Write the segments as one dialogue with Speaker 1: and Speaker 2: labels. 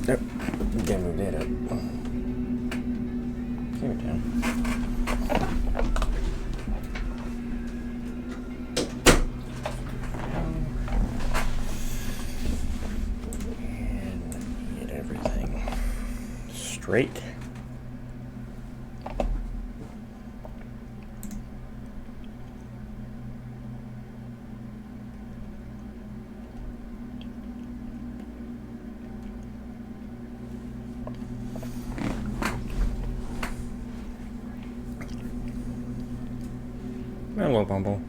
Speaker 1: Nope. Again, move that up. Camera down. And get everything straight. Hello, Bumble.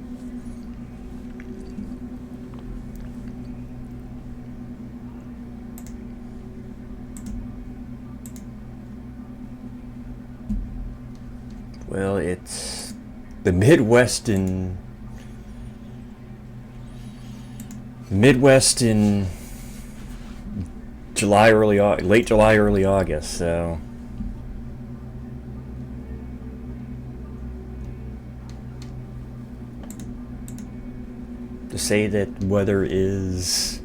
Speaker 1: Well, it's the Midwest in July, late July, early August, so. To say that weather is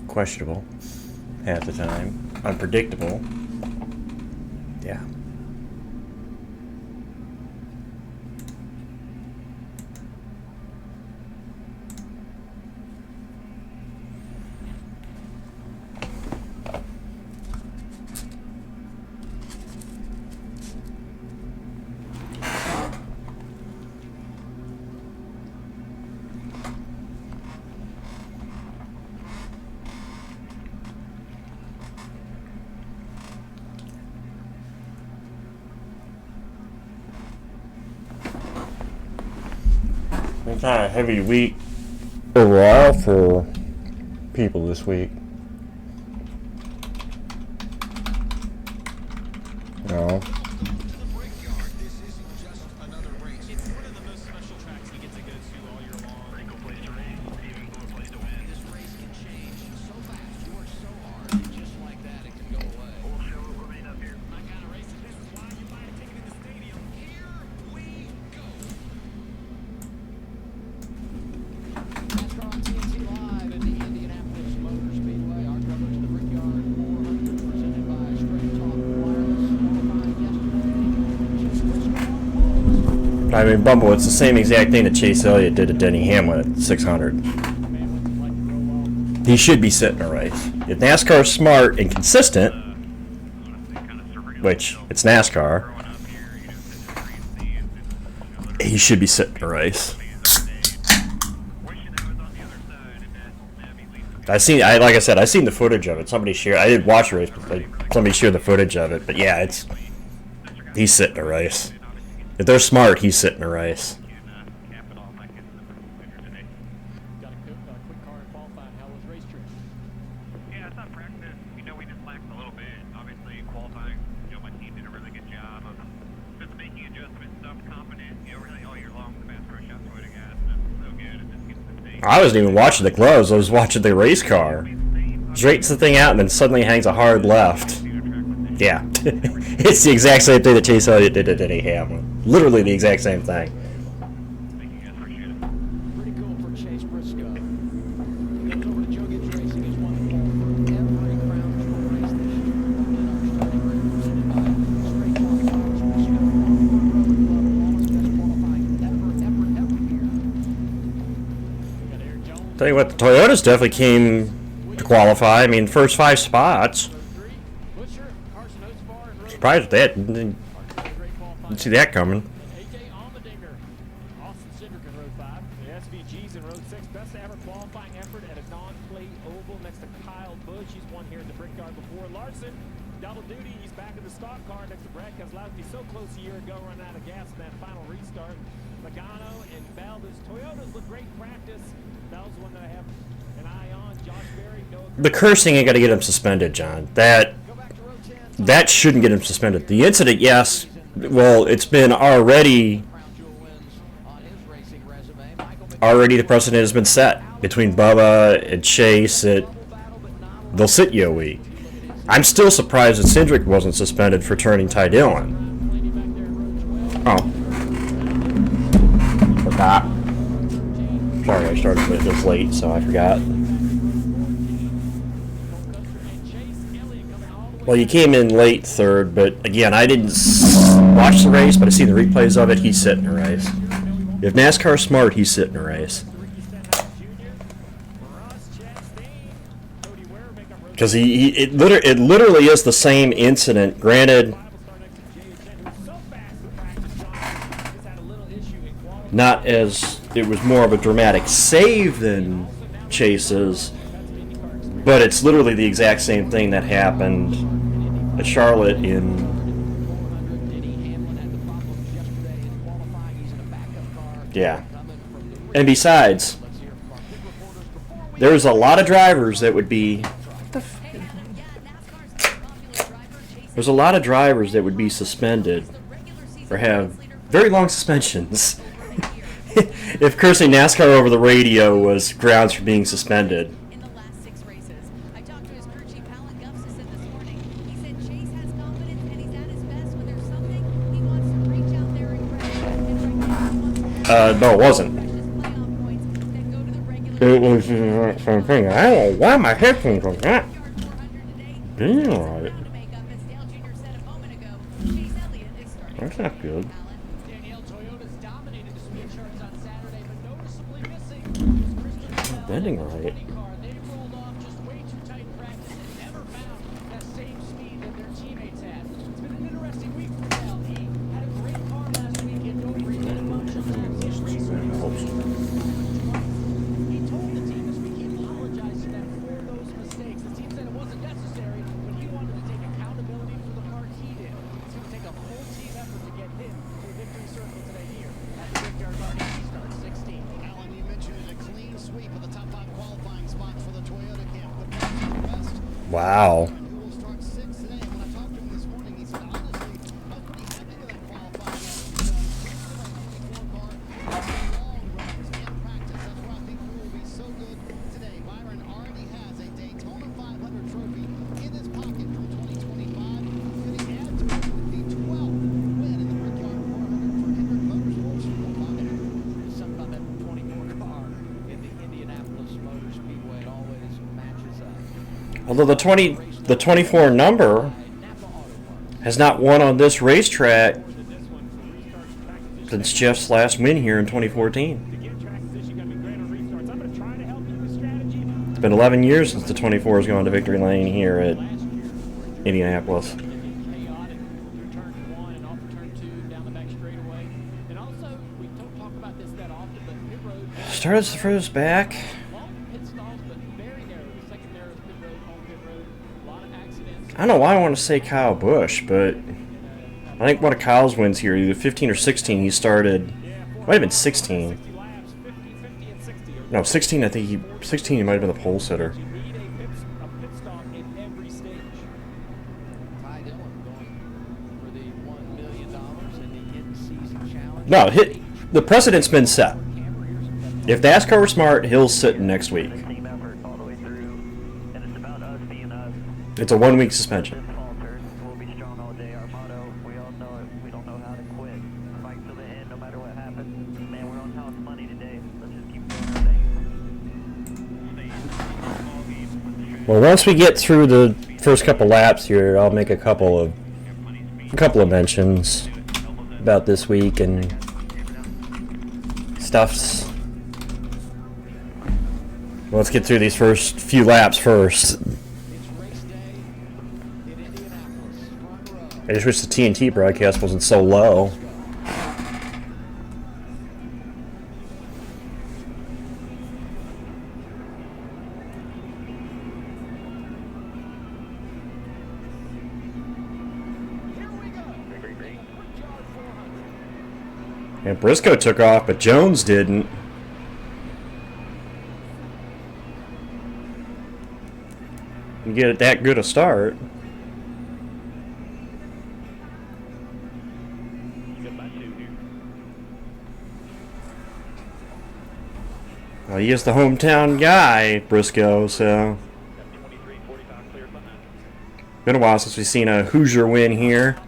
Speaker 1: questionable half the time, unpredictable, yeah. It's kind of a heavy week overall for people this week. You know.
Speaker 2: Brickyard, this isn't just another race. It's one of the most special tracks we get to go to all year long. Pretty cool place to race, even cooler place to win. This race can change so fast. You work so hard, and just like that, it can go away. Whole show remain up here. I got a race, and this is why you buy a ticket in the stadium. Here we go. NASCAR on TNT Live at the Indianapolis Motor Speedway. Our coverage of the Brickyard 400 presented by Straight Talk Wireless. Qualified yesterday.
Speaker 1: I mean, Bumble, it's the same exact thing that Chase Elliott did to Denny Hamlin at 600. He should be sitting a race. If NASCAR's smart and consistent, which it's NASCAR, he should be sitting a race. Like I said, I seen the footage of it. Somebody shared. I didn't watch the race, but somebody shared the footage of it. But yeah, he's sitting a race. If they're smart, he's sitting a race.
Speaker 2: Got a quick car in qualifying. How was race trip?
Speaker 3: Yeah, it's not practice. We just lacked a little bit. Obviously, qualifying, my team did a really good job of just making adjustments, stuff confident, really all year long. The NASCAR shot put it gas, and that's so good. It just gets the thing.
Speaker 1: I wasn't even watching the gloves. I was watching the race car. Straightens the thing out and then suddenly hangs a hard left. Yeah. It's the exact same thing that Chase Elliott did to Denny Hamlin. Literally the exact same thing.
Speaker 2: Pretty cool for Chase Briscoe. He goes over to Joe Gibbs Racing. He's won the pole for every Crown Jewel race this year. And our starting grid presented by Straight Talk Wireless. Briscoe, Lawrence, best qualifying ever year. We got Eric Jones.
Speaker 1: Tell you what, the Toyotas definitely came to qualify. I mean, first 5 spots. Surprised at that. Didn't see that coming.
Speaker 2: AJ Allmendinger, Austin Cindric in row 5. The SVG's in row 6. Best ever qualifying effort at a non-plate oval next to Kyle Busch. He's won here in the Brickyard before. Larson, double duty. He's back in the stock car next to Brad Keselowski. So close a year ago, running out of gas in that final restart. Logano and Bell. Those Toyotas look great in practice. Bell's the one that I have an eye on. Josh Berry, Noah.
Speaker 1: The cursing ain't got to get him suspended, John. That shouldn't get him suspended. The incident, yes. Well, it's been already the precedent has been set between Bubba and Chase that they'll sit you a week. I'm still surprised that Cindric wasn't suspended for turning Ty Dillon. Oh. Forgot. Sorry, I started this late, so I forgot. Well, you came in late third, but again, I didn't watch the race, but I seen the replays of it. He's sitting a race. If NASCAR's smart, he's sitting a race. Because it literally is the same incident. Granted, not as it was more of a dramatic save than Chase's, but it's literally the exact same thing that happened at Charlotte in. Yeah. And besides, there's a lot of drivers that would be. There's a lot of drivers that would be suspended or have very long suspensions if cursing NASCAR over the radio was grounds for being suspended. No, it wasn't. It was something. I don't know why my headphones like that. Damn right. That's not good. Bending right. Wow. Although the 24 number has not won on this racetrack since Jeff's last win here in 2014. It's been 11 years since the 24 has gone to victory lane here at Indianapolis. Started the furthest back. I don't know why I want to say Kyle Busch, but I think one of Kyle's wins here, either 15 or 16, he started. Might have been 16. No, 16. I think 16. He might have been the pole sitter. No, the precedent's been set. If NASCAR were smart, he'll sit next week. It's a 1-week suspension. Well, once we get through the first couple laps here, I'll make a couple of mentions about this week and stuffs. Let's get through these first few laps first. I just wish the TNT broadcast wasn't so low. And Briscoe took off, but Jones didn't. You get that good a start. Well, he is the hometown guy, Briscoe, so. Been a while since we've seen a Hoosier win here.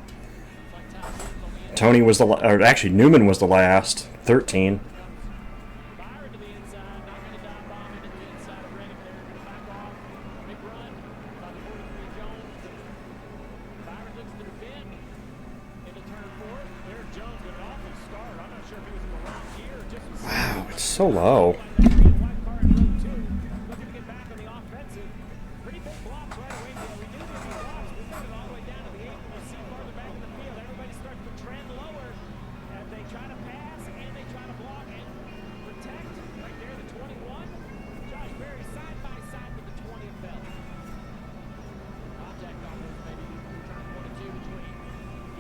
Speaker 1: Tony was or actually Newman was the last, 13. so low.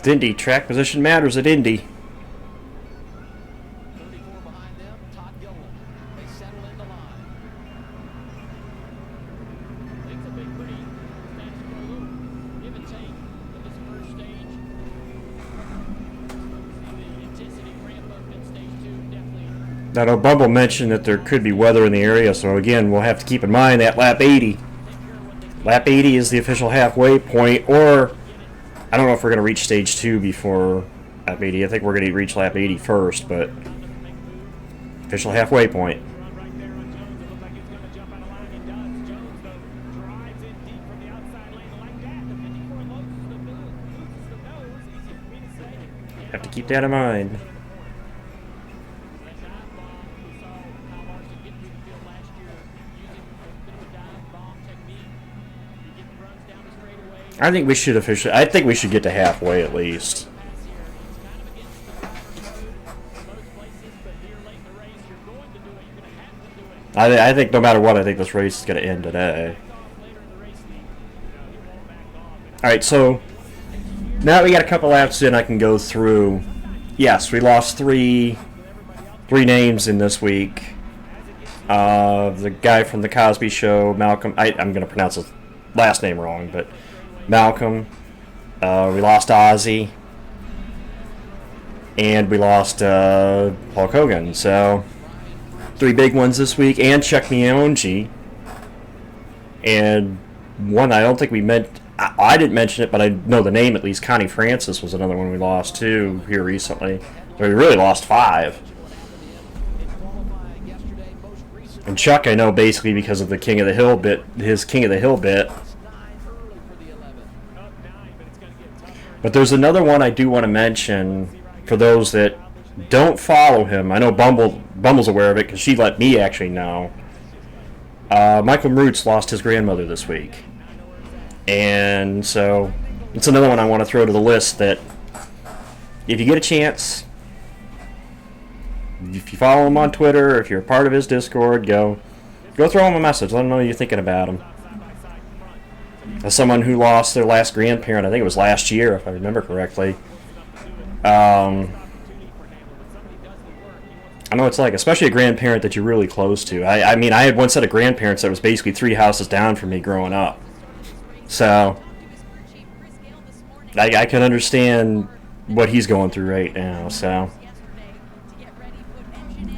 Speaker 1: Indy, track position matters at Indy. I know Bumble mentioned that there could be weather in the area, so again, we'll have to keep in mind that lap 80. Lap 80 is the official halfway point, or I don't know if we're going to reach stage 2 before lap 80. I think we're going to reach lap 80 first, but official halfway point. Have to keep that in mind. I think we should officially. I think we should get to halfway at least. I think no matter what, I think this race is going to end today. All right, so now we got a couple laps in. I can go through. Yes, we lost three names in this week. The guy from the Cosby Show, Malcolm. I'm going to pronounce his last name wrong, but. Malcolm, we lost Ozzy, and we lost Hulk Hogan. So, 3 big ones this week, and Chuck Mionji. And one I don't think we meant, I didn't mention it, but I know the name at least. Connie Francis was another one we lost too here recently. So we really lost 5. And Chuck, I know basically because of the King of the Hill bit, his King of the Hill bit. But there's another one I do want to mention for those that don't follow him. I know Bumble's aware of it because she let me actually know. Michael Marutz lost his grandmother this week. And so it's another one I want to throw to the list that if you get a chance, if you follow him on Twitter, or if you're a part of his Discord, go throw him a message. Let him know you're thinking about him. As someone who lost their last grandparent, I think it was last year, if I remember correctly. I know it's like, especially a grandparent that you're really close to. I mean, I had one set of grandparents that was basically 3 houses down from me growing up. So, I can understand what he's going through right now. So,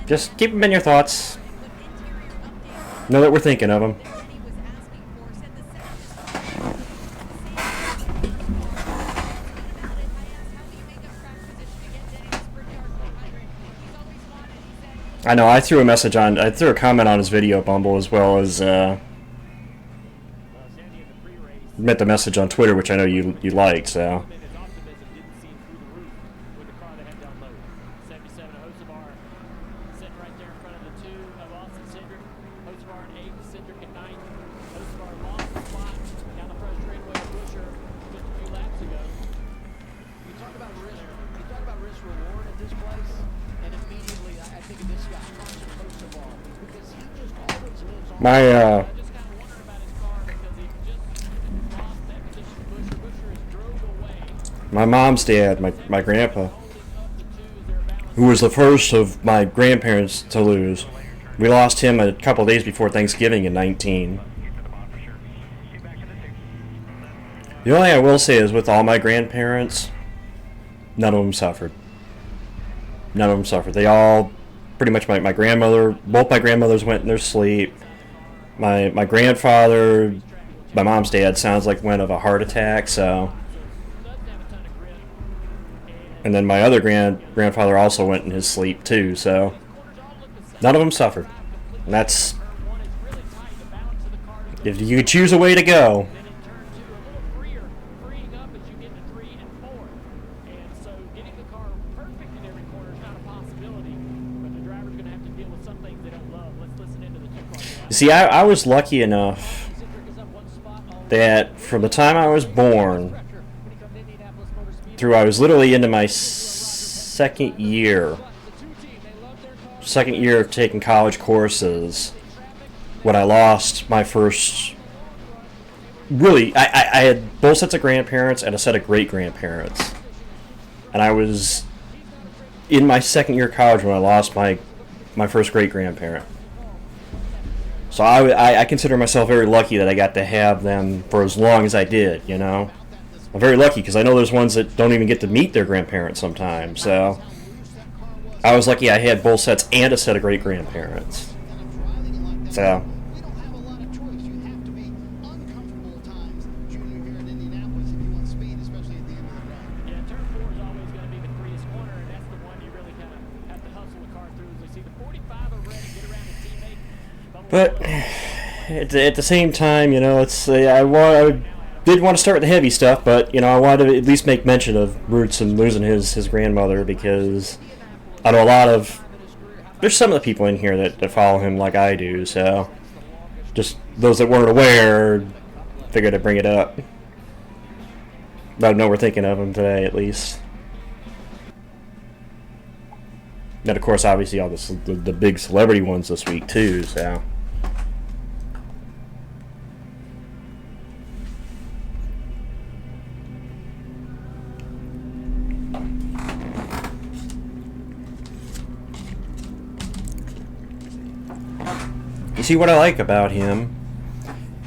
Speaker 1: just keep him in your thoughts. Know that we're thinking of him. I know, I threw a comment on his video, Bumble, as well as met the message on Twitter, which I know you liked, so. My mom's dad, my grandpa, who was the first of my grandparents to lose. We lost him a couple days before Thanksgiving in 19. The only thing I will say is with all my grandparents, none of them suffered. None of them suffered. They all, pretty much my grandmother, both my grandmothers went in their sleep. My grandfather, my mom's dad, sounds like went of a heart attack, so. And then my other grandfather also went in his sleep too, so. None of them suffered. And that's, if you could choose a way to go.
Speaker 2: Getting the car perfect in every corner is not a possibility, but the driver's going to have to deal with something
Speaker 1: See, I was lucky enough that from the time I was born through I was literally into my second year of taking college courses when I lost my first. Really, I had both sets of grandparents and a set of great-grandparents. And I was in my second year of college when I lost my first great-grandparent. So I consider myself very lucky that I got to have them for as long as I did, you know? I'm very lucky because I know there's ones that don't even get to meet their grandparents sometimes, so I was lucky I had both sets and a set of great-grandparents. So but at the same time, you know, it's I did want to start with the heavy stuff, but you know, I wanted to at least make mention of Roots and losing his grandmother, because I know there's some of the people in here that follow him like I do, so just those that weren't aware, figured I'd bring it up. Let them know we're thinking of him today, at least. And of course, obviously, all the big celebrity ones this week too, so. You see, what I like about him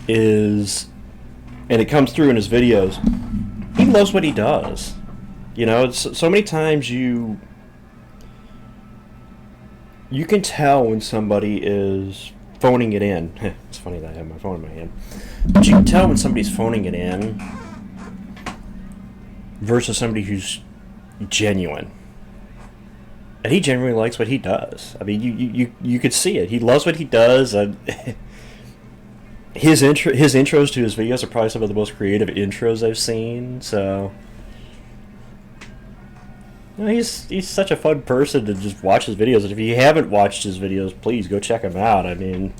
Speaker 1: is, and it comes through in his videos, he loves what he does. You know, it's, so many times you can tell when somebody is phoning it in. It's funny that I have my phone in my hand. But you can tell when somebody's phoning it in versus somebody who's genuine. And he genuinely likes what he does. I mean, you could see it. He loves what he does. His intros to his videos are probably some of the most creative intros I've seen. So, you know, he's such a fun person to just watch his videos. And if you haven't watched his videos, please go check him out. I mean,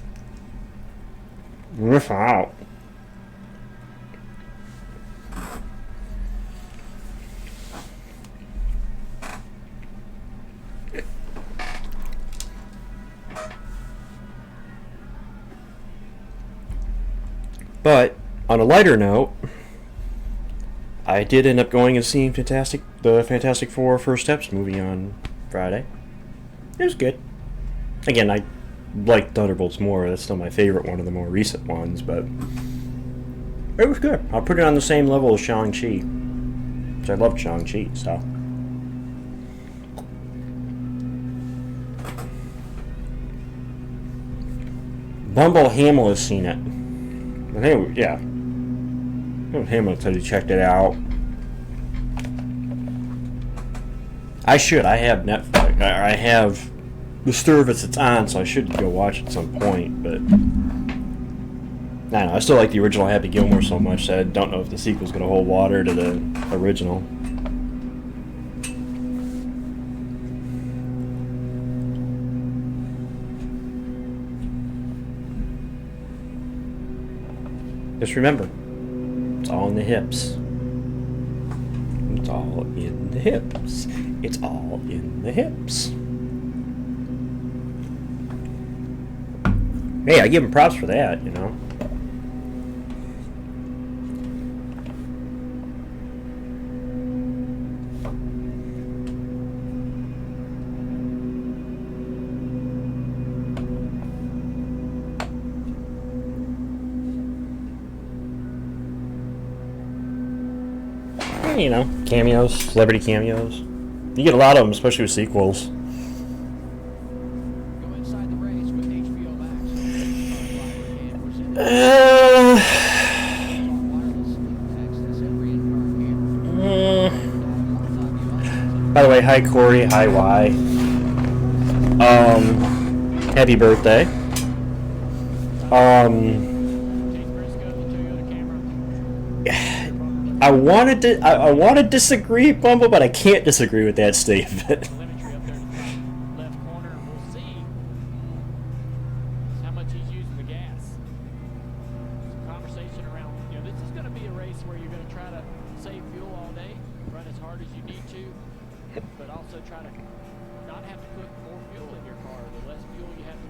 Speaker 1: riff out. But on a lighter note, I did end up going and seeing the Fantastic Four First Steps movie on Friday. It was good. Again, I like Thunderbolts more. That's still my favorite one of the more recent ones, but it was good. I'll put it on the same level as Shang-Chi, which I loved Shang-Chi, so. Bumble Hamill has seen it. I think, yeah. Hamill said he checked it out. I should. I have Netflix. I have the service it's on, so I should go watch it at some point, but I don't know. I still like the original Happy Gilmore so much that I don't know if the sequel's going to hold water to the original. Just remember, it's all in the hips. It's all in the hips. It's all in the hips. Hey, I give him props for that, you know. You know, cameos, celebrity cameos. You get a lot of them, especially with sequels. By the way, hi Corey, hi Y. Happy birthday. I want to disagree, Bumble, but I can't disagree with that statement.
Speaker 2: Left corner, we'll see how much he's using the gas. race where you're going to try to save fuel all day, run as hard as you need to, but also try to not have to put more fuel in your car. The less fuel you have to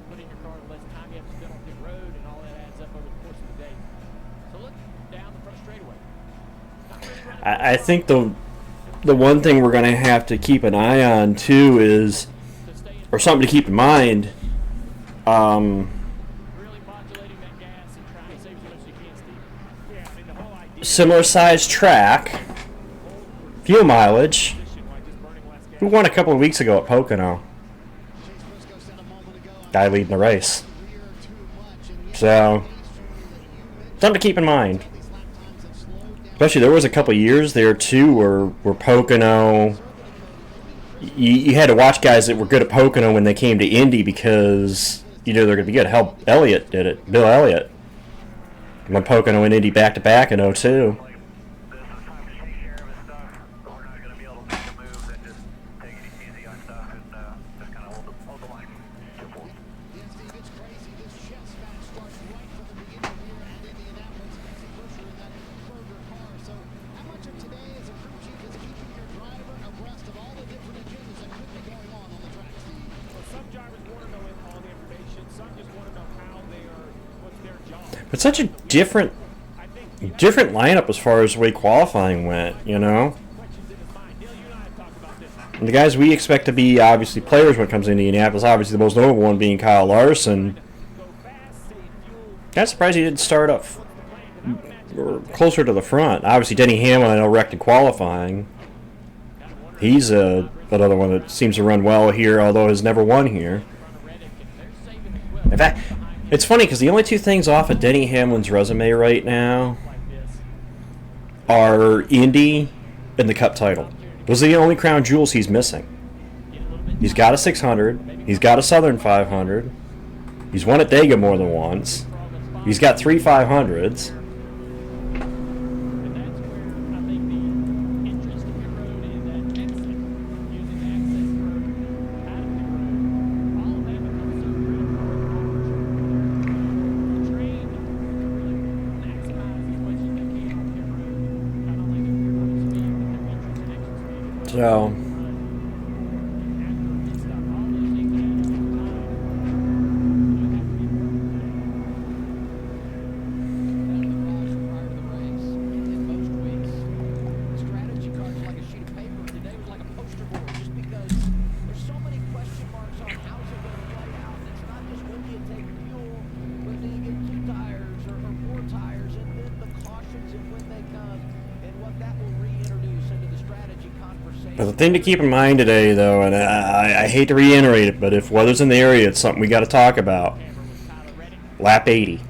Speaker 2: put in your car, the less time you have to spend on pit road, and all that adds up over the course of the day. So look down the front straightaway.
Speaker 1: I think the one thing we're going to have to keep an eye on too is, or something to keep in mind, similar size track, fuel mileage. Who won a couple of weeks ago at Pocono? Guy leading the race. So, something to keep in mind. Especially there was a couple of years there too where Pocono, you had to watch guys that were good at Pocono when they came to Indy because you know they're going to be good. Hell, Elliott did it. Bill Elliott. Won Pocono and Indy back-to-back in 02. It's such a different lineup as far as the way qualifying went, you know. And the guys we expect to be obviously players when it comes to Indianapolis, obviously the most notable one being Kyle Larson. Kind of surprised he didn't start up or closer to the front. Obviously Denny Hamlin, I know, wrecked in qualifying. He's another one that seems to run well here, although has never won here. In fact, it's funny because the only two things off of Denny Hamlin's resume right now are Indy and the Cup title. Those are the only crown jewels he's missing. He's got a 600. He's got a Southern 500. He's won at Dega more than once. He's got 3 500s. So, but the thing to keep in mind today, though, and I hate to reiterate it, but if weather's in the area, it's something we got to talk about. Lap 80.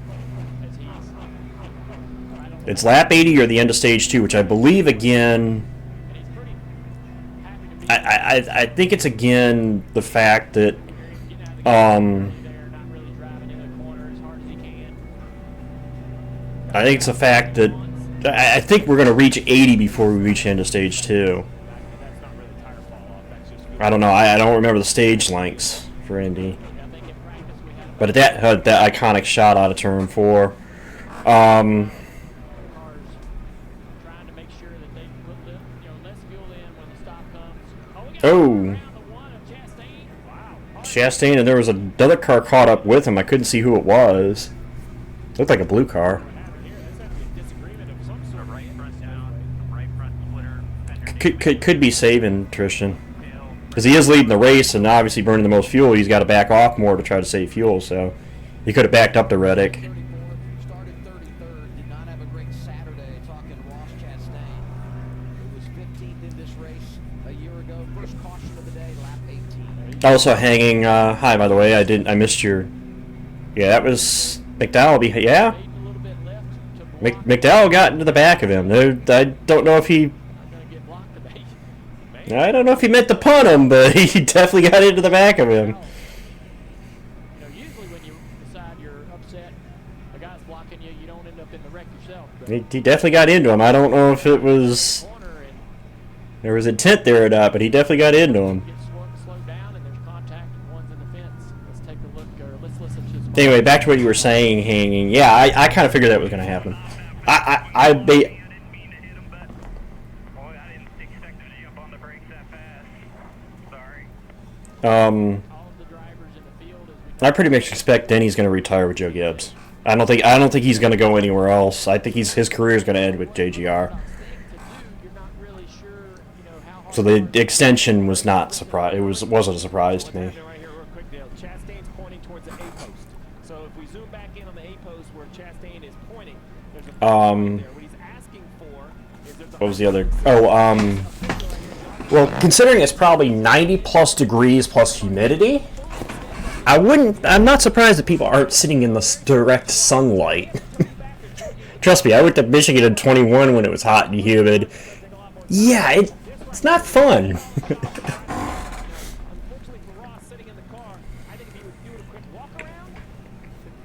Speaker 1: It's lap 80 or the end of stage 2, which I believe again. I think it's again the fact that I think it's the fact that I think we're going to reach 80 before we reach end of stage 2. I don't know. I don't remember the stage lengths for Indy. But that iconic shot out of turn 4. Oh. Chastain, and there was another car caught up with him. I couldn't see who it was. Looked like a blue car. Could be saving Tristan. Because he is leading the race and obviously burning the most fuel. He's got to back off more to try to save fuel. So he could have backed up to Reddick. Also hanging high, by the way. I missed your. Yeah, that was McDowell. Yeah, McDowell got into the back of him. I don't know if he. I don't know if he meant to punt him, but he definitely got into the back of him.
Speaker 2: Usually when you decide you're upset, a guy's blocking you, you don't end up in the wreck yourself.
Speaker 1: He definitely got into him. I don't know if it was there was intent there or not, but he definitely got into him. Anyway, back to what you were saying, hanging. Yeah, I kind of figured that was going to happen. I be.
Speaker 3: I didn't mean to hit him, but boy, I didn't expect him to jump on the brakes that fast. Sorry.
Speaker 2: All of the drivers in the field as we
Speaker 1: I pretty much expect Denny's going to retire with Joe Gibbs. I don't think he's going to go anywhere else. I think his career is going to end with JGR.
Speaker 2: you're not really sure, how hard
Speaker 1: So the extension was not surprise. Wasn't a surprise to me.
Speaker 2: right here real quick, Dale. Chastain's pointing towards the A post. So if we zoom back in on the A post where Chastain is pointing, there's a there. What he's asking for is there's a
Speaker 1: What was the other? Well, considering it's probably 90 plus degrees plus humidity, I'm not surprised that people aren't sitting in the direct sunlight. Trust me, I went to Michigan in 21 when it was hot and humid. Yeah, it's not fun.
Speaker 2: Unfortunately for Ross sitting in the car, I think if he would do a quick walk around,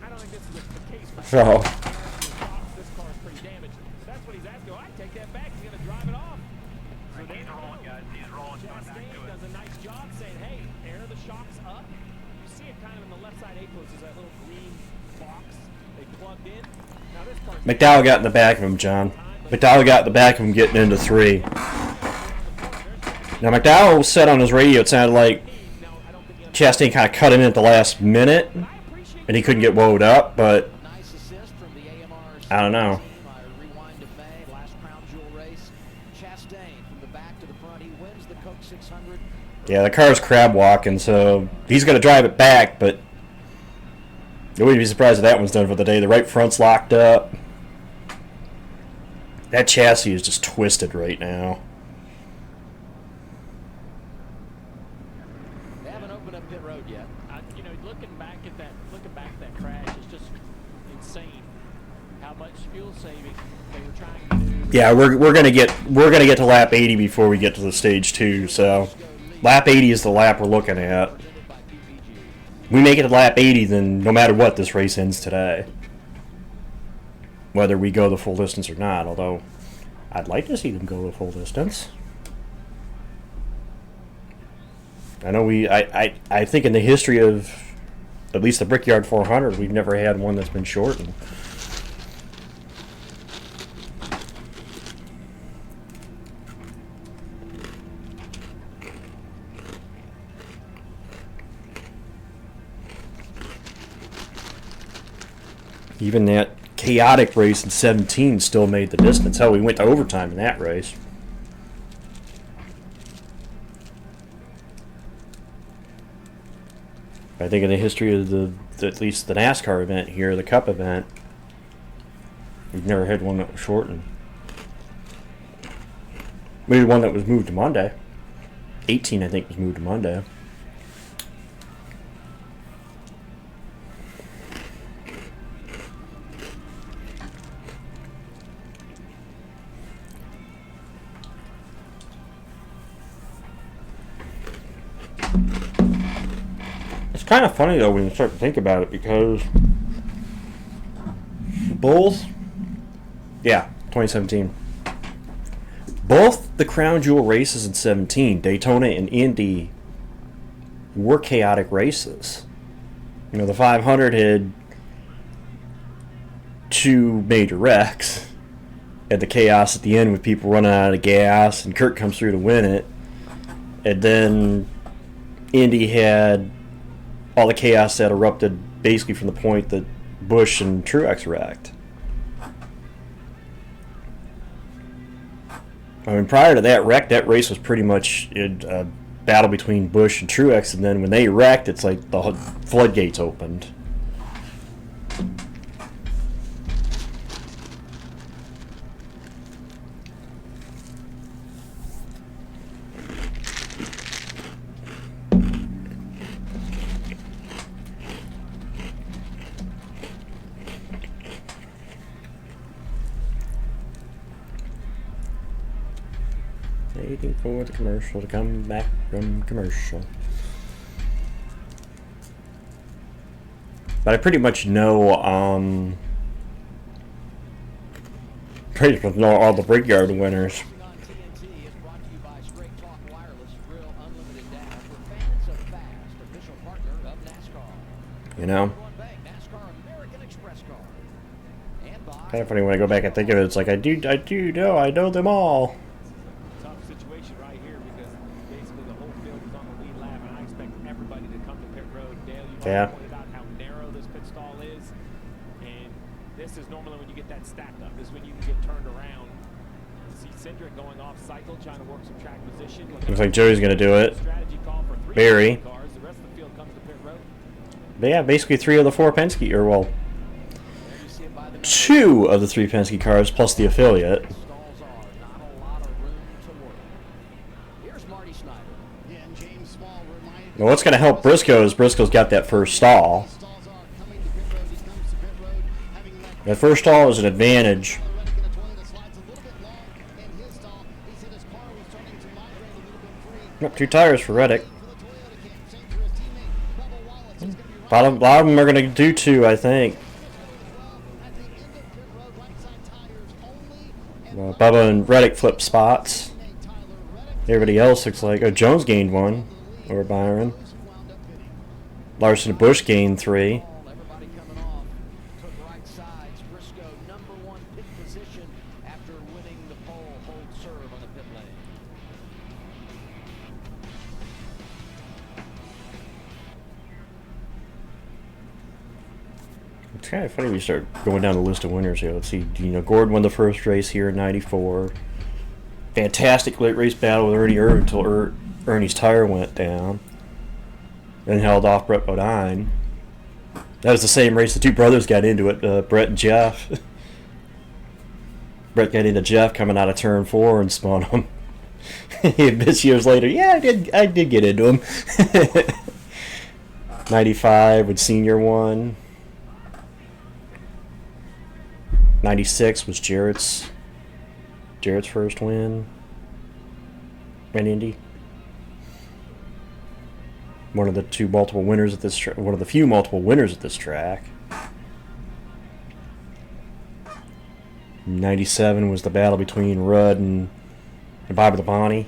Speaker 2: I don't think this is the case for
Speaker 1: So,
Speaker 2: this car is pretty damaged. That's what he's asking. I take that back. He's going to drive it off. So
Speaker 3: He's rolling, guys. He's rolling. Going back
Speaker 2: Chastain
Speaker 3: to it.
Speaker 2: does a nice job saying, hey, air the shocks up. You see it kind of in the left side A post. There's that little green box they plugged in. Now this car's
Speaker 1: McDowell got in the back of him, John. McDowell got in the back of him getting into 3. Now, McDowell said on his radio it sounded like Chastain kind of cut him in at the last minute, and he couldn't get woed up, but
Speaker 4: Nice assist from the AMR
Speaker 1: I don't know.
Speaker 4: team. I rewind to May, last Crown Jewel race. Chastain from the back to the front. He wins the Coke 600.
Speaker 1: Yeah, the car's crab walking, so he's going to drive it back, but you wouldn't be surprised if that one's done for the day. The right front's locked up. That chassis is just twisted right now.
Speaker 4: They haven't opened up pit road yet.
Speaker 2: looking back at that crash, it's just insane how much fuel saving they were trying to do.
Speaker 1: Yeah, we're gonna get to lap 80 before we get to the stage 2. So lap 80 is the lap we're looking at.
Speaker 4: Presented by PPG.
Speaker 1: We make it to lap 80, then no matter what, this race ends today. Whether we go the full distance or not, although I'd like to see them go the full distance. I know I think in the history of at least the Brickyard 400, we've never had one that's been shortened. Even that chaotic race in 17 still made the distance. Hell, we went to overtime in that race. I think in the history of at least the NASCAR event here, the Cup event, we've never had one that was shortened. Maybe one that was moved to Monday. 18, I think, was moved to Monday. It's kind of funny though when you start to think about it, because both, 2017. Both the Crown Jewel races in 17, Daytona and Indy, were chaotic races. You know, the 500 had 2 major wrecks. Had the chaos at the end with people running out of gas, and Kurt comes through to win it. And then Indy had all the chaos that erupted basically from the point that Busch and Truex wrecked. I mean, prior to that wreck, that race was pretty much a battle between Busch and Truex, and then when they wrecked, it's like the floodgates opened. Waiting for the commercial to come back from commercial. But I pretty much know, pretty much know all the Brickyard winners.
Speaker 4: On TNT is brought to you by Straight Talk Wireless Real Unlimited Data for fans of Fast, official partner of NASCAR.
Speaker 1: You know?
Speaker 4: One bank, NASCAR American Express card.
Speaker 1: Kind of funny when I go back and think of it. It's like I do know, I know them all.
Speaker 2: Tough situation right here because basically the whole field is on the lead lap, and I expect everybody to come to pit road. Dale, you pointed out how narrow this pit stall is, and this is normally when you get that stacked up. This is when you can get turned around. You see Cindric going off cycle, trying to work some track position.
Speaker 1: Looks like Joey's gonna do it.
Speaker 2: Strategy call for 3
Speaker 1: Barry.
Speaker 2: cars. The rest of the field comes to pit road.
Speaker 1: But yeah, basically 3 of the 4 Penske, or well, 2 of the 3 Penske cars plus the affiliate.
Speaker 4: Stalls are not a lot of room to work. Here's Marty Snyder.
Speaker 5: Yeah, and James Small reminded
Speaker 1: Well, what's going to help Briscoe is Briscoe's got that first stall.
Speaker 5: stalls are coming to pit road. He comes to pit road, having let
Speaker 1: That first stall is an advantage.
Speaker 5: Reddick in a 20 that slides a little bit long in his stall. He said his car was starting to migrate a little bit free.
Speaker 1: Yep, 2 tires for Reddick.
Speaker 5: For the Toyota camp, same for his teammate Bubba Wallace. He's going to be
Speaker 1: A lot of them are going to do 2, I think.
Speaker 5: at the end of pit road, right side tires only. And
Speaker 1: Bubba and Reddick flip spots.
Speaker 5: teammate Tyler Reddick
Speaker 1: Everybody else looks like... Oh, Jones gained 1 over Byron.
Speaker 5: wound up pitting.
Speaker 1: Larson and Bush gained 3.
Speaker 4: Everybody coming off. Took right sides. Briscoe, #1 pit position after winning the pole. Hold serve on the pit lane.
Speaker 1: It's kind of funny when you start going down the list of winners here. Let's see, Gordon won the first race here in '94. Fantastic late race battle with Ernie Irvin until Ernie's tire went down. Then held off Brett Bodine. That was the same race the 2 brothers got into it, Brett and Jeff. Brett got into Jeff coming out of turn 4 and spun him. He admits years later, yeah, I did get into him. 95 when Senior won. 96 was Jarrett's first win in Indy. One of the few multiple winners at this track. 97 was the battle between Rudd and Bobby Labonte.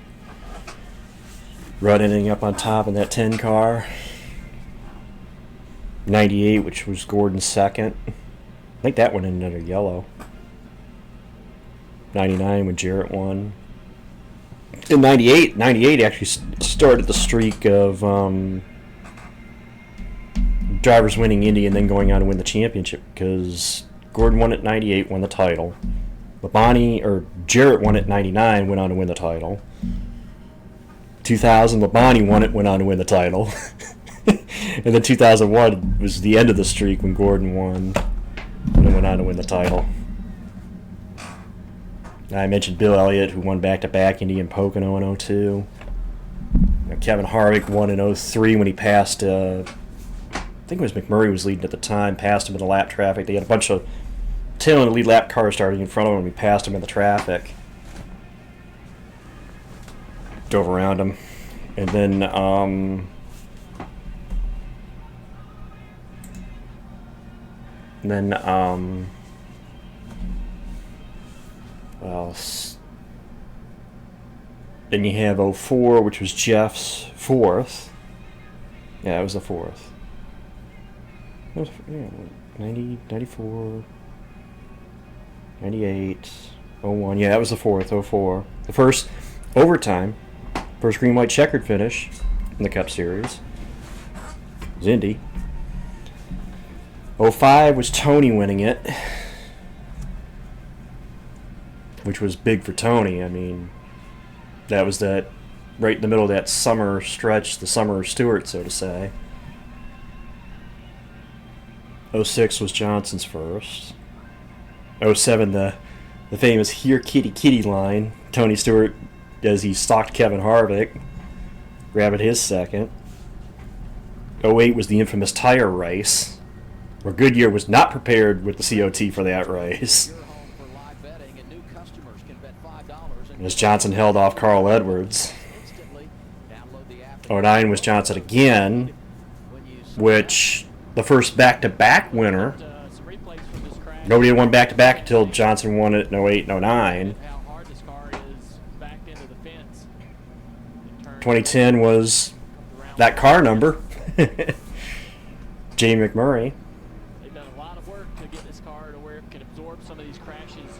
Speaker 1: Rudd ending up on top in that 10 car. 98, which was Gordon's second. I think that went in under yellow. 99 when Jarrett won. In 98 actually started the streak of drivers winning Indy and then going on to win the championship, because Gordon won at 98, won the title. Jarrett won at 99, went on to win the title. 2000, Labonte won it, went on to win the title. And then 2001 was the end of the streak when Gordon won and then went on to win the title. I mentioned Bill Elliott, who won back-to-back Indy and Pocono in 02. Kevin Harvick won in 03 when he passed, I think it was McMurray was leading at the time, passed him in the lap traffic. They had a bunch of tail and lead lap cars starting in front of him and we passed him in the traffic. Drove around him. And then, what else? Then you have 04, which was Jeff's 4th. Yeah, it was the 4th. It was, 90, 94, 98, 01. Yeah, that was the 4th, 04. The first overtime, first green, white, checkered finish in the Cup Series. It was Indy. 05 was Tony winning it, which was big for Tony. I mean, that was that right in the middle of that summer stretch, the summer of Stewart, so to say. 06 was Johnson's first. 07, the famous "Here Kitty Kitty" line. Tony Stewart, as he stalked Kevin Harvick, grabbing his second. 08 was the infamous tire race, where Goodyear was not prepared with the COT for that race.
Speaker 4: You're home for live betting, and new customers can bet $5 and
Speaker 1: As Johnson held off Carl Edwards.
Speaker 4: instantly. Download the app.
Speaker 1: 09 was Johnson again,
Speaker 4: When you
Speaker 1: which the first back-to-back winner.
Speaker 2: Some replays from this crash.
Speaker 1: Nobody had won back-to-back until Johnson won it in 08 and 09.
Speaker 2: How hard this car is backed into the fence. In turn,
Speaker 1: 2010 was
Speaker 2: around.
Speaker 1: that car number. Jamie McMurray.
Speaker 2: They've done a lot of work to get this car to where it can absorb some of these crashes.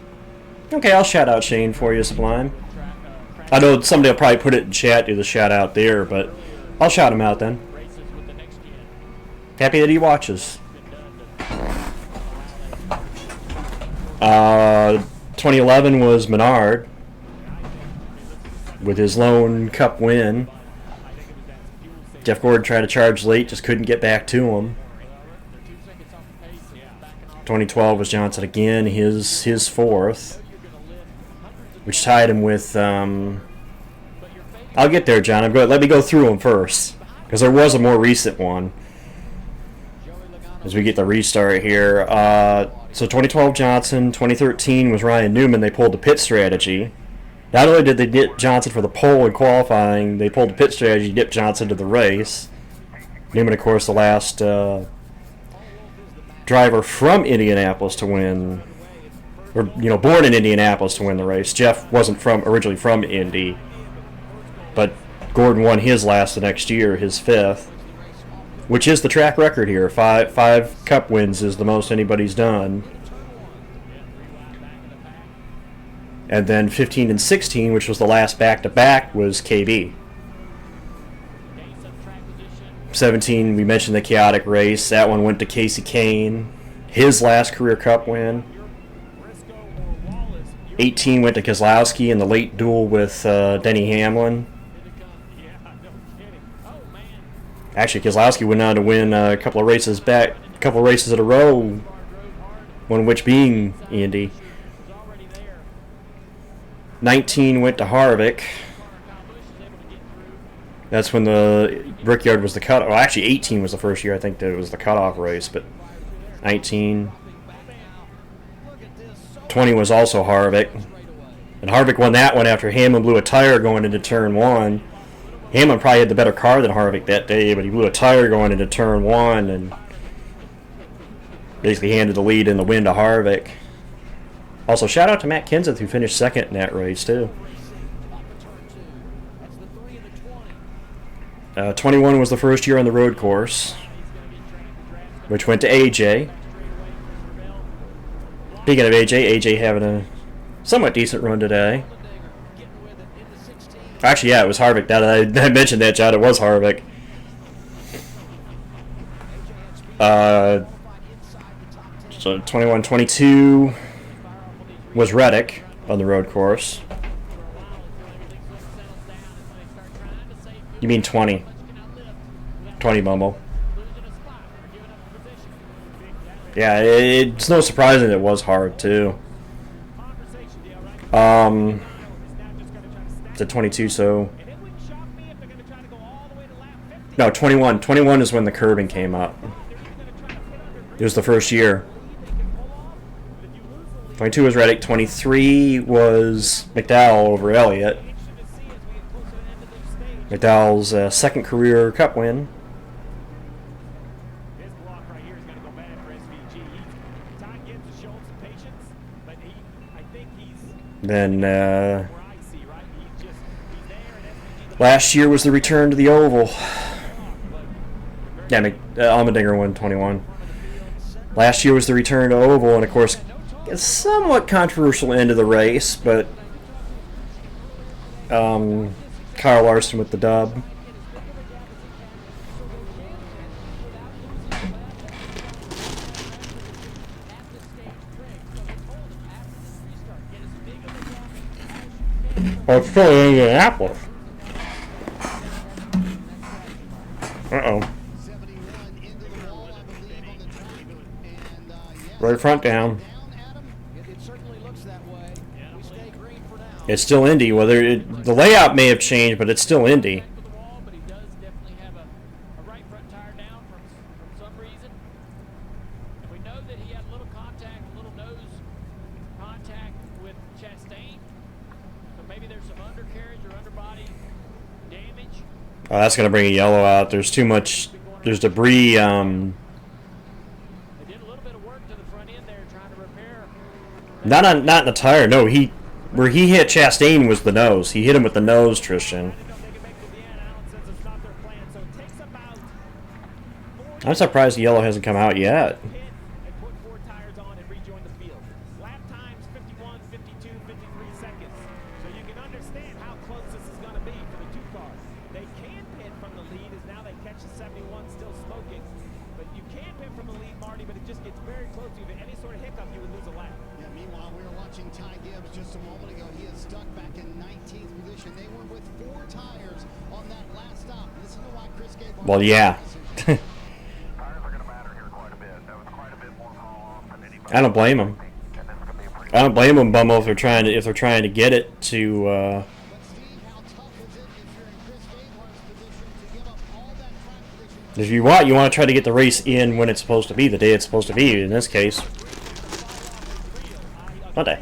Speaker 1: Okay, I'll shout out Shane for you, Sublime. I know somebody will probably put it in chat, do the shout out there, but I'll shout him out then.
Speaker 2: Races with the next gen.
Speaker 1: Happy that he watches.
Speaker 2: Been done to
Speaker 1: 2011 was Menard with his lone Cup win. Jeff Gordon tried to charge late, just couldn't get back to him. 2012 was Johnson again, his fourth, which tied him with. I'll get there, John. Let me go through them first, because there was a more recent one. As we get the restart here, so 2012 Johnson, 2013 was Ryan Newman. They pulled the pit strategy. Not only did they get Johnson for the pole in qualifying, they pulled the pit strategy, dipped Johnson to the race. Newman, of course, the last driver from Indianapolis to win, or born in Indianapolis to win the race. Jeff wasn't originally from Indy, but Gordon won his last the next year, his fifth, which is the track record here. Five Cup wins is the most anybody's done. And then 15 and 16, which was the last back-to-back, was KB. 17, we mentioned the chaotic race. That one went to Casey Kane. His last career Cup win. 18 went to Keselowski in the late duel with Denny Hamlin. Actually, Keselowski went on to win a couple of races in a row, one of which being Indy. 19 went to Harvick. That's when the Brickyard was the cutoff. Well, actually, 18 was the first year I think that it was the cutoff race, but 19. 20 was also Harvick. And Harvick won that one after Hamlin blew a tire going into turn 1. Hamlin probably had the better car than Harvick that day, but he blew a tire going into turn 1 and basically handed the lead in the win to Harvick. Also, shout out to Matt Kenseth, who finished second in that race, too. 21 was the first year on the road course, which went to AJ. Speaking of AJ having a somewhat decent run today. Actually, yeah, it was Harvick. I mentioned that, John. It was Harvick. So 21, 22 was Reddick on the road course. You mean 20. 20, Bumble. Yeah, it's no surprise that it was hard, too. It's at 22, so... No, 21. 21 is when the curbing came up. It was the first year. 22 was Reddick. 23 was McDowell over Elliott. McDowell's second career Cup win. Then last year was the return to the Oval. Yeah, Allmendinger won 21. Last year was the return to Oval, and of course, a somewhat controversial end of the race, but Kyle Larson with the dub. Oh, it's still in Indianapolis. Uh-oh. Right front down. It's still Indy. Whether the layout may have changed, but it's still Indy.
Speaker 2: But he does definitely have a right front tire down from some reason. And we know that he had a little nose contact with Chastain. So maybe there's some undercarriage or underbody damage.
Speaker 1: Oh, that's going to bring a yellow out. There's too much. There's debris.
Speaker 2: They did a little bit of work to the front end there trying to repair.
Speaker 1: Not in the tire. No, where he hit Chastain was the nose. He hit him with the nose, Tristan. I'm surprised the yellow hasn't come out yet.
Speaker 2: 53 seconds. So you can understand how close this is going to be for the two cars. They can pin from the lead as now they catch the 71 still smoking. But you can pin from the lead, Marty, but it just gets very close to you. If any sort of hiccup, you would lose a lap.
Speaker 5: Yeah, meanwhile, we were watching Ty Gibbs just a moment ago. He is stuck back in 19th position. They were with 4 tires on that last stop. Listen to why Chris gave
Speaker 1: Well, yeah.
Speaker 3: Tires are going to matter here quite a bit. That was quite a bit more call off than anybody.
Speaker 1: I don't blame them.
Speaker 3: And this is going to be a pretty
Speaker 1: I don't blame them, Bummo, if they're trying to get it to.
Speaker 5: But Steve, how tough is it if you're in Chris Gabehart's position to give up all that track position?
Speaker 1: If you want to try to get the race in when it's supposed to be, the day it's supposed to be. In this case, Monday.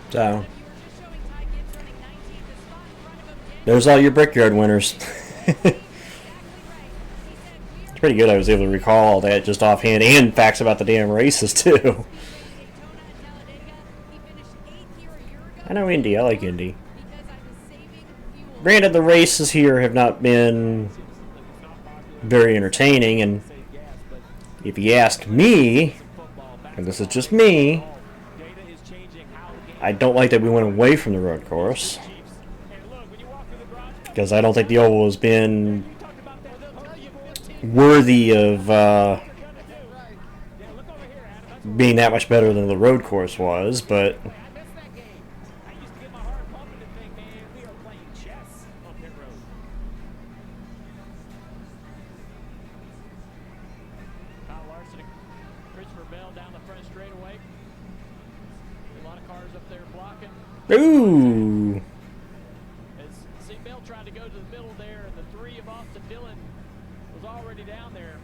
Speaker 1: So there's all your Brickyard winners. It's pretty good. I was able to recall all that just offhand, and facts about the damn races too. I know Indy. I like Indy. Granted, the races here have not been very entertaining, and if you ask me, and this is just me, I don't like that we went away from the road course, because I don't think the oval has been worthy of being that much better than the road course was, but ooh.
Speaker 2: As Bell tried to go to the middle there, and the 3 of Austin Dillon was already down there.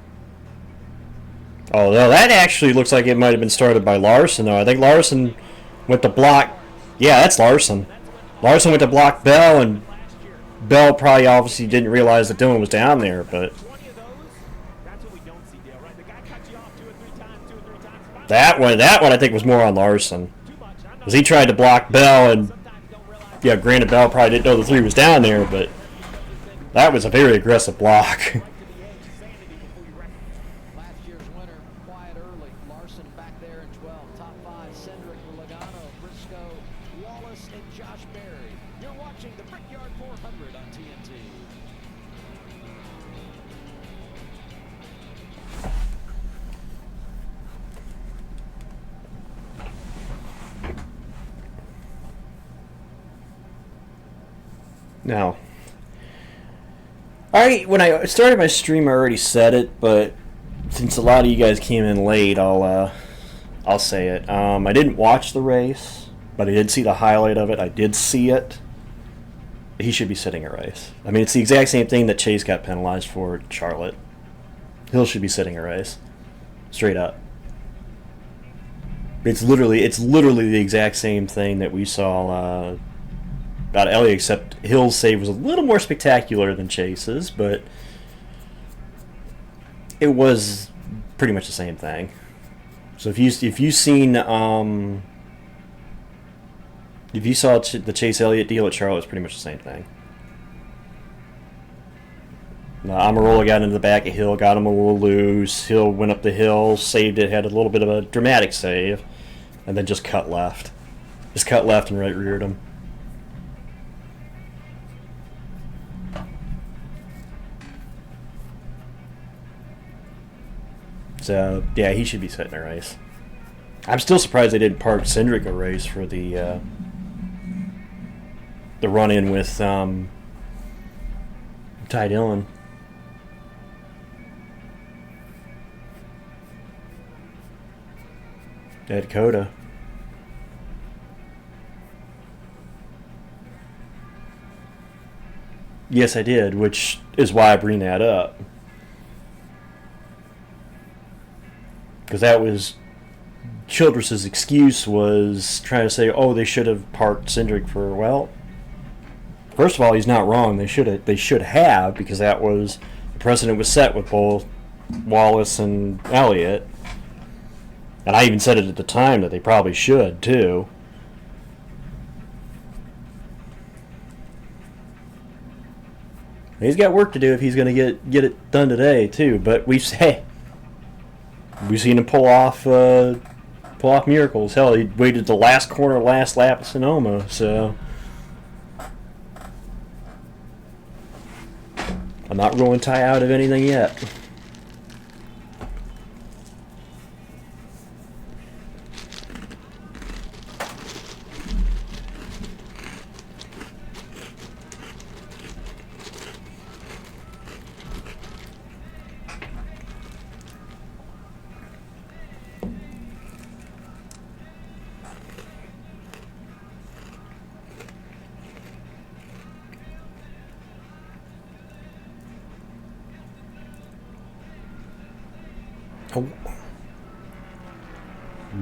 Speaker 1: Oh, no, that actually looks like it might have been started by Larson, though. I think Larson went to block. Yeah, that's Larson. Larson went to block Bell, and Bell probably obviously didn't realize that Dillon was down there, but that one I think was more on Larson. Because he tried to block Bell, and yeah, granted Bell probably didn't know the 3 was down there, but that was a very aggressive block.
Speaker 4: Last year's winner, quiet early. Larson back there in 12. Top 5, Cedric, Logano, Briscoe, Wallace, and Josh Berry. You're watching the Brickyard 400 on TNT.
Speaker 1: Now, when I started my stream, I already said it, but since a lot of you guys came in late, I'll say it. I didn't watch the race, but I did see the highlight of it. I did see it. He should be sitting a race. I mean, it's the exact same thing that Chase got penalized for at Charlotte. Hill should be sitting a race, straight up. It's literally the exact same thing that we saw about Elliott, except Hill's save was a little more spectacular than Chase's, but it was pretty much the same thing. So if you saw the Chase Elliott deal at Charlotte, it's pretty much the same thing. Amarola got into the back of Hill, got him a little loose. Hill went up the hill, saved it, had a little bit of a dramatic save, and then just cut left. Just cut left and right reared him. So, yeah, he should be setting a race. I'm still surprised they didn't park Cindric a race for the run-in with Ty Dillon. At Dakota. Yes, I did, which is why I bring that up. Because that was Childress's excuse was trying to say, oh, they should have parked Cindric for, well, first of all, he's not wrong. They should have, because that was the precedent was set with both Wallace and Elliott. And I even said it at the time that they probably should too. He's got work to do if he's going to get it done today too. But we've seen him pull off miracles. Hell, he waited the last corner, last lap of Sonoma. So I'm not ruling Ty out of anything yet.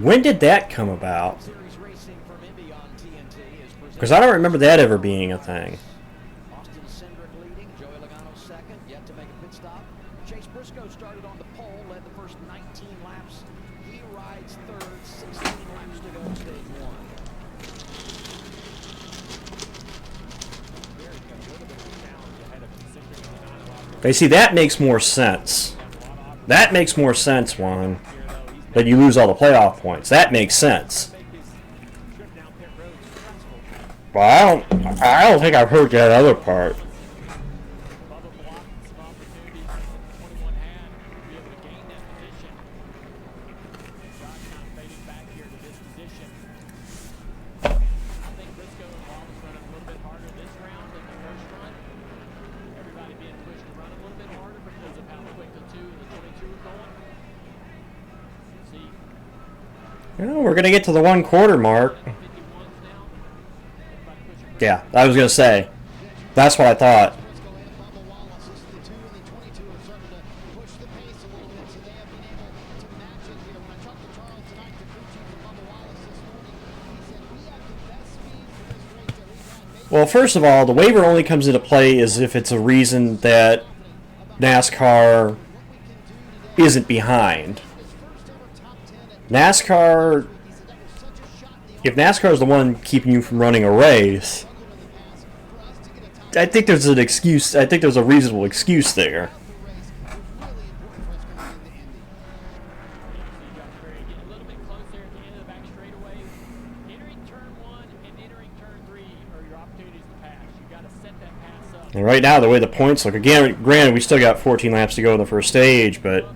Speaker 1: When did that come about? Because I don't remember that ever being a thing.
Speaker 4: Austin Cindric leading, Joey Logano second, yet to make a pit stop. Chase Briscoe started on the pole, led the first 19 laps. He rides third, 16 laps to go in stage one.
Speaker 1: They see that makes more sense. That makes more sense, Juan. That you lose all the playoff points. That makes sense. But I don't think I've heard that other part. Well, we're going to get to the 1 quarter mark. Yeah, I was going to say. That's what I thought. Well, first of all, the waiver only comes into play as if it's a reason that NASCAR isn't behind. NASCAR, if NASCAR is the one keeping you from running a race, I think there's an excuse. I think there's a reasonable excuse there. And right now, the way the points look, again, granted, we still got 14 laps to go in the first stage, but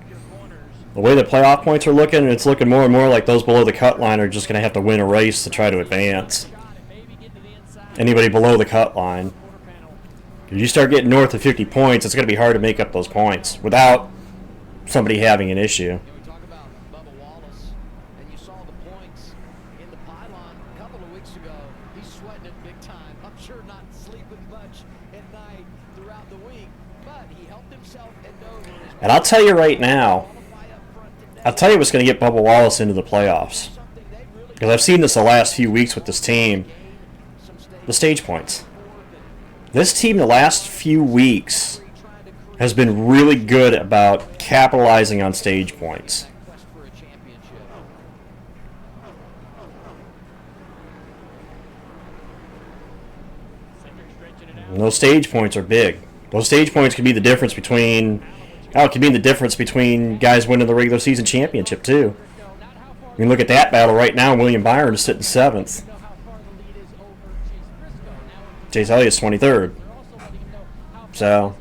Speaker 1: the way the playoff points are looking, it's looking more and more like those below the cut line are just going to have to win a race to try to advance. Anybody below the cut line. If you start getting north of 50 points, it's going to be hard to make up those points without somebody having an issue.
Speaker 4: We talk about Bubba Wallace, and you saw the points in the pylon a couple of weeks ago. He's sweating it big time. I'm sure not sleeping much at night throughout the week, but he helped himself at Dover.
Speaker 1: And I'll tell you right now, I'll tell you what's going to get Bubba Wallace into the playoffs. Because I've seen this the last few weeks with this team. The stage points. This team the last few weeks has been really good about capitalizing on stage points. And those stage points are big. Those stage points can be the difference between... Oh, it could be the difference between guys winning the regular season championship, too. I mean, look at that battle right now. William Byron is sitting 7th. Chase Elliott's 23rd. So...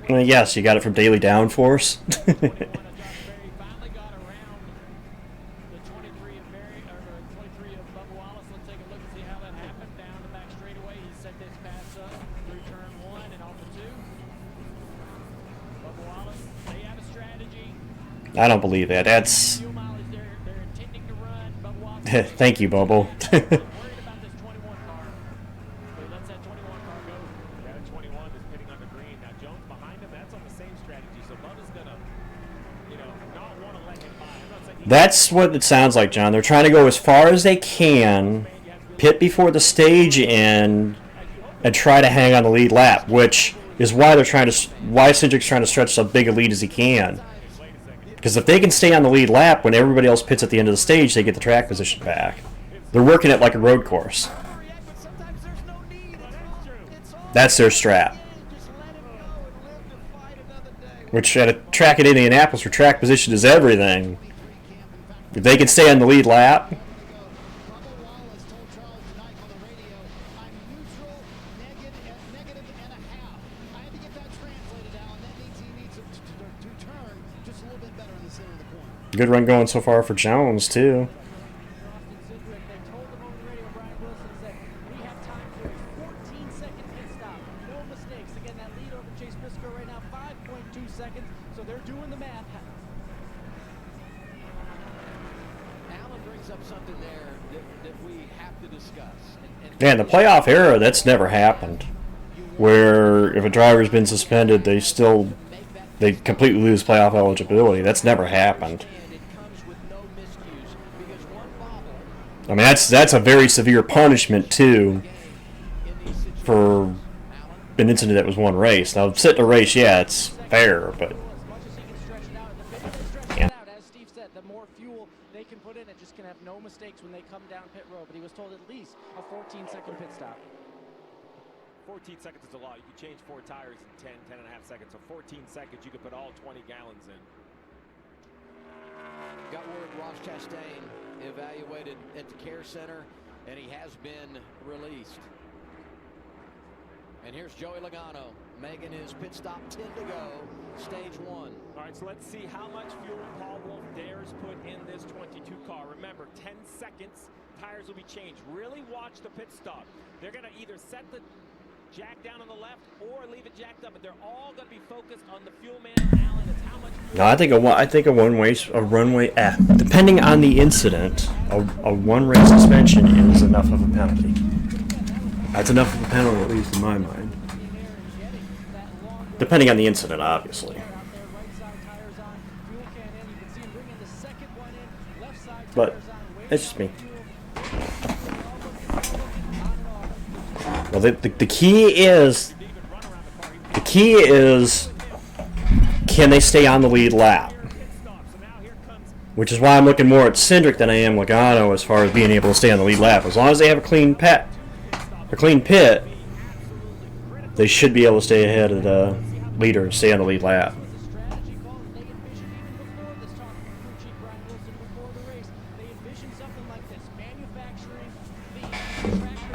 Speaker 1: yes, you got it from Daily Downforce.
Speaker 2: 23 of Barry, or 23 of Bubba Wallace. Let's take a look and see how that happened. Down the back straightaway, he set this pass up through turn 1 and off the 2. Bubba Wallace, they have a strategy.
Speaker 1: I don't believe that. That's
Speaker 2: Fuel mileage they're intending to run. Bubba Wallace.
Speaker 1: thank you, Bobo.
Speaker 2: Worried about this 21 car. So he lets that 21 car go. Yeah, that 21 is pitting on the green. Now Jones behind him, that's on the same strategy. So Bubba's gonna, not want to let him by. I'm not saying
Speaker 1: That's what it sounds like, John. They're trying to go as far as they can, pit before the stage end, and try to hang on the lead lap, which is why Cindric's trying to stretch as big a lead as he can. Because if they can stay on the lead lap when everybody else pits at the end of the stage, they get the track position back. They're working it like a road course. That's their strat. Which at a track in Indianapolis where track position is everything, if they can stay on the lead lap,
Speaker 5: Bubba Wallace told Charles tonight on the radio, I'm neutral, negative and a half. I had to get that translated out, and that means he needs to turn just a little bit better in the center of the corner.
Speaker 1: good run going so far for Jones, too.
Speaker 2: Austin Cindric, they told him on the radio, Brian Wilson said, we have time for a 14-second pit stop. No mistakes. Again, that lead over Chase Briscoe right now, 5.2 seconds. So they're doing the math.
Speaker 4: Allen brings up something there that we have to discuss.
Speaker 1: Yeah, in the playoff era, that's never happened. Where if a driver's been suspended, they completely lose playoff eligibility. That's never happened.
Speaker 4: It comes with no miscues because one bobble
Speaker 1: I mean, that's a very severe punishment too
Speaker 4: in these situations.
Speaker 1: for an incident that was one race. Now, sitting a race, yeah, it's fair, but
Speaker 2: As much as he can stretch it out, and the bigger they stretch
Speaker 1: Yeah.
Speaker 2: it out, as Steve said, the more fuel they can put in, it just can have no mistakes when they come down pit road. But he was told at least a 14-second pit stop. 14 seconds is a lot. You can change 4 tires in 10 and a half seconds. So 14 seconds, you could put all 20 gallons in.
Speaker 4: Got word Ross Chastain evaluated at the care center, and he has been released. And here's Joey Logano making his pit stop, 10 to go, stage 1.
Speaker 2: All right, so let's see how much fuel Paul Wolf dares put in this 22 car. Remember, 10 seconds, tires will be changed. Really watch the pit stop. They're going to either set the jack down on the left or leave it jacked up, but they're all going to be focused on the fuel man, Allen. It's how much fuel.
Speaker 1: no, I think a runway, depending on the incident, a one-race suspension is enough of a penalty. That's enough of a penalty, at least in my mind. Depending on the incident, obviously. But it's just me. Well, the key is can they stay on the lead lap? Which is why I'm looking more at Cindric than I am Logano as far as being able to stay on the lead lap. As long as they have a clean pit, they should be able to stay ahead of the leader, stay on the lead lap.
Speaker 2: Strategy calls they envisioned even before this talk from crew chief Brian Wilson before the race. They envisioned something like this: manufacturing the track position and then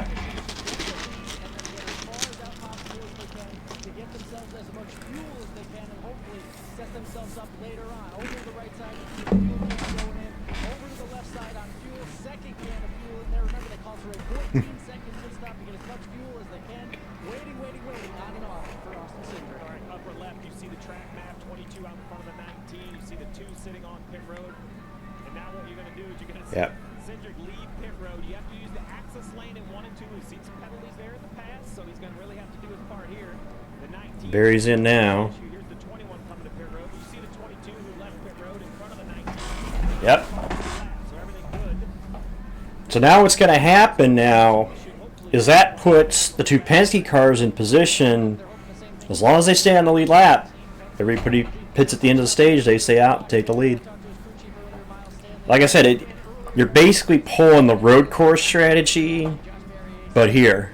Speaker 2: get as far as out possible as they can to get themselves as much fuel as they can and hopefully set themselves up later on. Over to the right side, you see the fuel can going in. Over to the left side on fuel, second can of fuel in there. Remember, they call for a 14-second pit stop to get as much fuel as they can. Waiting, on and off for Austin Cindric. All right, upper left, you see the track map, 22 out in front of the 19. You see the 2 sitting on pit road. And now what you're going to do is you're going to see Cindric leave pit road. You have to use the access lane in 1 and 2. We've seen some penalties there in the past, so he's going to really have to do his part here. The 19.
Speaker 1: Barry's in now.
Speaker 2: Here's the 21 coming to pit road. You see the 22 who left pit road in front of the 19.
Speaker 1: Yep.
Speaker 2: So everything good.
Speaker 1: So now what's going to happen now is that puts the 2 Penske cars in position. As long as they stay on the lead lap, everybody pits at the end of the stage, they stay out and take the lead. Like I said, you're basically pulling the road course strategy, but here.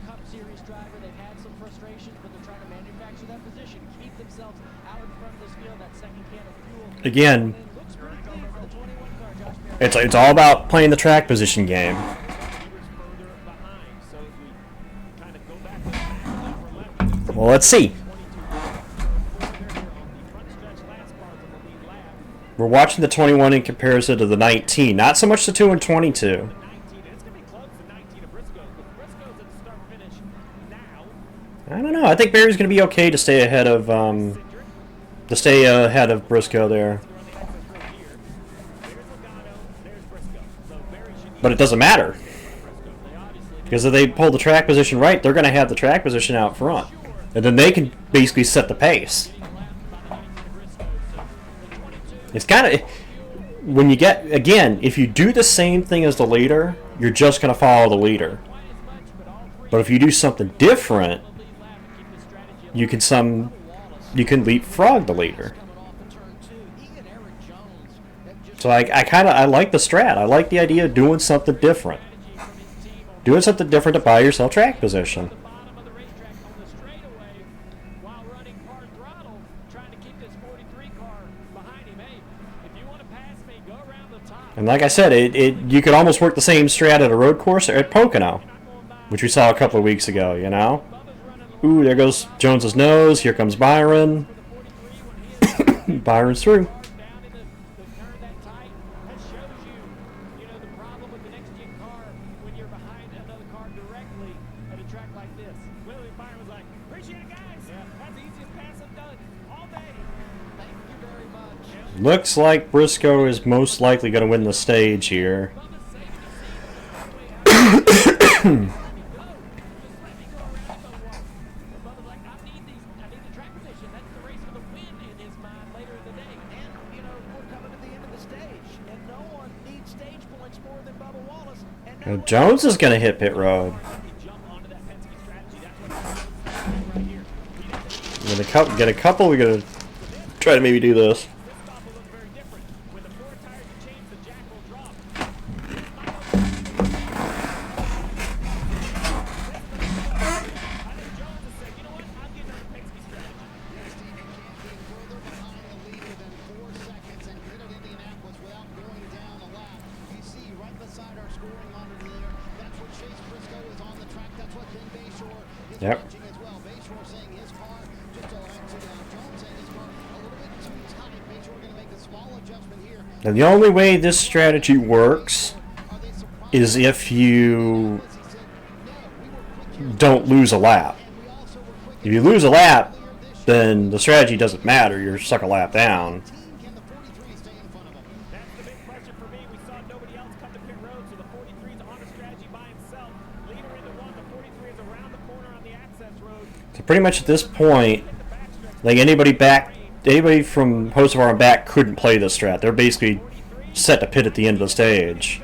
Speaker 2: Cup Series driver, they've had some frustrations, but they're trying to manufacture that position, keep themselves out in front of this field, that second can of fuel.
Speaker 1: Again,
Speaker 2: It looks pretty clean for the 21 car, Josh Berry.
Speaker 1: it's all about playing the track position game.
Speaker 2: Further behind, so as we kind of go back to the map, upper left,
Speaker 1: Well, let's see.
Speaker 2: 22 on the front stretch, last part of the lead lap.
Speaker 1: We're watching the 21 in comparison to the 19, not so much the 2 and 22.
Speaker 2: 19, and it's going to be close to 19 of Briscoe. But Briscoe's at the start finish now.
Speaker 1: I don't know. I think Barry's going to be okay to stay ahead of Briscoe there. But it doesn't matter, because if they pull the track position right, they're going to have the track position out front, and then they can basically set the pace. It's kind of, when you get, again, if you do the same thing as the leader, you're just going to follow the leader. But if you do something different, you can leapfrog the leader. So I like the strat. I like the idea of doing something different. Doing something different to buy yourself track position. And like I said, you could almost work the same strat at a road course or at Pocono, which we saw a couple of weeks ago, you know? Ooh, there goes Jones's nose. Here comes Byron. Byron's through. Looks like Briscoe is most likely going to win the stage here. Jones is going to hit pit road. Get a couple. We're going to try to maybe do this. Yep. And the only way this strategy works is if you don't lose a lap. If you lose a lap, then the strategy doesn't matter. You're stuck a lap down. So pretty much at this point, like anybody from Hocevar and back couldn't play this strat. They're basically set to pit at the end of the stage.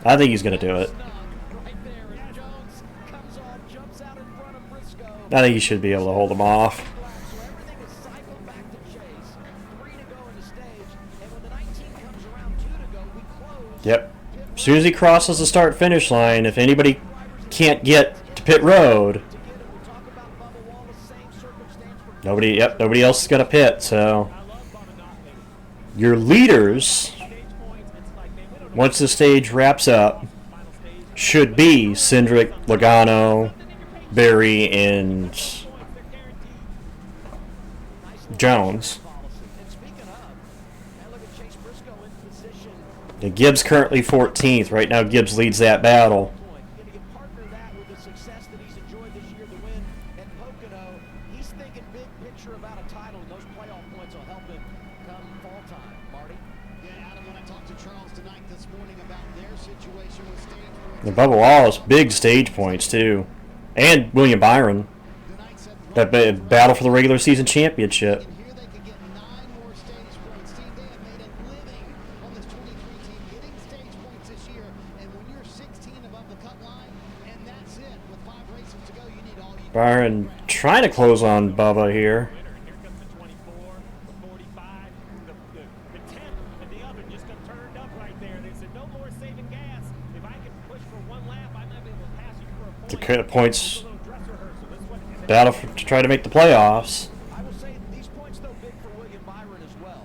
Speaker 1: I think he's going to do it. I think he should be able to hold him off. Yep. As soon as he crosses the start-finish line, if anybody can't get to pit road, nobody else is going to pit. So your leaders, once the stage wraps up, should be Cindric, Logano, Barry, and Jones. And Gibbs currently 14th. Right now Gibbs leads that battle. And Bubba Wallace, big stage points too. And William Byron. That battle for the regular season championship. Byron trying to close on Bubba here. The points battle to try to make the playoffs.
Speaker 4: I will say these points though big for William Byron. Byron as well.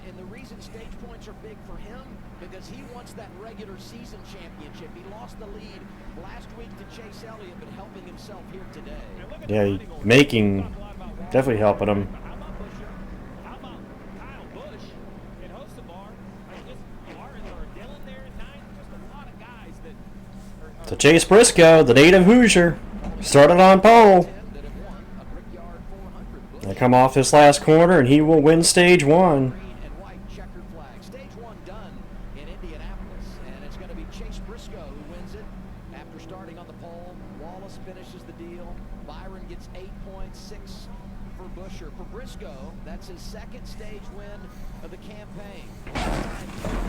Speaker 4: And the reason stage points are big for him, because he wants that regular season championship. He lost the lead last week to Chase Elliott, but helping himself here today.
Speaker 1: Yeah, making definitely helping him.
Speaker 2: How about Busher? How about Kyle Busch and Hocevar? Just Martin or Dylan there at 9. Just a lot of guys that are
Speaker 1: So Chase Briscoe, the native Hoosier, started on pole.
Speaker 4: That have won a Brickyard 400.
Speaker 1: They come off this last corner, and he will win stage 1.
Speaker 4: Green and white checkered flag. Stage 1 done in Indianapolis, and it's going to be Chase Briscoe who wins it after starting on the pole. Wallace finishes the deal. Byron gets 8 points, 6 for Busher. For Briscoe, that's his second stage win of the campaign.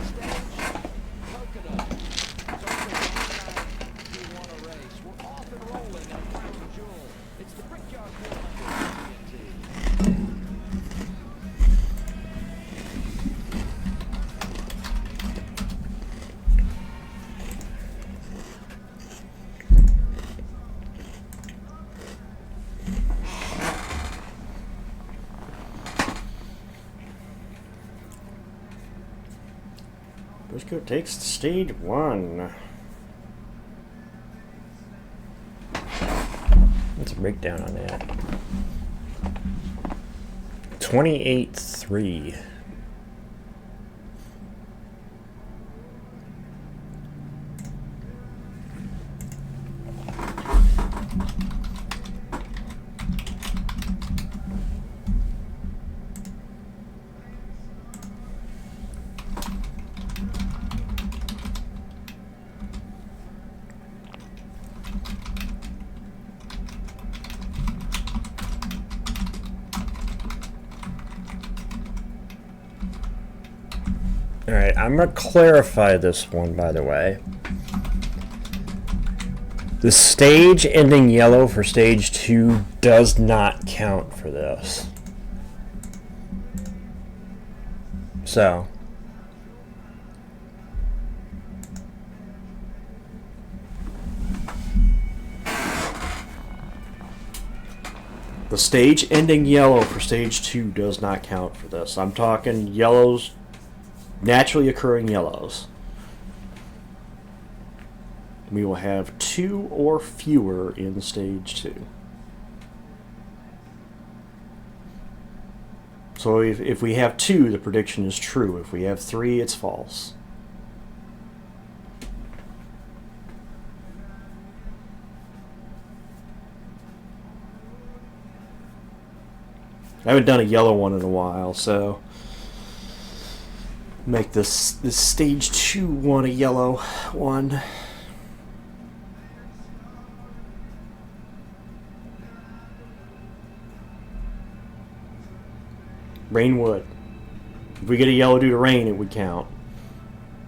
Speaker 4: Stage, Pocono. It's also the last time he won a race. We're off and rolling on Crown Jewel. It's the Brickyard 400 TNT.
Speaker 1: Briscoe takes stage 1. What's a breakdown on that? 28-3. Alright, I'm going to clarify this one, by the way. The stage ending yellow for stage 2 does not count for this. So. The stage ending yellow for stage 2 does not count for this. I'm talking yellows, naturally occurring yellows. We will have 2 or fewer in stage 2. So if we have 2, the prediction is true. If we have 3, it's false. I haven't done a yellow one in a while, so make this stage 2 one a yellow one. Rain would. If we get a yellow due to rain, it would count.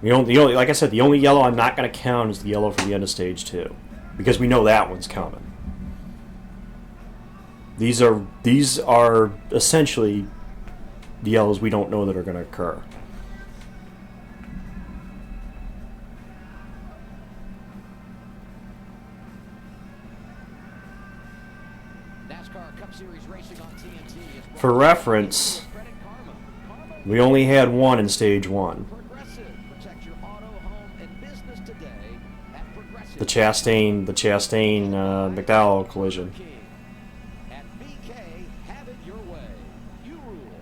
Speaker 1: The only, like I said, the only yellow I'm not going to count is the yellow for the end of stage 2, because we know that one's coming. These are essentially the yellows we don't know that are going to occur.
Speaker 4: NASCAR Cup Series racing on TNT.
Speaker 1: For reference, we only had 1 in stage 1.
Speaker 4: Progressive protect your auto, home, and business today at Progressive.
Speaker 1: The Chastain McDowell collision.
Speaker 4: At BK, have it your way. You rule.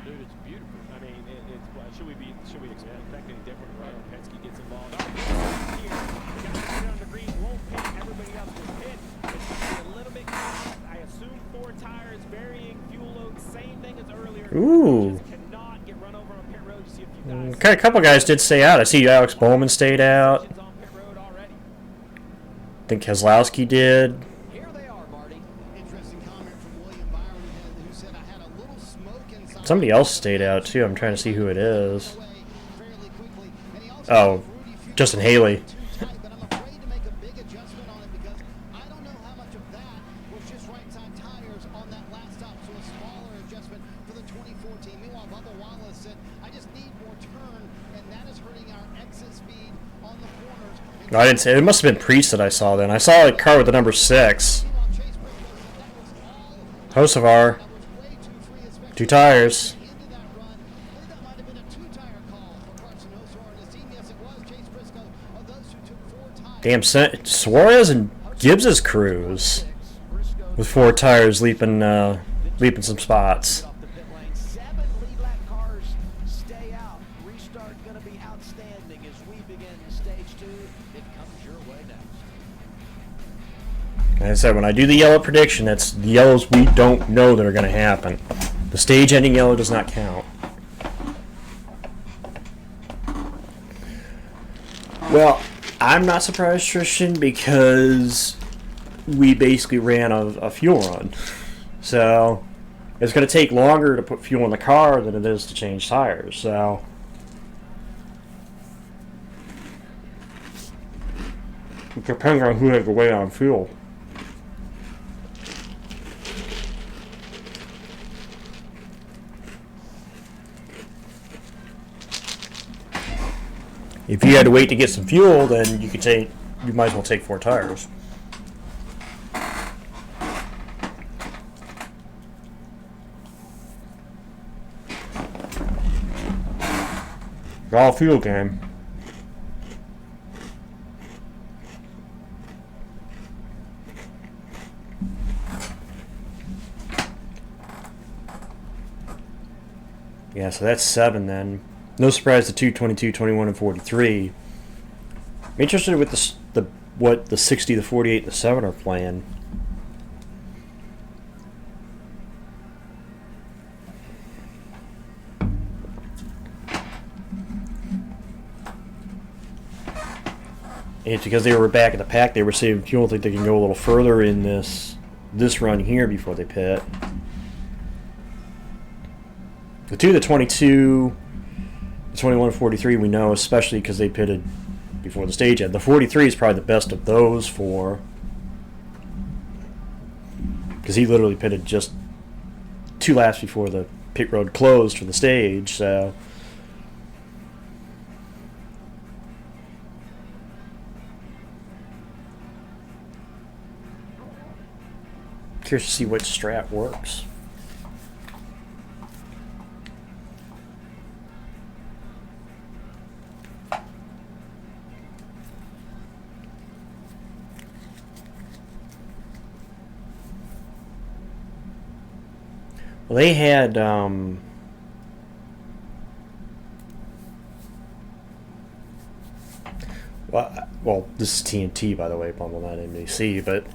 Speaker 2: Dude, it's beautiful. I mean, should we expect any different when Ryan Penske gets involved? Here, the guys that are on the green won't pit. Everybody else will pit. It's going to be a little bit. I assume 4 tires, varying fuel load, same thing as earlier.
Speaker 1: Ooh.
Speaker 2: Just cannot get run over on pit road. You see a few guys.
Speaker 1: Okay, a couple guys did stay out. I see Alex Bowman stayed out.
Speaker 2: On pit road already.
Speaker 1: I think Keselowski did.
Speaker 4: Here they are, Marty.
Speaker 5: Interesting comment from William Byron, who said, I had a little smoke inside.
Speaker 1: Somebody else stayed out too. I'm trying to see who it is.
Speaker 5: Fairly quickly. And he also
Speaker 1: Oh,
Speaker 5: said Rudy Fury
Speaker 1: Justin Haley.
Speaker 5: too tight, but I'm afraid to make a big adjustment on it because I don't know how much of that was just right side tires on that last stop, so a smaller adjustment for the 2014. Meanwhile, Bubba Wallace said, I just need more turn, and that is hurting our exit speed on the corners.
Speaker 1: No, I didn't say. It must have been Priest that I saw then. I saw a car with the number 6.
Speaker 5: Meanwhile, Chase Briscoe said that was all
Speaker 1: Hocevar,
Speaker 5: That was way too free, especially
Speaker 1: 2 tires.
Speaker 5: into that run. I think that might have been a 2-tire call for Carson Hocevar and his team. Yes, it was. Chase Briscoe of those who took 4 tires.
Speaker 1: Damn, Suarez and Gibbs's crews with 4 tires leaping some spots.
Speaker 4: Off the pit lane. 7 lead lap cars stay out. Restart going to be outstanding as we begin stage 2. It comes your way next.
Speaker 1: Like I said, when I do the yellow prediction, that's the yellows we don't know that are going to happen. The stage-ending yellow does not count. Well, I'm not surprised, Tristan, because we basically ran a fuel run. So it's going to take longer to put fuel in the car than it is to change tires. So it depends on who has the weight on fuel. If you had to wait to get some fuel, then you might as well take 4 tires. It's all fuel game. Yeah, so that's 7 then. No surprise the 2, 22, 21, and 43. I'm interested with what the 60, the 48, and the 7 are playing. It's because they were back at the pack, they were saving fuel. I think they can go a little further in this run here before they pit. The 2, the 22, the 21, and 43 we know, especially because they pitted before the stage end. The 43 is probably the best of those 4. Because he literally pitted just 2 laps before the pit road closed for the stage, so... Curious to see which strat works. Well, they had well, this is TNT, by the way, Bumble, not NBC, but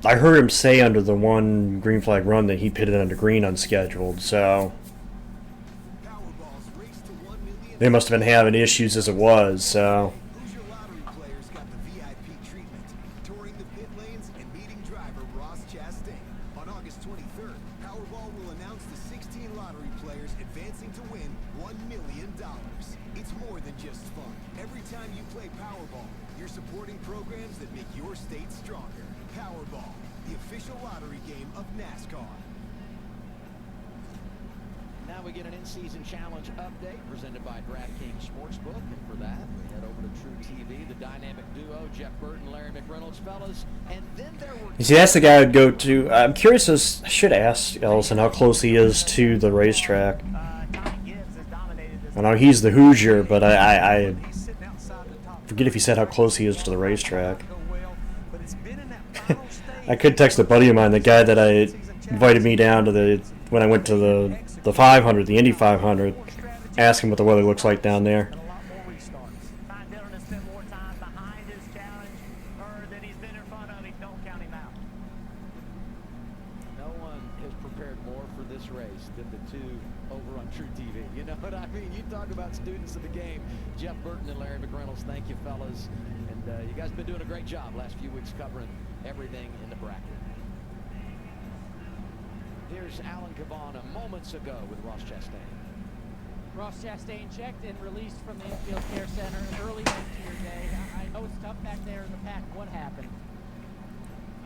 Speaker 1: I heard him say under the one green flag run that he pitted under green unscheduled, so they must have been having issues as it was, so...
Speaker 6: Hoosier Lottery players got the VIP treatment, touring the pit lanes and meeting driver Ross Chastain. On August 23rd, Powerball will announce the 16 lottery players advancing to win $1 million. It's more than just fun. Every time you play Powerball, you're supporting programs that make your state stronger. Powerball, the official lottery game of NASCAR.
Speaker 4: Now we get an in-season challenge update presented by DraftKings Sportsbook, and for that we head over to True TV, the dynamic duo Jeff Burton, Larry McReynolds, fellas, and then there were...
Speaker 1: You see, that's the guy I'd go to. I'm curious as... I should ask Ellison how close he is to the racetrack. I know he's the Hoosier, but I forget if he said how close he is to the racetrack. I could text a buddy of mine, the guy that I invited me down to when I went to the 500, the Indy 500, ask him what the weather looks like down there.
Speaker 4: No one has prepared more for this race than the two over on True TV. You know what I mean? You talk about students of the game. Jeff Burton and Larry McReynolds, thank you, fellas. And you guys have been doing a great job last few weeks covering everything in the bracket. Here's Alan Cabana moments ago with Ross Chastain.
Speaker 7: Ross Chastain checked and released from the infield care center early into your day. I know it's tough back there in the pack. What happened?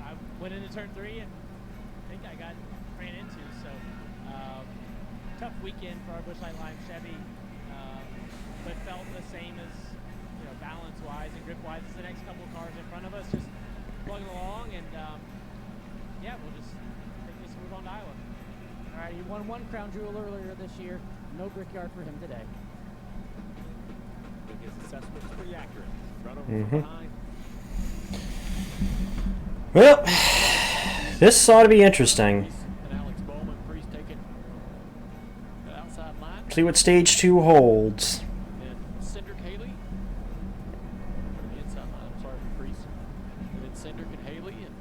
Speaker 7: I went into turn 3 and I think I got ran into. So tough weekend for our Busch Light Lime Chevy, but felt the same as balance-wise and grip-wise as the next couple of cars in front of us. Just plugging along, and yeah, we'll right, he won one crown jewel earlier this year. No Brickyard for him today.
Speaker 2: I think his assessment's pretty accurate. Run over from behind.
Speaker 1: Well, this ought to be interesting.
Speaker 2: And Alex Bowman, Priest taking the outside line.
Speaker 1: See what stage 2 holds.
Speaker 2: And Cindric Haley. The inside line, I'm sorry for Priest. And then Cindric and Haley. And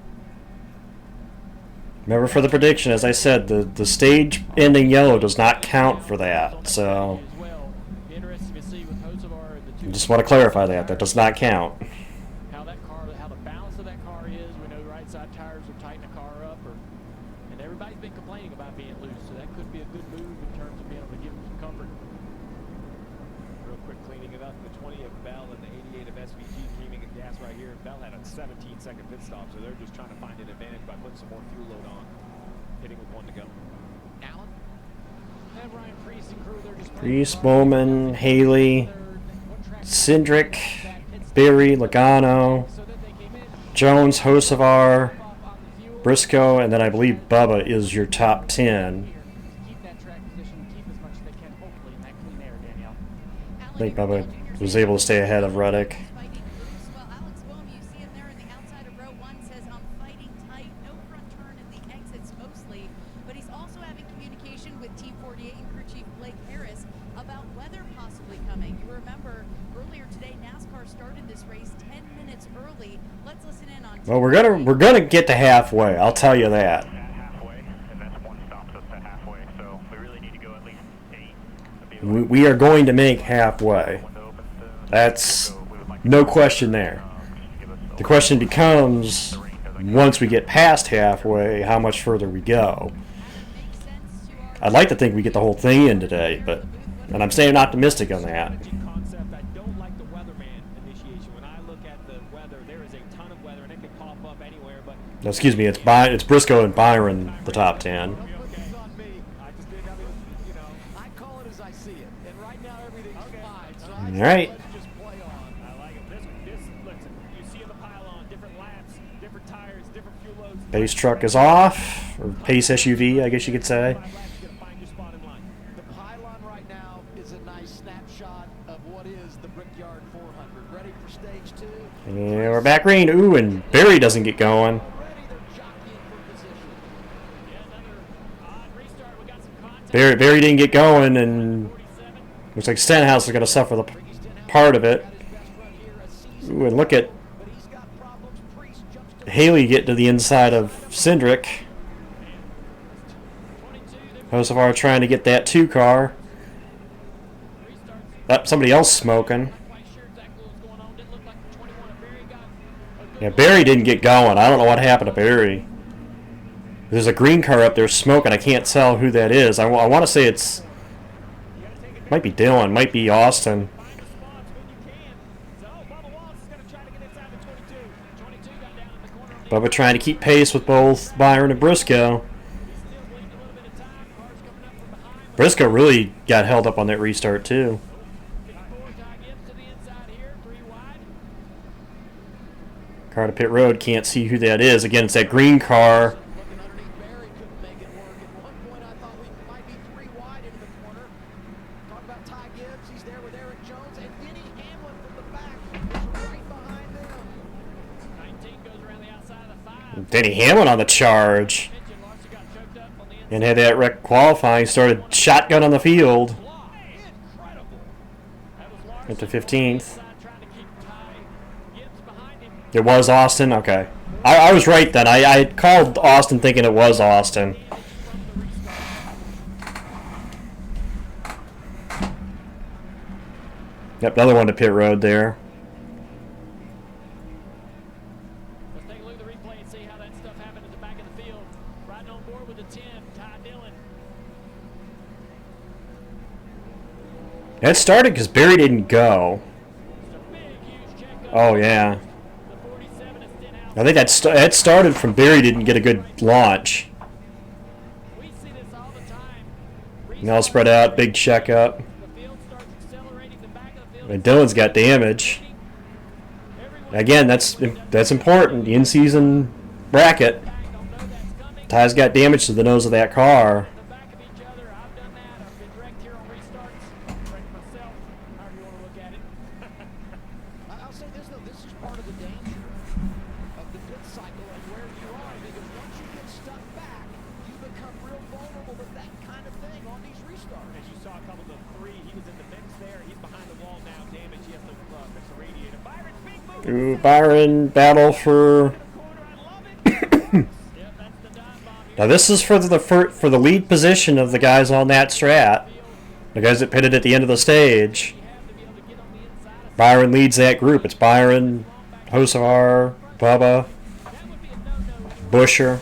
Speaker 1: Remember, for the prediction, as I said, the stage ending yellow does not count for that. So,
Speaker 2: as well. Interesting to see with Hocevar and the
Speaker 1: I
Speaker 2: two.
Speaker 1: just want to clarify that. That does not count.
Speaker 2: How that car, how the balance of that car is. We know the right side tires will tighten the car up, and everybody's been complaining about being loose, so that could be a good move in terms of being able to give them some comfort. Real quick cleaning it up, the 20 of Bell and the 88 of SVG creaming at gas right here. Bell had a 17-second pit stop, so they're just trying to find an advantage by putting some more fuel load on, hitting with one to go.
Speaker 7: Allen. And Ryan Priest and crew, they're just
Speaker 1: Priest, Bowman, Haley, Cindric, Berry, Logano, Jones, Hocevar, Briscoe, and then I believe Bubba is your top 10.
Speaker 7: keep that track position, keep as much as they can, hopefully, in that clean air, Danielle.
Speaker 1: I think Bubba was able to stay ahead of Reddick.
Speaker 8: Well, Alex Boehm, you see him there in the outside of row 1, says, I'm fighting tight, no front turn in the exits mostly, but he's also having communication with Team 48 and crew chief Blake Harris about weather possibly coming. You remember earlier today, NASCAR started this race 10 minutes early. Let's listen in on.
Speaker 1: Well, we're gonna get to halfway. I'll tell you that.
Speaker 3: At halfway, and that's one stop, so it's at halfway. So we really need to go at least 8.
Speaker 1: We are going to make halfway. That's no question there. The question becomes, once we get past halfway, how much further we go. I'd like to think we get the whole thing in today, and I'm staying optimistic on that.
Speaker 2: Concept, I don't like the weatherman initiation. When I look at the weather, there is a ton of weather, and it can pop up anywhere, but
Speaker 1: No, excuse me, it's Briscoe and Byron, the top 10.
Speaker 5: Don't put this on me.
Speaker 2: I just didn't,
Speaker 5: I call it as I see it. And right now everything's fine. So I
Speaker 1: All
Speaker 5: say
Speaker 1: right.
Speaker 5: let's just play on.
Speaker 2: I like it. This, listen, you see the pylon, different laps, different tires, different fuel loads.
Speaker 1: Pace truck is off, or pace SUV, I guess you could say.
Speaker 2: 5 laps, you're gonna find your spot in line.
Speaker 5: The pylon right now is a nice snapshot of what is the Brickyard 400. Ready for stage 2?
Speaker 1: Yeah, we're back green. Ooh, and Barry doesn't get going.
Speaker 5: Already they're jockeying for position.
Speaker 2: Yeah, another odd restart. We got some contact.
Speaker 1: Barry didn't get going, and
Speaker 2: 47.
Speaker 1: looks like Stenhouse is going to suffer the part of it.
Speaker 5: Got his best run here a season,
Speaker 1: Ooh, and look at
Speaker 5: but he's got problems. Priest jumps to
Speaker 1: Haley get to the inside of Cindric.
Speaker 2: 22,
Speaker 1: Hocevar trying to get that 2 car. Somebody else smoking.
Speaker 2: quite sure exactly what's going on. Didn't look like the 21 of Barry got a good
Speaker 1: Yeah, Barry didn't get going. I don't know what happened to Barry. There's a green car up there smoking. I can't tell who that is. I want to say it's... Might be Dylan. Might be Austin.
Speaker 2: find the spots when you can. So Bubba Wallace is going to try to get inside the 22. 22 got down in the corner on the
Speaker 1: Bubba trying to keep pace with both Byron and Briscoe.
Speaker 2: still bleeding a little bit of time. Cars coming up from behind.
Speaker 1: Briscoe really got held up on that restart, too.
Speaker 2: 54 Ty Gibbs to the inside here, 3 wide.
Speaker 1: Car to pit road. Can't see who that is. Again, it's that green car.
Speaker 5: looking underneath Barry, couldn't make it work. At one point, I thought we might be 3 wide into the corner. Talk about Ty Gibbs. He's there with Eric Jones, and Denny Hamlin from the back is right behind them.
Speaker 2: 19 goes around the outside of the 5.
Speaker 1: Denny Hamlin on the charge.
Speaker 2: Mentioned Larson got choked up on the inside.
Speaker 1: And had that wreck qualifying. Started shotgun on the field.
Speaker 2: Incredible. That was Larson
Speaker 1: Went to 15th.
Speaker 2: inside trying to keep Ty Gibbs behind him.
Speaker 1: It was Austin? Okay. I was right then. I called Austin thinking it was Austin. Yep, another one to pit road there.
Speaker 2: Let's take a look at the replay and see how that stuff happened at the back of the field. Riding on board with the 10, Ty Dillon.
Speaker 1: That started because Barry didn't go.
Speaker 2: Just a big, huge checkup.
Speaker 1: Oh, yeah.
Speaker 2: The 47 is Stenhouse.
Speaker 1: I think that started from Barry didn't get a good launch.
Speaker 2: We see this all the time.
Speaker 1: Now spread out, big checkup.
Speaker 2: The field starts accelerating the back of the field.
Speaker 1: And Dylan's got damage.
Speaker 2: Everyone
Speaker 1: Again, that's important. The in-season bracket.
Speaker 2: back don't know that's coming.
Speaker 1: Ty's got damage to the nose of that car.
Speaker 2: The back of
Speaker 1: Ooh, Byron battle for. Now this is for the lead position of the guys on that strat, the guys that pitted at the end of the stage. Byron leads that group. It's Byron, Hocevar, Bubba, Busher.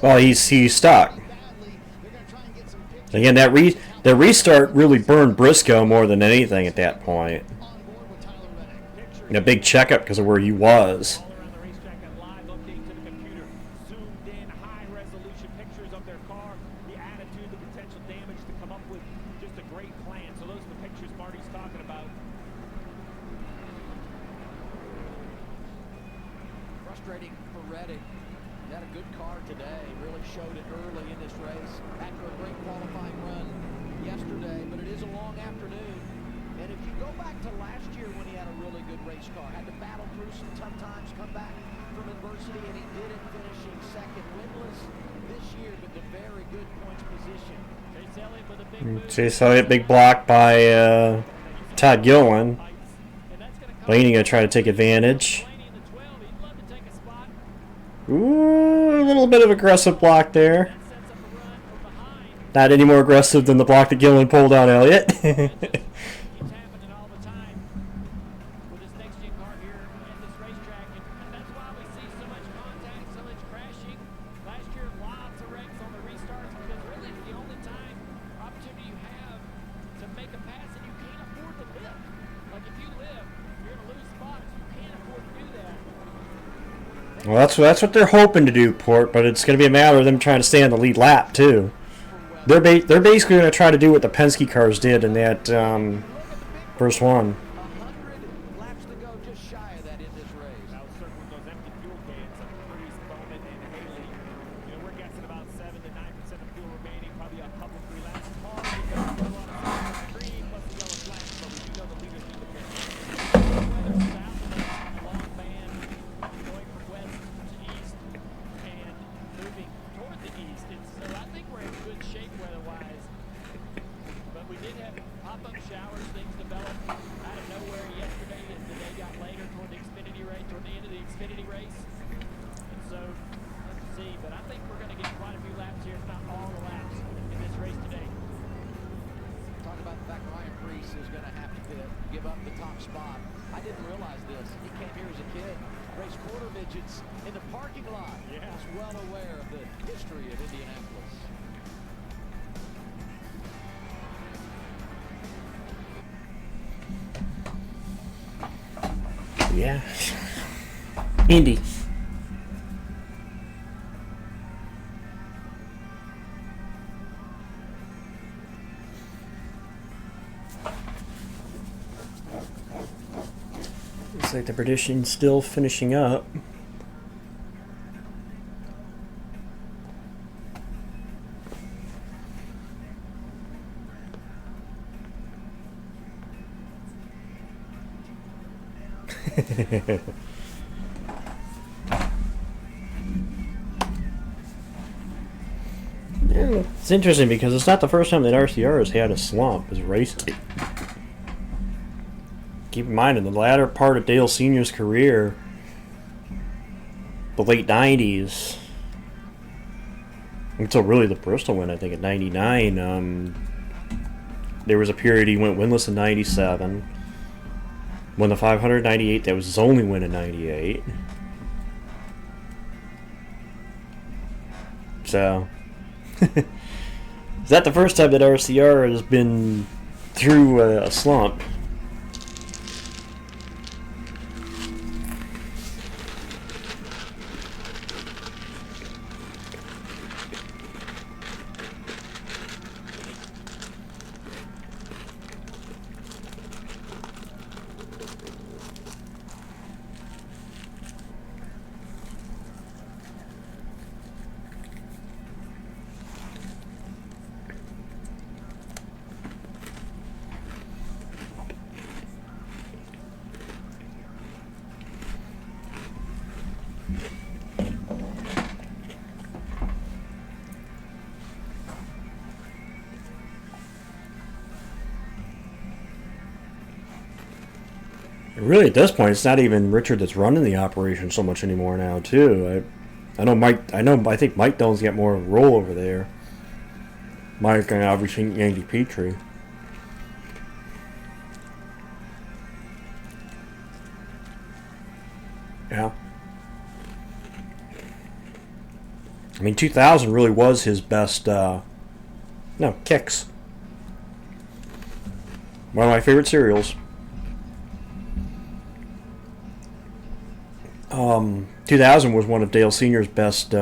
Speaker 1: Well, he's stuck. Again, the restart really burned Briscoe more than anything at that point. And a big checkup because of where he was.
Speaker 4: Frustrating for Reddick. He had a good car today, really showed it early in this race after a great qualifying run yesterday, but it is a long afternoon. And if you go back to last year when he had a really good race car, had to battle through some tough times, come back from adversity, and he did it, finishing second winless this year, but in very good points position.
Speaker 1: Chase Elliott, big block by Todd Gilliland. Blaney gonna try to take advantage. Ooh, a little bit of aggressive block there. Not any more aggressive than the block that Gillen pulled on Elliott. Well, that's what they're hoping to do, Port, but it's going to be a matter of them trying to stay on the lead lap, too. They're basically going to try to do what the Penske cars did in that first one. Yeah. Indy. Looks like the Britishian's still finishing up. Yeah, it's interesting because it's not the first time that RCR has had a slump as racing. Keep in mind, in the latter part of Dale Sr.'s career, the late 90s, until really the Bristol win, I think, in '99, There was a period he went winless in 97. Won the 500 98. That was his only win in 98. So, is that the first time that RCR has been through a slump? Really, at this point, it's not even Richard that's running the operation so much anymore now, too. I think Mike Dillon's got more of a role over there. Mike and obviously Andy Petrie. Yeah. I mean, 2000 really was his best, Kix. One of my favorite cereals. 2000 was one of Dale Sr.'s best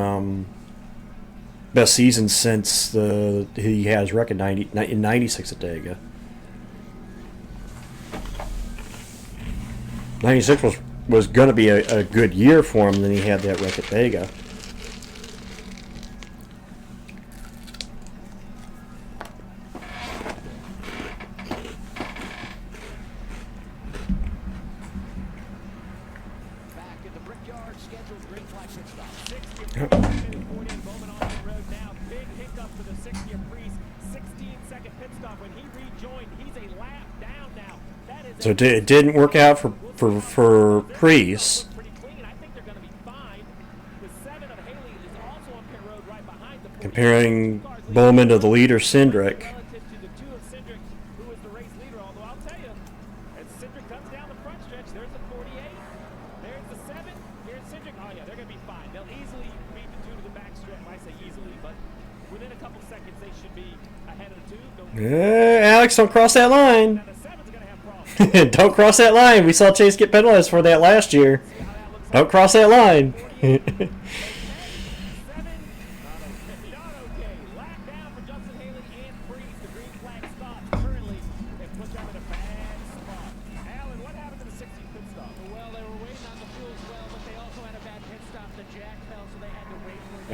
Speaker 1: seasons since he has record in 96 at Dega. 96 was going to be a good year for him, then he had that wreck at Dega. So it didn't work out for Priest. Comparing Bowman to the leader, Cindric. Alex, don't cross that line. Don't cross that line. We saw Chase get penalized for that last year. Don't cross that line.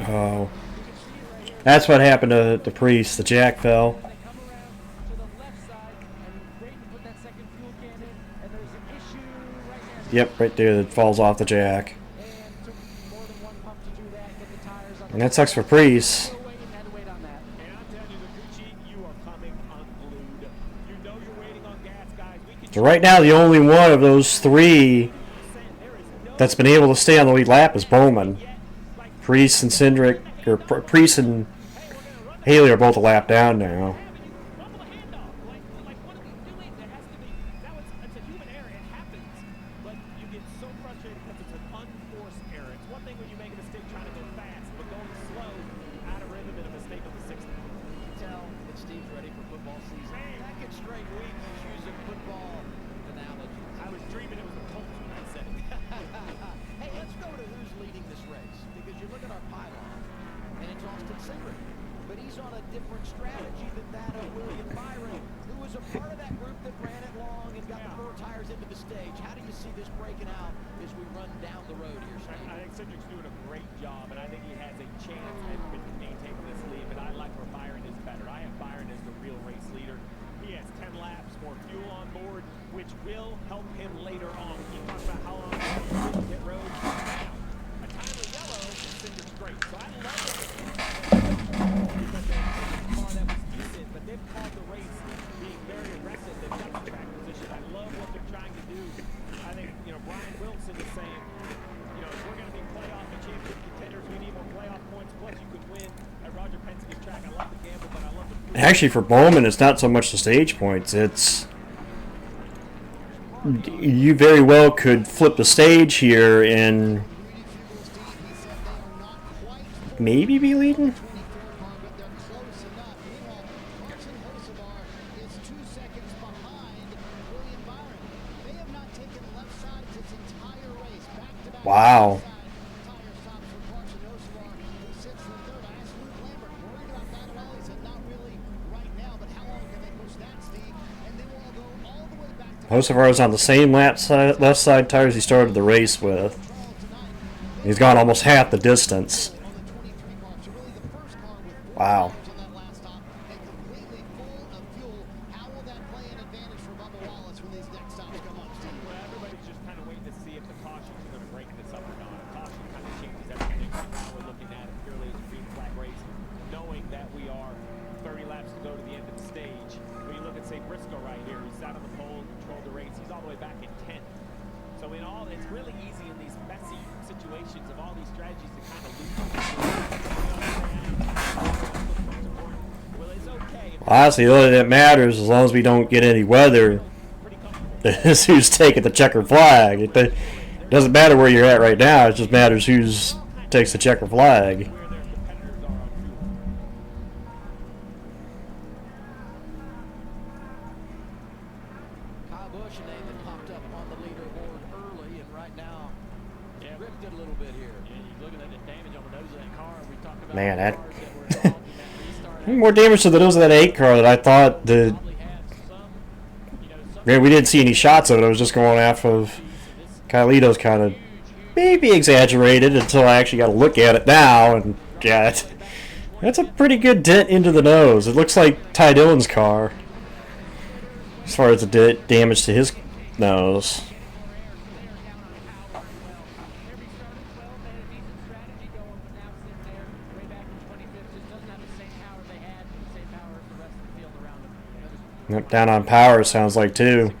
Speaker 1: Oh. That's what happened to the Priest. The jack fell. Yep, right there. That falls off the jack. And that sucks for Priest. So right now, the only one of those three that's been able to stay on the lead lap is Bowman. Priest and Cindric, or Priest and Haley are both a lap down now. Actually, for Bowman, it's not so much the stage points. It's you very well could flip the stage here and maybe be leading. Wow. Hocevar is on the same left side tires he started the race with. He's gone almost half the distance. Wow.
Speaker 2: Everybody's just kind of waiting to see if the cautions are going to break this up or not. Caution kind of changes everything. Now we're looking at it purely as a green flag race, knowing that we are 30 laps to go to the end of the stage. When you look at, say, Briscoe right here, he's out on the pole, controlled the race. He's all the way back in 10th. So in all, it's really easy in these messy situations of all these strategies to kind of lose. Well, it's okay.
Speaker 1: Honestly, the only thing that matters, as long as we don't get any weather, is who's taking the checker flag. It doesn't matter where you're at right now. It just matters who's takes the checker flag.
Speaker 4: Kyle Busch, a name that popped up on the leaderboard early, and right now drifted a little bit here.
Speaker 2: Yeah, you're looking at the damage on the nose of that car. We talked about
Speaker 1: Man,
Speaker 2: the
Speaker 1: that
Speaker 2: cars that were involved in that restart.
Speaker 1: more damage to the nose of that 8 car than I thought.
Speaker 2: Probably had some, some
Speaker 1: Man, we didn't see any shots of it. I was just going off of Kylito's kind of maybe exaggerated until I actually got to look at it now, and yeah, that's a pretty good dent into the nose. It looks like Ty Dillon's car as far as the damage to his nose. Yep, down on power sounds like too.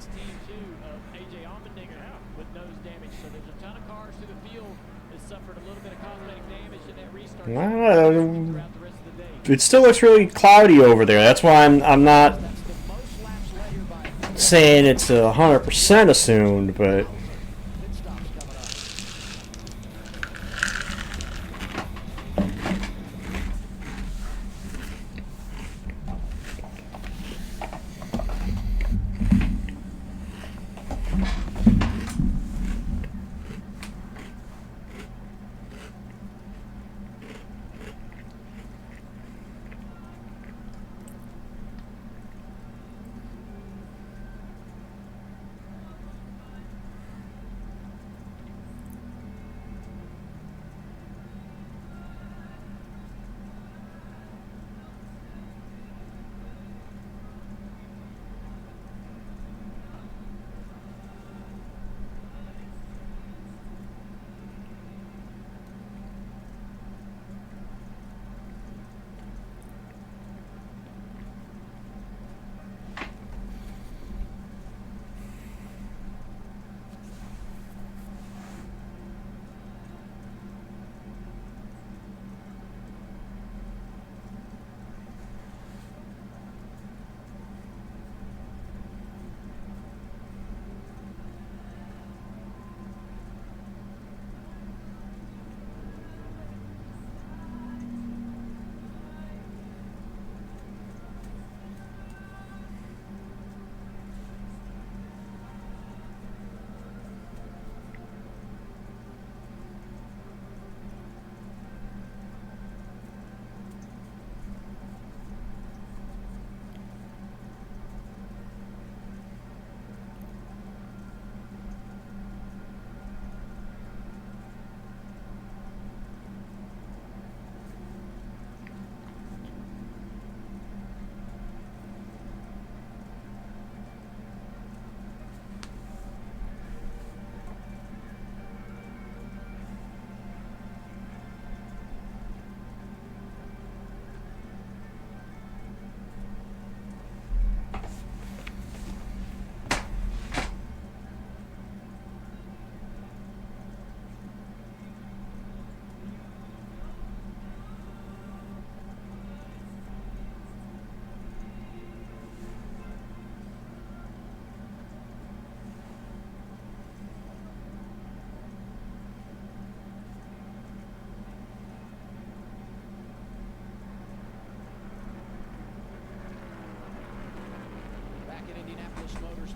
Speaker 2: AJ Allmendinger with nose damage. So there's a ton of cars through the field that suffered a little bit of cosmetic damage in that restart.
Speaker 1: Well,
Speaker 2: Throughout the rest of the day.
Speaker 1: it still looks really cloudy over there. That's why I'm not saying it's 100% assumed, but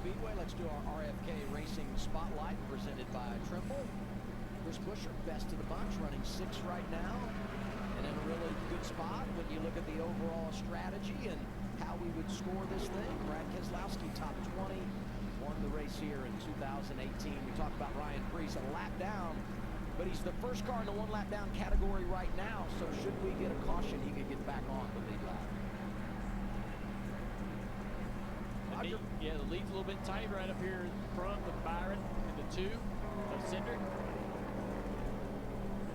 Speaker 4: Speedway. Let's do our RFK Racing Spotlight presented by Trimble. Chris Buescher, best of the bunch, running 6th right now. And in a really good spot when you look at the overall strategy and how we would score this thing. Brad Keselowski, top 20, won the race here in 2018. We talked about Ryan Preece, a lap down, but he's the first car in the 1 lap down category right now. So should we get a caution, he could get back on the lead lap.
Speaker 2: Yeah, the lead's a little bit tight right up here front with Byron and the 2 of Cindric.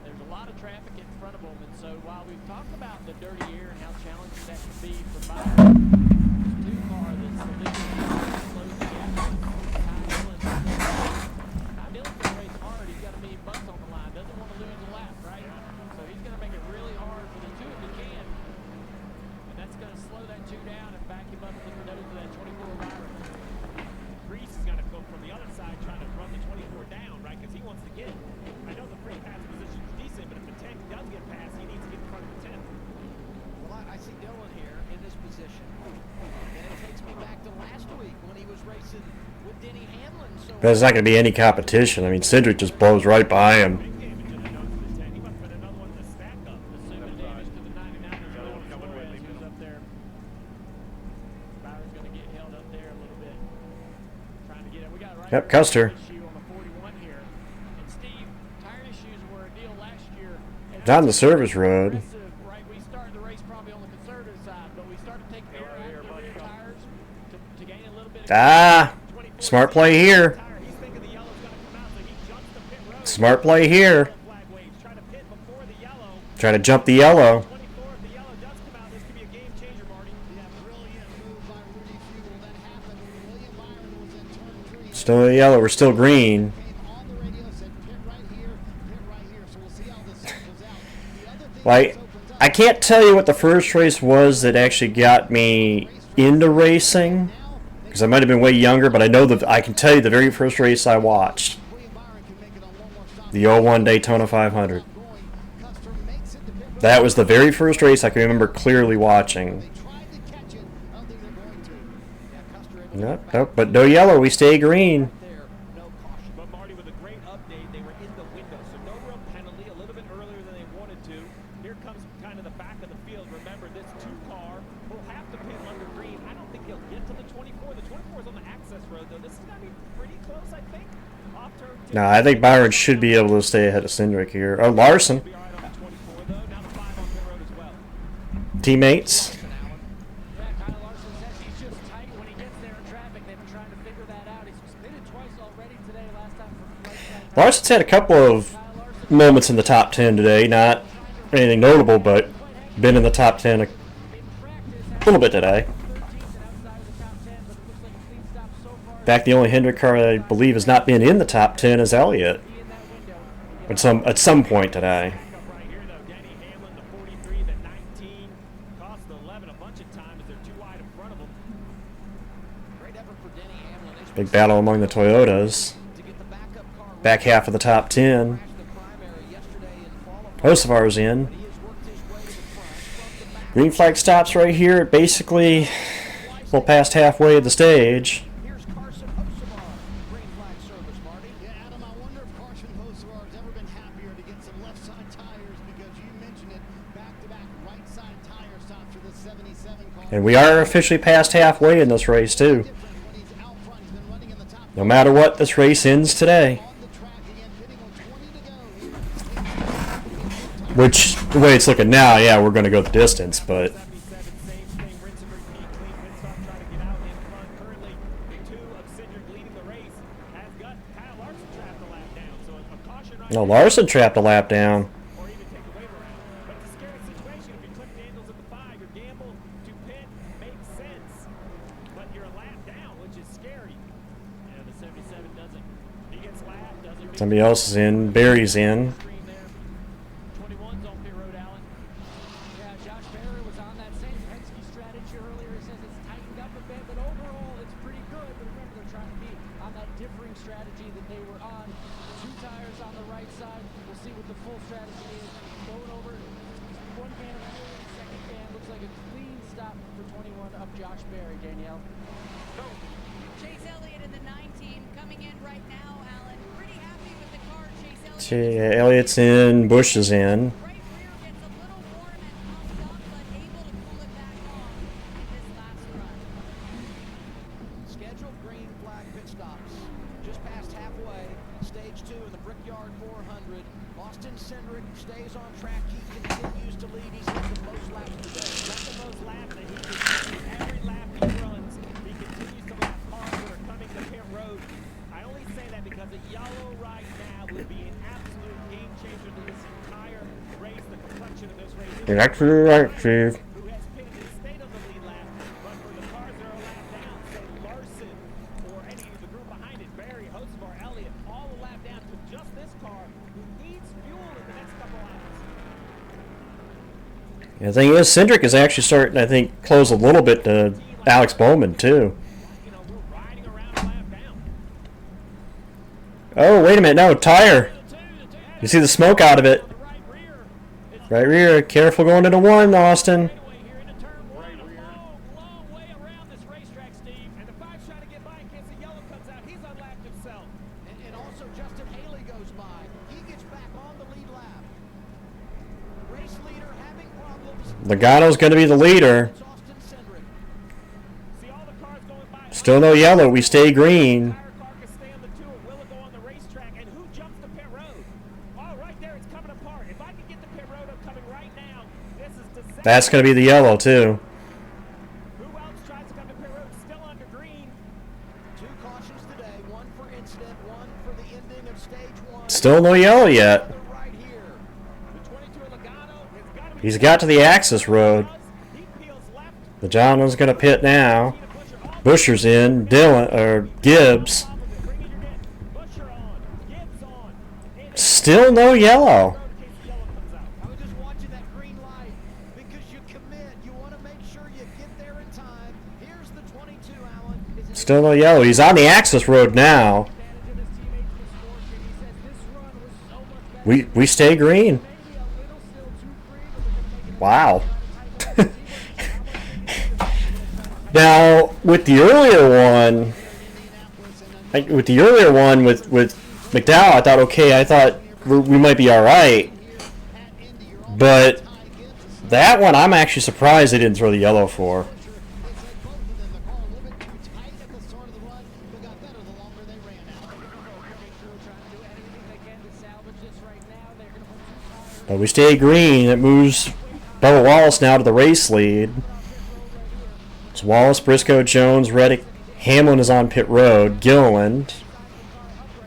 Speaker 2: There's a lot of traffic in front of them, and so while we've talked about the dirty air and how challenging that can be for Byron, this 2 car that's the lead close the gap. Ty Dillon's going to race hard. He's got $1 million on the line. Doesn't want to lose a lap, right? So he's going to make it really hard for the 2 if he can. And that's going to slow that 2 down and back him up into the nose of that 24 Byron. Preece is going to go from the other side trying to run the 24 down, right? Because he wants to get. I know the free pass position is decent, but if the 10 does get past, he needs to get in front of the 10.
Speaker 4: Well, I see Dillon here in this position. And it takes me back to last week when he was racing with Denny Hamlin. So
Speaker 1: There's not going to be any competition. I mean, Cindric just blows right by him.
Speaker 2: Big damage in the nose of the 10. He must have been another one to stack up. Assuming damage to the 99. There's no one coming with him. Up there. Byron's going to get held up there a little bit. Trying to get it. We got right.
Speaker 1: Yep, Custer.
Speaker 2: Issue on the 41 here. And Steve, tire issues were a deal last year.
Speaker 1: It's on the service road.
Speaker 2: Right, we started the race probably on the conservative side, but we started to take air out of the rear tires to gain a little bit of
Speaker 1: Smart play here.
Speaker 2: He's thinking the yellow's going to come out, so he jumps the pit road.
Speaker 1: Smart play here.
Speaker 2: Flag waves, trying to pit before the yellow.
Speaker 1: Trying to jump the yellow.
Speaker 2: 24, if the yellow does come out, this could be a game changer, Marty.
Speaker 5: Yeah, brilliant move by Rudy Fugle. That happened when William Byron was in turn 3.
Speaker 1: Still yellow. We're still green.
Speaker 5: Came on the radio, said pit right here, so we'll see how this circles out. The other thing
Speaker 1: Like,
Speaker 5: this opens up,
Speaker 1: I can't tell you what the first race was that actually got me into racing, because I might have been way younger, but I know that I can tell you the very first race I watched,
Speaker 5: William Byron can make it on one more stop.
Speaker 1: the 01 Daytona 500.
Speaker 5: Custer makes it to pit road.
Speaker 1: That was the very first race I can remember clearly watching.
Speaker 5: They tried to catch it. I don't think they're going to.
Speaker 4: yeah, Custer able to
Speaker 1: Nope,
Speaker 4: get back
Speaker 1: nope, but no yellow. We stay green.
Speaker 4: there. No caution.
Speaker 2: But Marty, with a great update, they were in the window, so no real penalty, a little bit earlier than they wanted to. Here comes kind of the back of the field. Remember, this 2 car will have to pit under green. I don't think he'll get to the 24. The 24 is on the access road, though. This is going to be pretty close, I think. Off turn 2.
Speaker 1: No, I think Byron should be able to stay ahead of Cindric here. Oh, Larson.
Speaker 2: Be all right on the 24, though. Now the 5 on pit road as well.
Speaker 1: Teammates.
Speaker 7: Yeah, Kyle Larson says he's just tight when he gets there in traffic. They've been trying to figure that out. He's pitted twice already today. Last time from right side.
Speaker 1: Larson's had a couple of moments in the top 10 today. Not anything notable, but been in the top 10 a little bit today.
Speaker 7: 13th and outside of the top 10, but it looks like a clean stop so far.
Speaker 1: In fact, the only Hendrick car I believe has not been in the top 10 is Elliott.
Speaker 7: Be in that window.
Speaker 1: At some point today.
Speaker 2: Up right here, though. Denny Hamlin, the 43, the 19. Cost the 11 a bunch of times. They're too wide in front of them.
Speaker 4: Great effort for Denny Hamlin.
Speaker 1: Big battle among the Toyotas.
Speaker 4: To get the backup car
Speaker 1: Back half of the top 10.
Speaker 4: crashed the primary yesterday in qualifying.
Speaker 1: Hocevar's in.
Speaker 4: He has worked his way to the front from the back.
Speaker 1: Green flag stops right here at basically a little past halfway of the stage.
Speaker 4: Here's Carson Hocevar. Green flag service, Marty.
Speaker 5: Yeah, Adam, I wonder if Carson Hocevar has ever been happier to get some left side tires because you mentioned it, back-to-back right side tire stops for the 77 car.
Speaker 1: And we are officially past halfway in this race too.
Speaker 5: Different when he's out front. He's been running in the top
Speaker 1: No matter what, this race ends today.
Speaker 5: on the track again, pitting on 20 to go here.
Speaker 1: Which, the way it's looking now, yeah, we're going to go the distance, but
Speaker 2: 77, same thing. Rinse and repeat. Clean pit stop. Try to get out in front. Currently, the 2 of Cindric leading the race has got Kyle Larson trapped a lap down. So a caution right
Speaker 1: no,
Speaker 2: there.
Speaker 1: Larson trapped a lap down.
Speaker 2: Or even take the waiver out. But it's a scary situation. If you clip Daniels at the 5, your gamble to pit makes sense. But you're a lap down, which is scary. Yeah, the 77 doesn't. He gets lapped, doesn't.
Speaker 1: Somebody else is in. Barry's in.
Speaker 2: Screen there. 21's on pit road, Allen.
Speaker 7: Yeah, Josh Berry was on that same Penske strategy earlier. He says it's tightened up a bit, but overall it's pretty good. But remember, they're trying to be on that differing strategy that they were on. 2 tires on the right side. We'll see what the full strategy is. Going over 1 can of fuel in the second can. Looks like a clean stop for 21 up Josh Berry, Danielle.
Speaker 8: Chase Elliott in the 19 coming in right now, Alan. Pretty happy with the car. Chase Elliott.
Speaker 1: Elliott's in, Bush is in.
Speaker 8: Right rear gets a little warm and pumped up, but able to cool it back on in this last run.
Speaker 4: Scheduled green flag pit stops. Just past halfway. Stage 2 in the Brickyard 400. Austin Cindric stays on track. He continues to lead. He's got the most laps today.
Speaker 2: Got the most laps that he continues. Every lap he runs, he continues to lap cars that are coming to pit road. I only say that because a yellow right now would be an absolute game changer to this entire race, the complexion of this race.
Speaker 1: You're actually right, Steve.
Speaker 2: Who has pitted and stayed on the lead lap, but for the cars that are a lap down, so Larson or any of the group behind it, Barry, Hocevar, Elliott, all a lap down to just this car who needs fuel in the next couple hours.
Speaker 1: The thing is, Cindric is actually starting, I think, close a little bit to Alex Bowman, too.
Speaker 2: You know, we're riding around a lap down.
Speaker 1: Oh, wait a minute, no, tire. You see the smoke out of it.
Speaker 2: The right rear. It's
Speaker 1: Right rear, careful going into 1, Austin.
Speaker 2: straightaway here into turn one. A long, long way around this racetrack, Steve. And the five's trying to get by in case the yellow comes out. He's unlapped himself.
Speaker 4: And also Justin Haley goes by. He gets back on the lead lap. Race leader having problems.
Speaker 1: Logano's going to be the leader.
Speaker 4: It's Austin Cindric.
Speaker 2: See all the cars going by.
Speaker 1: Still no yellow, we stay green.
Speaker 2: Tire car can stay on the two. Will it go on the racetrack? And who jumps the pit road? Oh, right there, it's coming apart. If I can get the pit road up coming right now, this is disaster.
Speaker 1: That's going to be the yellow, too.
Speaker 2: Who else tries to come to pit road? Still under green.
Speaker 4: 2 cautions today. 1 for incident, 1 for the ending of stage 1.
Speaker 1: Still no yellow yet.
Speaker 4: Another right here.
Speaker 2: The 22 of Logano has got to be.
Speaker 1: He's got to the access road.
Speaker 2: He peels left.
Speaker 1: The gentleman's going to pit now.
Speaker 2: Tina Busher off.
Speaker 1: Busher's in. Gibbs.
Speaker 2: Bring in your net. Busher on. Gibbs on. In
Speaker 1: Still no yellow.
Speaker 2: in case the yellow comes out.
Speaker 4: I was just watching that green light because you commit. You want to make sure you get there in time. Here's the 22, Alan. Is it
Speaker 1: Still no yellow. He's on the access road now.
Speaker 2: Advantage of his teammates was scored, and he says this run was so much better.
Speaker 1: We stay green.
Speaker 2: Maybe a little still too free, but we're gonna make it.
Speaker 1: Wow. Now, with the earlier one, with McDowell, I thought, okay, I thought we might be all right. But that one, I'm actually surprised they didn't throw the yellow for.
Speaker 5: They said both of them, the car a little bit too tight at the start of the run, but got better the longer they ran out.
Speaker 7: Crew trying to do anything they can to salvage this right now. They're going to put 2 tires.
Speaker 1: But we stay green. It moves Bubba Wallace now to the race lead. It's Wallace, Briscoe, Jones, Reddick. Hamlin is on pit road. Gilliland,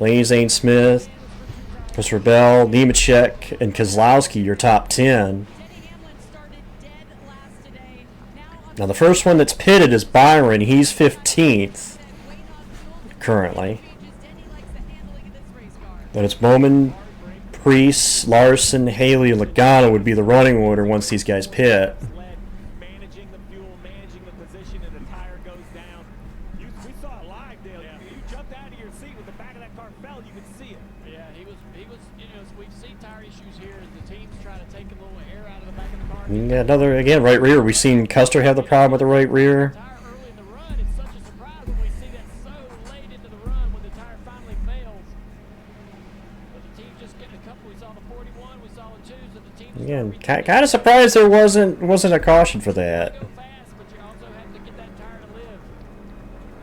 Speaker 1: Laney Zane Smith, Christopher Bell, Nemechek, and Kozlowski, your top 10.
Speaker 8: Denny Hamlin started dead last today. Now
Speaker 1: Now the first one that's pitted is Byron. He's 15th
Speaker 8: way not
Speaker 1: currently.
Speaker 8: Denny likes the handling of this race car.
Speaker 1: Then it's Bowman, Priest, Larson, Haley, and Logano would be the running order once these guys pit.
Speaker 2: Led, managing the fuel, managing the position, and the tire goes down. We saw it live, Dale. You jumped out of your seat when the back of that car fell. You could see it.
Speaker 7: Yeah, he was, you know, we've seen tire issues here as the teams try to take a little air out of the back of the car.
Speaker 1: Yeah, another, again, right rear. We've seen Custer have the problem with the right rear.
Speaker 7: Tire early in the run, it's such a surprise when we see that so late into the run when the tire finally fails. But the team just getting a couple. We saw the 41, we saw the 2s, and the team just
Speaker 1: Again,
Speaker 7: started
Speaker 1: kind of surprised there wasn't a caution for that.
Speaker 7: go fast, but you also have to get that tire to live.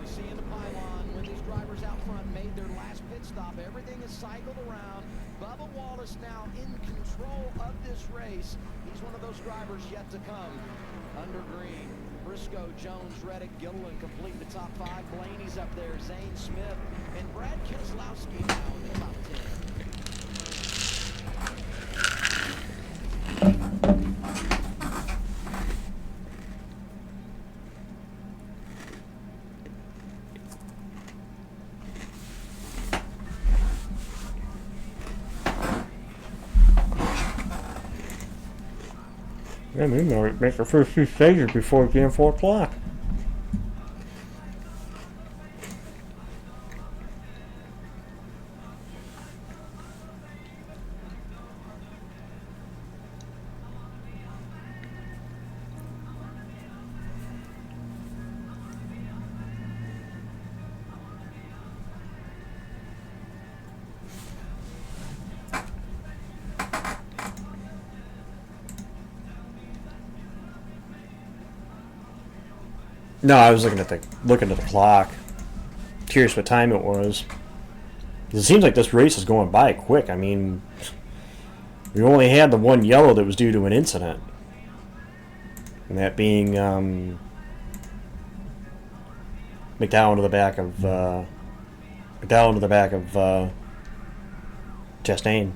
Speaker 4: We see in the pylon when these drivers out front made their last pit stop, everything is cycled around. Bubba Wallace now in control of this race. He's one of those drivers yet to come. Under green, Briscoe, Jones, Reddick, Gilliland complete the top 5. Blaney's up there, Zane Smith, and Brad Keselowski now in the top 10.
Speaker 1: Yeah, we might make our first 2 stages before again 4 o'clock. No, I was looking at the clock. Curious what time it was. It seems like this race is going by quick. I mean, we only had the one yellow that was due to an incident, and that being McDowell to the back of Chastain.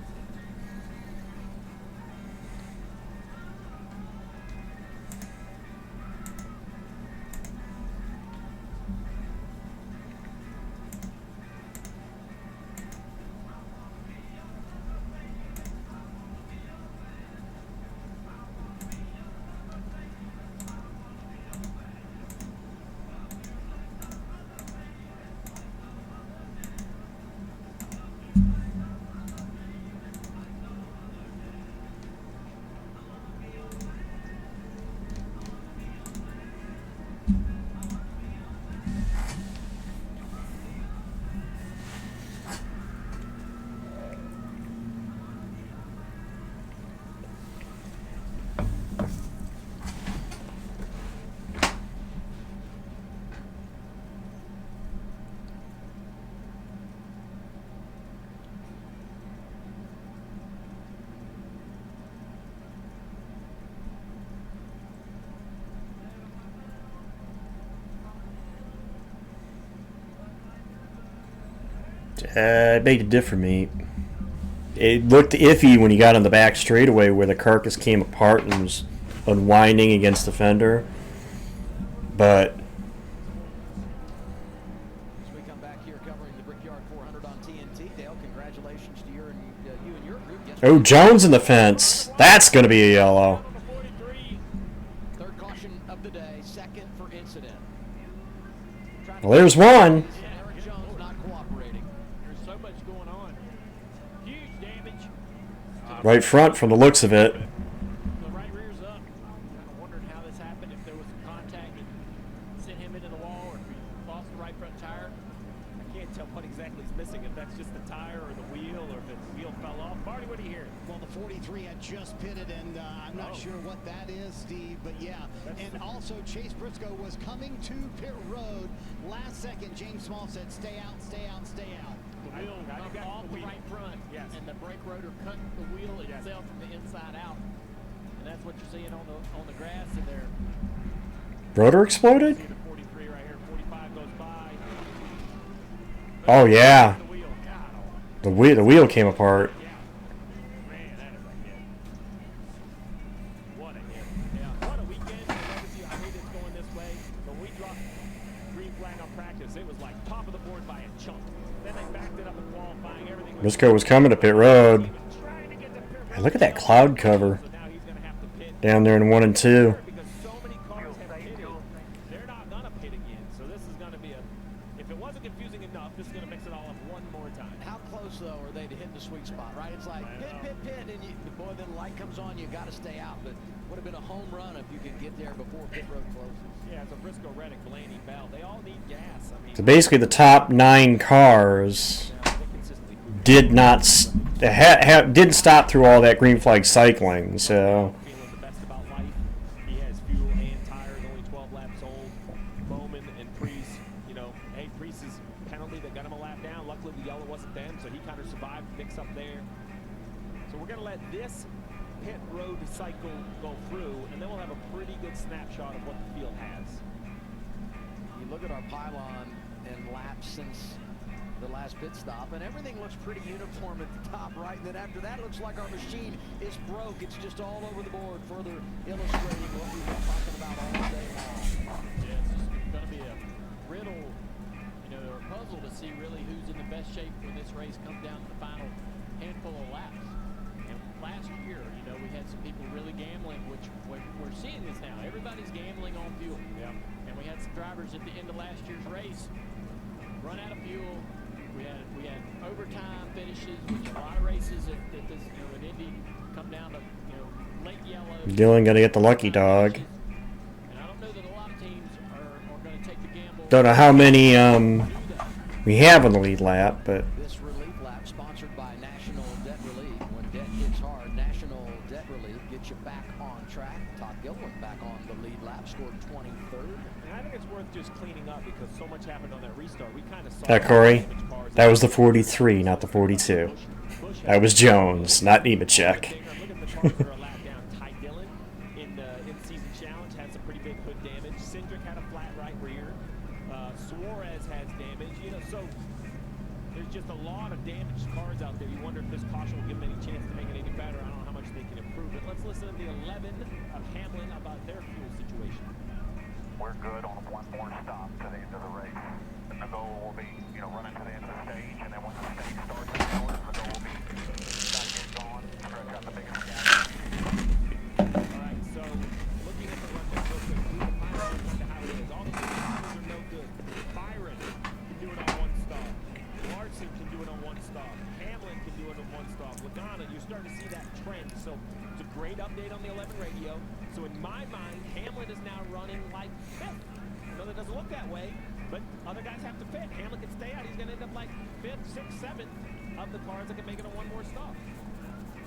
Speaker 1: It made a difference for me. It looked iffy when he got on the back straightaway where the carcass came apart and was unwinding against the fender. But
Speaker 4: As we come back here covering the Brickyard 400 on TNT, Dale, congratulations to you and your group.
Speaker 1: oh, Jones in the fence. That's going to be a yellow.
Speaker 4: Third caution of the day, second for incident.
Speaker 1: Well, there's one.
Speaker 4: Eric Jones not cooperating.
Speaker 2: There's so much going on. Huge damage.
Speaker 1: Right front from the looks of it.
Speaker 2: The right rear's up. Kind of wondering how this happened. If there was some contact that sent him into the wall, or if he lost the right front tire. I can't tell what exactly is missing. If that's just the tire or the wheel, or if the wheel fell off. Marty, what do you hear?
Speaker 5: Well, the 43 had just pitted, and I'm not sure what that is, Steve, but yeah. And also, Chase Briscoe was coming to pit road. Last second, James Small said, stay out, stay out, stay out.
Speaker 7: The wheel
Speaker 2: I got
Speaker 7: off
Speaker 2: the
Speaker 7: the
Speaker 2: wheel.
Speaker 7: right front,
Speaker 2: Yes.
Speaker 7: and the brake rotor cut the wheel itself from the inside out, and that's what you're seeing on the grass in there.
Speaker 1: Rotor exploded?
Speaker 2: See the 43 right here. 45 goes by.
Speaker 1: Oh, yeah.
Speaker 2: The wheel. God,
Speaker 1: The wheel came apart.
Speaker 2: yeah. Man, that is a hit. What a hit. Yeah. What a weekend. Obviously, I hate it's going this way, but we dropped green flag on practice. It was like top of the board by a chunk. Then they backed it up in qualifying. Everything was
Speaker 1: Briscoe was coming to pit road.
Speaker 2: trying to get to pit
Speaker 1: Hey, look at that cloud cover
Speaker 2: So now he's going to have to pit
Speaker 1: down there in 1 and 2.
Speaker 2: because so many cars have pitted. They're not going to pit again. So this is going to be if it wasn't confusing enough, this is going to mix it all up one more time.
Speaker 4: How close, though, are they to hitting the sweet spot, right? It's like pit, and boy, then the light comes on, you got to stay out. But would have been a home run if you could get there before pit road closes.
Speaker 2: Yeah, so Briscoe, Reddick, Blaney, Bell, they all need gas. I mean,
Speaker 1: So basically, the top 9 cars
Speaker 2: they consistently
Speaker 1: didn't stop through all that green flag cycling. So
Speaker 2: feeling the best about life. He has fuel and tires, only 12 laps old. Bowman and Priest, hey, Priest's penalty that got him a lap down. Luckily, the yellow wasn't them, so he kind of survived the mix up there. So we're going to let this pit road cycle go through, and then we'll have a pretty good snapshot of what the field has.
Speaker 4: You look at our pylon and laps since the last pit stop, and everything looks pretty uniform at the top right, and then after that it looks like our machine is broke. It's just all over the board, further illustrating what we've been talking about all day long.
Speaker 7: Yeah, it's just going to be a riddle, or a puzzle to see really who's in the best shape when this race comes down to the final handful of laps. And last year, we had some people really gambling, which we're seeing this now. Everybody's gambling on fuel.
Speaker 2: Yeah.
Speaker 7: And we had some drivers at the end of last year's race run out of fuel. We had overtime finishes, which a lot of races at this, at Indy come down to late yellow.
Speaker 1: Dylan gonna get the lucky dog.
Speaker 7: And I don't know that a lot of teams are going to take the gamble.
Speaker 1: Don't know how many
Speaker 7: do that.
Speaker 1: we have on the lead lap, but
Speaker 4: This relief lap sponsored by National Debt Relief. When debt hits hard, National Debt that relief gets you back on track. Todd Gilliland back on the lead lap, scored 23rd.
Speaker 2: And I think it's worth just cleaning up because so much happened on that restart. We kind of saw
Speaker 1: That Corey, that was the 43, not the 42. That was Jones, not Nemechek.
Speaker 2: Look at the cars that are a lap down. Ty Dillon in the in-season challenge had some pretty big hood damage. Cindric had a flat right rear. Suarez has damage. You know, so there's just a lot of damaged cars out there. You wonder if this caution will give them any chance to make it any better. I don't know how much they can improve it. Let's listen to the 11 of Hamlin about their fuel situation.
Speaker 3: We're good on one more stop to the end of the race. And the goal will be, running to the end of the stage, and then once the stage starts in the north, the goal will be stop getting gone, stretch out the biggest gap.
Speaker 2: All right, so looking at the run real quick, through the Byron, look at how it is. All the positions are no good. Byron can do it on one stop. Larson can do it on one stop. Hamlin can do it on one stop. Logano, you're starting to see that trend. So it's a great update on the 11 radio. So in my mind, Hamlin is now running like fifth. I know that doesn't look that way, but other guys have to fit. Hamlin can stay out. He's going to end up like fifth, sixth, seventh of the cars that can make it on one more stop.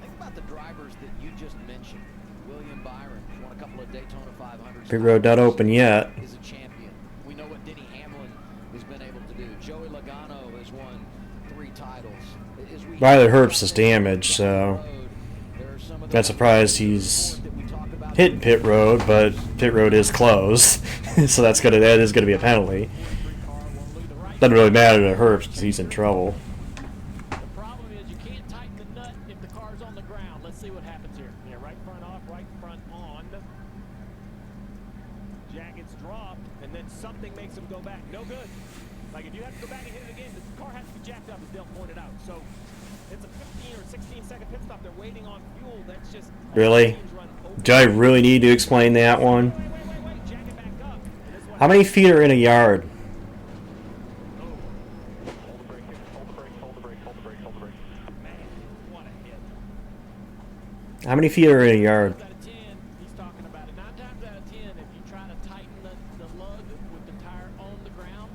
Speaker 4: Think about the drivers that you just mentioned. William Byron won a couple of Daytona 500s.
Speaker 1: Pit road not open yet.
Speaker 4: Is a champion. We know what Denny Hamlin has been able to do. Joey Logano has won 3 titles.
Speaker 1: Riley Herbst is damaged, so not surprised he's hitting pit road, but pit road is closed, so that is gonna be a penalty. Doesn't really matter to Herbst because he's in trouble.
Speaker 2: The problem is you can't tighten the nut if the car's on the ground. Let's see what happens here. Yeah, right front off, right front on. Jack gets dropped, and then something makes him go back. No good. Like if you have to go back and hit it again, the car has to be jacked up, as Dale pointed out. So it's a 15 or 16-second pit stop. They're waiting on fuel. That's just
Speaker 1: Really? Do I really need to explain that one?
Speaker 2: Wait. Jack it back up. And this one
Speaker 1: How many feet are in a yard?
Speaker 3: Hold the brake, hold the brake, hold the brake, hold the brake, hold the brake.
Speaker 2: man, what a hit.
Speaker 1: How many feet are in a yard?
Speaker 7: 9 times out of 10, he's talking about it. 9 times out of 10, if you try to tighten the lug with the tire on the ground,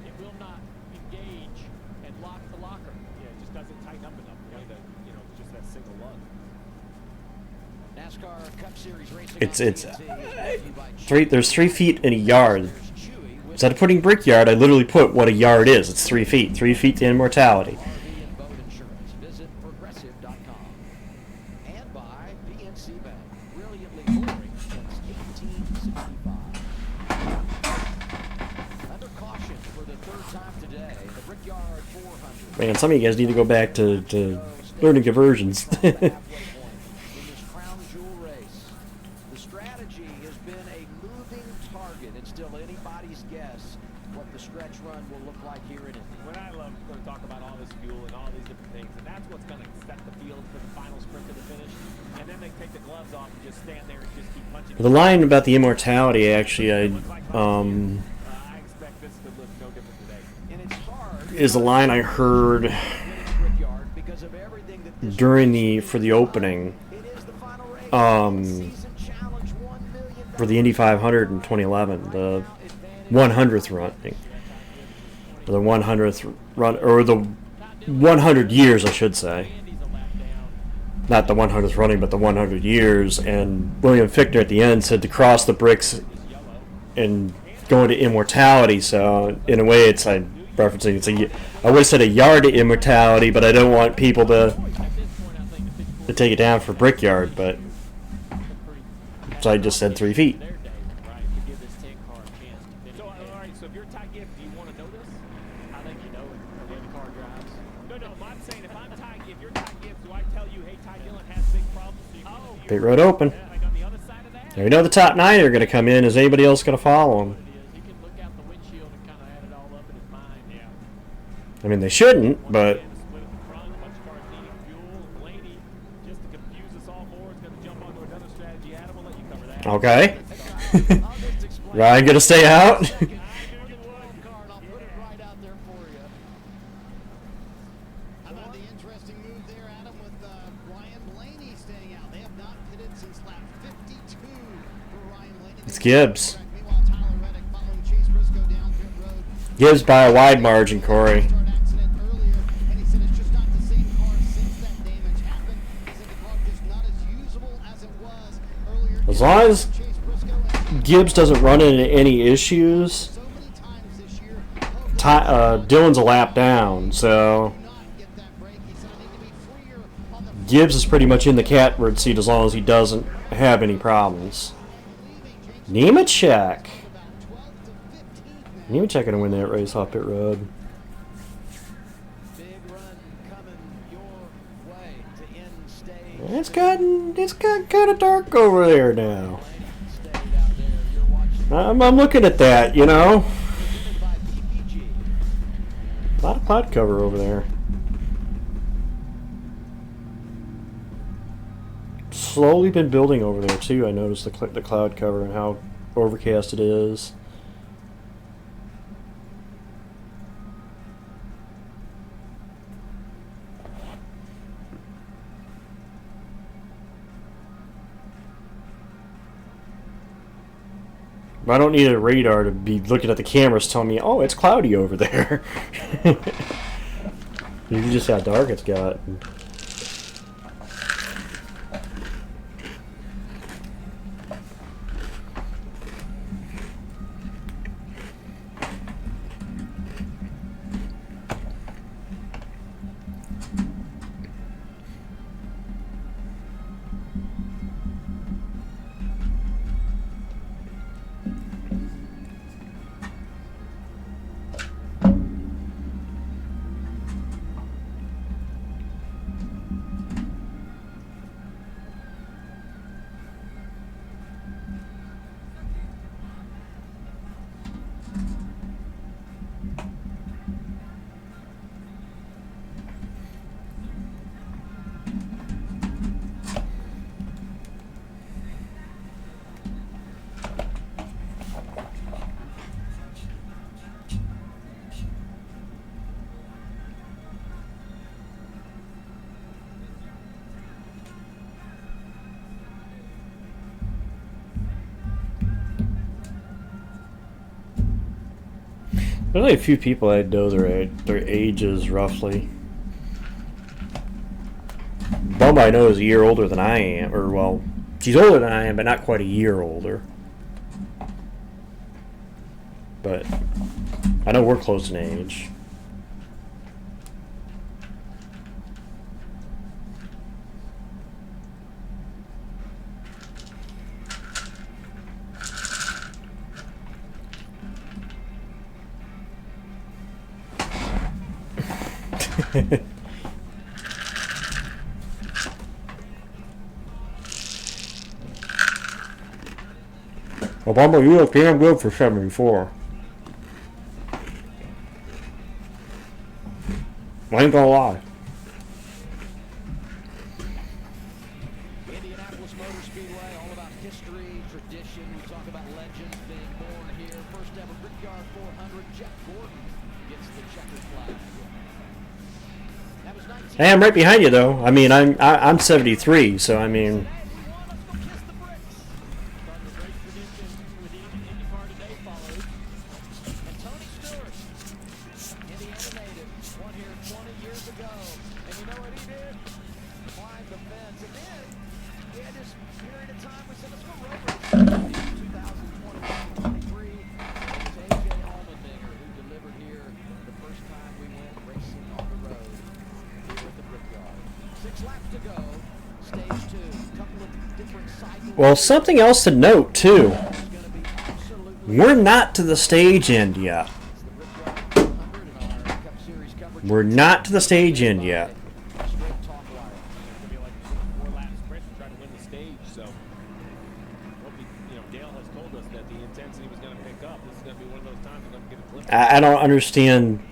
Speaker 7: it will not engage and lock the locker.
Speaker 2: Yeah, it just doesn't tighten up enough. Just that single lug.
Speaker 4: NASCAR Cup Series racing.
Speaker 1: It's there's 3 feet in a yard. Instead of putting Brickyard, I literally put what a yard is. It's 3 feet. 3 feet to immortality.
Speaker 4: RV and boat insurance. Visit progressive.com. And by PNC Bank. Brilliantly boring since 1865. Under caution for the 3rd time today, the Brickyard 400.
Speaker 1: Man, some of you guys need to go back to learning conversions.
Speaker 4: Halfway point in this crown jewel race. The strategy has been a moving target. It's still anybody's guess what the stretch run will look like here in Indy.
Speaker 2: When I love going to talk about all this fuel and all these different things, and that's what's going to set the field for the final sprint to the finish. And then they take the gloves off and just stand there and just keep punching.
Speaker 1: The line about the immortality, actually,
Speaker 2: I expect this to look no different today.
Speaker 4: And it's hard
Speaker 1: is a line I heard
Speaker 4: Brickyard because of everything that this
Speaker 1: during for the opening
Speaker 4: it is the final race. Season challenge $1 million.
Speaker 1: for the Indy 500 in 2011, the 100th run, or the 100th run, or the 100 years, I should say. Not the 100th running, but the 100 years. And William Fichtner at the end said to cross the bricks and go into immortality. So in a way, it's I would have said a yard to immortality, but I don't want people to take it down for Brickyard. But so I just said 3 feet.
Speaker 2: So, all right, so if you're Ty Gibbs, do you want to know this?
Speaker 7: I think you know it. The way the car drives.
Speaker 2: No, I'm saying if I'm Ty, if you're Ty Gibbs, do I tell you, hey, Ty Dillon has big problems? Oh,
Speaker 1: Pit road open.
Speaker 2: yeah, like on the other side of that?
Speaker 1: Now, we know the top 9 are going to come in. Is anybody else going to follow them?
Speaker 7: He can look out the windshield and kind of add it all up in his mind.
Speaker 2: Yeah.
Speaker 1: I mean, they shouldn't, but
Speaker 2: Split at the front, a bunch of cars needing fuel. Blaney, just to confuse us all more, is going to jump onto another strategy. Adam, we'll let you cover that.
Speaker 1: okay. Ryan going to stay out?
Speaker 4: Card, I'll put it right out there for you.
Speaker 5: How about the interesting move there, Adam, with Ryan Blaney staying out? They have not pitted since lap 52 for Ryan Blaney.
Speaker 1: It's Gibbs.
Speaker 5: Meanwhile, Tyler Reddick following Chase Briscoe down pit road.
Speaker 1: Gibbs by a wide margin, Corey.
Speaker 5: Start accident earlier, and he said it's just not the same car since that damage happened. He said the car just not as usable
Speaker 1: As long as Gibbs doesn't run into any issues, Dillon's a lap down, so Gibbs is pretty much in the catbird seat as long as he doesn't have any problems. Nemechek. Nemechek gonna win that race off pit road. It's got kind of dark over there now. I'm looking at that, you know. A lot of cloud cover over there. Slowly been building over there too. I noticed the cloud cover and how overcast it is. I don't need a radar to be looking at the cameras telling me, oh, it's cloudy over there. You can just see how dark it's got. There's only a few people I know their ages roughly. Bum I know is a year older than I am, or well, she's older than I am, but not quite a year older. But I know we're close in age. Obama, you look damn good for 74. I ain't gonna lie.
Speaker 4: Indianapolis Motor Speedway, all about history, tradition. We talk about legends being born here. First ever Brickyard 400, Jeff Gordon gets the checkered flag. That was 19.
Speaker 1: Hey, I'm right behind you though. I mean, I'm 73, so I mean. Well, something else to note, too. We're not to the stage end yet. We're not to the stage end yet. I don't understand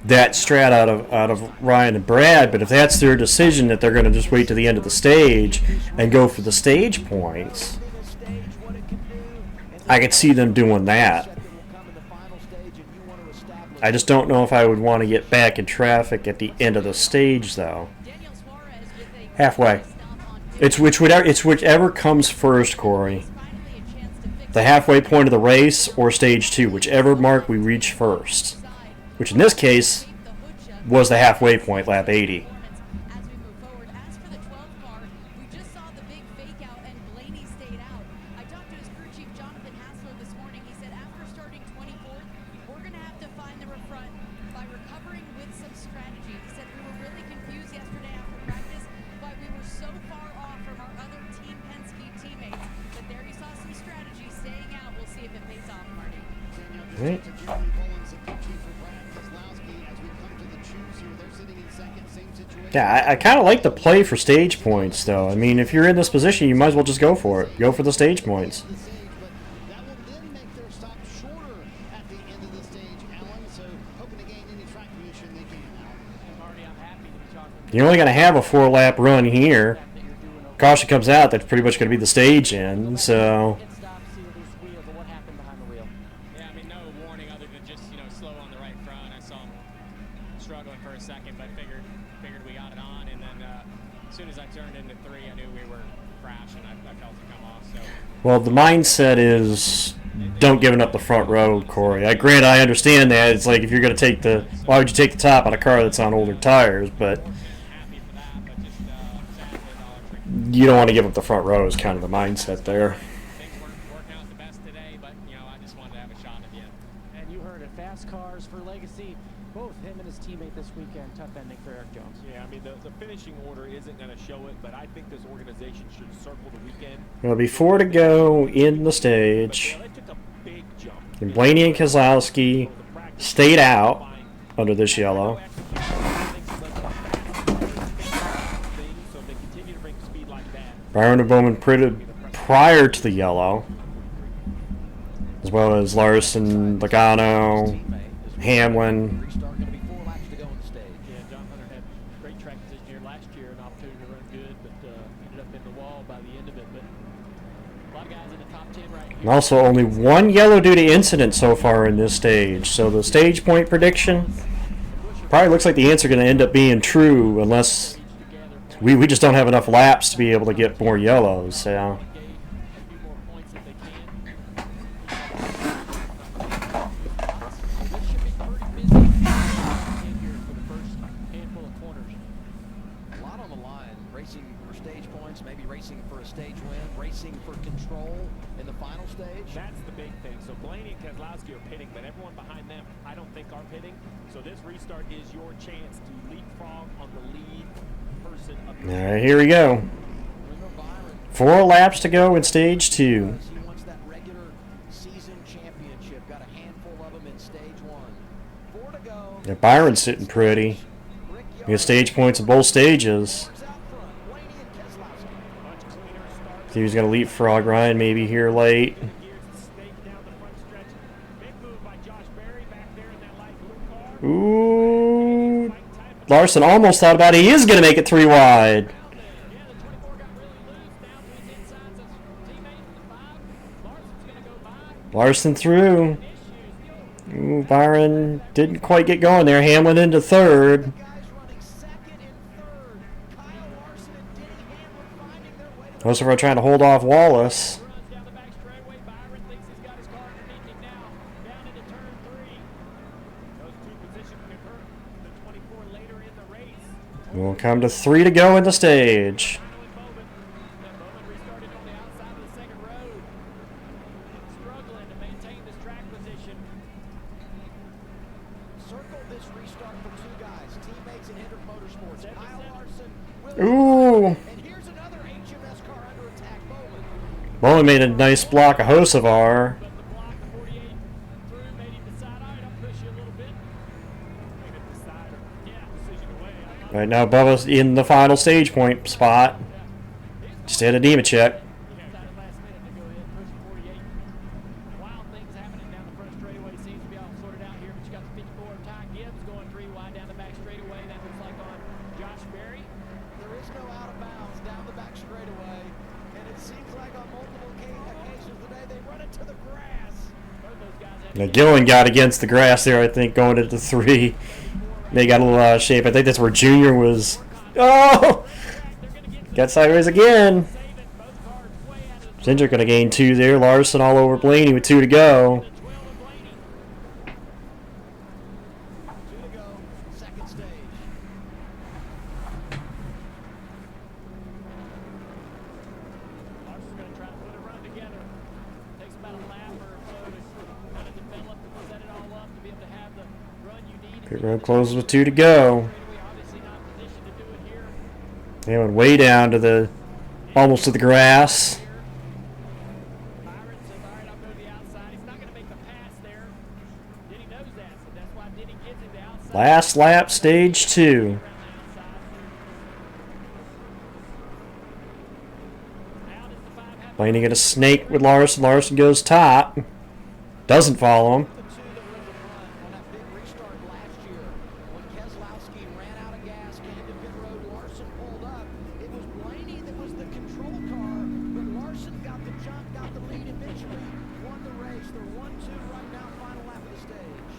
Speaker 1: that strat out of Ryan and Brad, but if that's their decision that they're going to just wait to the end of the stage and go for the stage points, I could see them doing that. I just don't know if I would want to get back in traffic at the end of the stage, though. Halfway. It's whichever comes first, Corey. The halfway point of the race or stage 2, whichever mark we reach first. Which in this case was the halfway point, lap 80.
Speaker 8: As we move forward, as for the 12th car, we just saw the big fake out and Blaney stayed out. I
Speaker 1: Right. Yeah, I kind of like the play for stage points, though. I mean, if you're in this position, you might as well just go for it. Go for the stage points. You're only going to have a 4-lap run here. Caution comes out, that's pretty much going to be the stage end, so...
Speaker 2: Yeah, I mean, no warning other than just, slow on the right front. I saw him struggling for a second, but figured we got it on. And then as soon as I turned into 3, I knew we were crashing. I felt it come off. So.
Speaker 1: Well, the mindset is don't give it up the front row, Corey. I understand that. It's like if you're going to take the... Why would you take the top on a car that's on older tires? But you don't want to give up the front row is kind of the mindset there.
Speaker 2: Things weren't working out the best today, but, I just wanted to have a shot at the end.
Speaker 7: And you heard it, fast cars for Legacy. Both him and his teammate this weekend. Tough ending for Eric Jones.
Speaker 2: Yeah, I mean, the finishing order isn't going to show it, but I think this organization should circle the weekend.
Speaker 1: Well, before to go in the stage, and Blaney and Keselowski stayed out under this yellow. Byron and Bowman pitted prior to the yellow, as well as Larson, Logano, Hamlin.
Speaker 2: Yeah, John Hunter had great track position here last year, an opportunity to run good, but ended up in the wall by the end of it. But a lot of guys in the top 10 right here.
Speaker 1: And also only one yellow due to incident so far in this stage. So the stage point prediction probably looks like the answer going to end up being true unless we just don't have enough laps to be able to get more yellows. So.
Speaker 2: That's the big thing. So Blaney and Keselowski are pitting, but everyone behind them, I don't think are pitting. So this restart is your chance to leapfrog on the lead person of the
Speaker 1: All right, here we go. 4 laps to go in stage 2.
Speaker 4: He wants that regular season championship. Got a handful of them in stage 1. 4 to go.
Speaker 1: Yeah, Byron's sitting pretty. He has stage points in both stages. He was going to leapfrog Ryan maybe here late. Ooh. Larson almost thought about it. He is going to make it 3 wide. Larson through. Ooh, Byron didn't quite get going there. Hamlin into 3rd. Most of them are trying to hold off Wallace. We'll come to 3 to go in the stage. Ooh. Bowman made a nice block of Hocevar. Right now, Bubba's in the final stage point spot. Just had a Nemechek. Now, Gillen got against the grass there, I think, going into 3. They got a little out of shape. I think that's where Junior was. Oh! Got sideways again. Ginger going to gain 2 there. Larson all over Blaney with 2 to go. Pit road closes with 2 to go. They went way down to the, almost to the grass. Last lap, stage 2. Blaney get a snake with Larson. Larson goes top. Doesn't follow him.
Speaker 4: The two that were in the front on that big restart last year, when Keselowski ran out of gas, came to pit road, Larson pulled up. It was Blaney that was the control car, but Larson got the jump, got the lead, eventually won the race. They're 1-2 right now, final lap of the stage.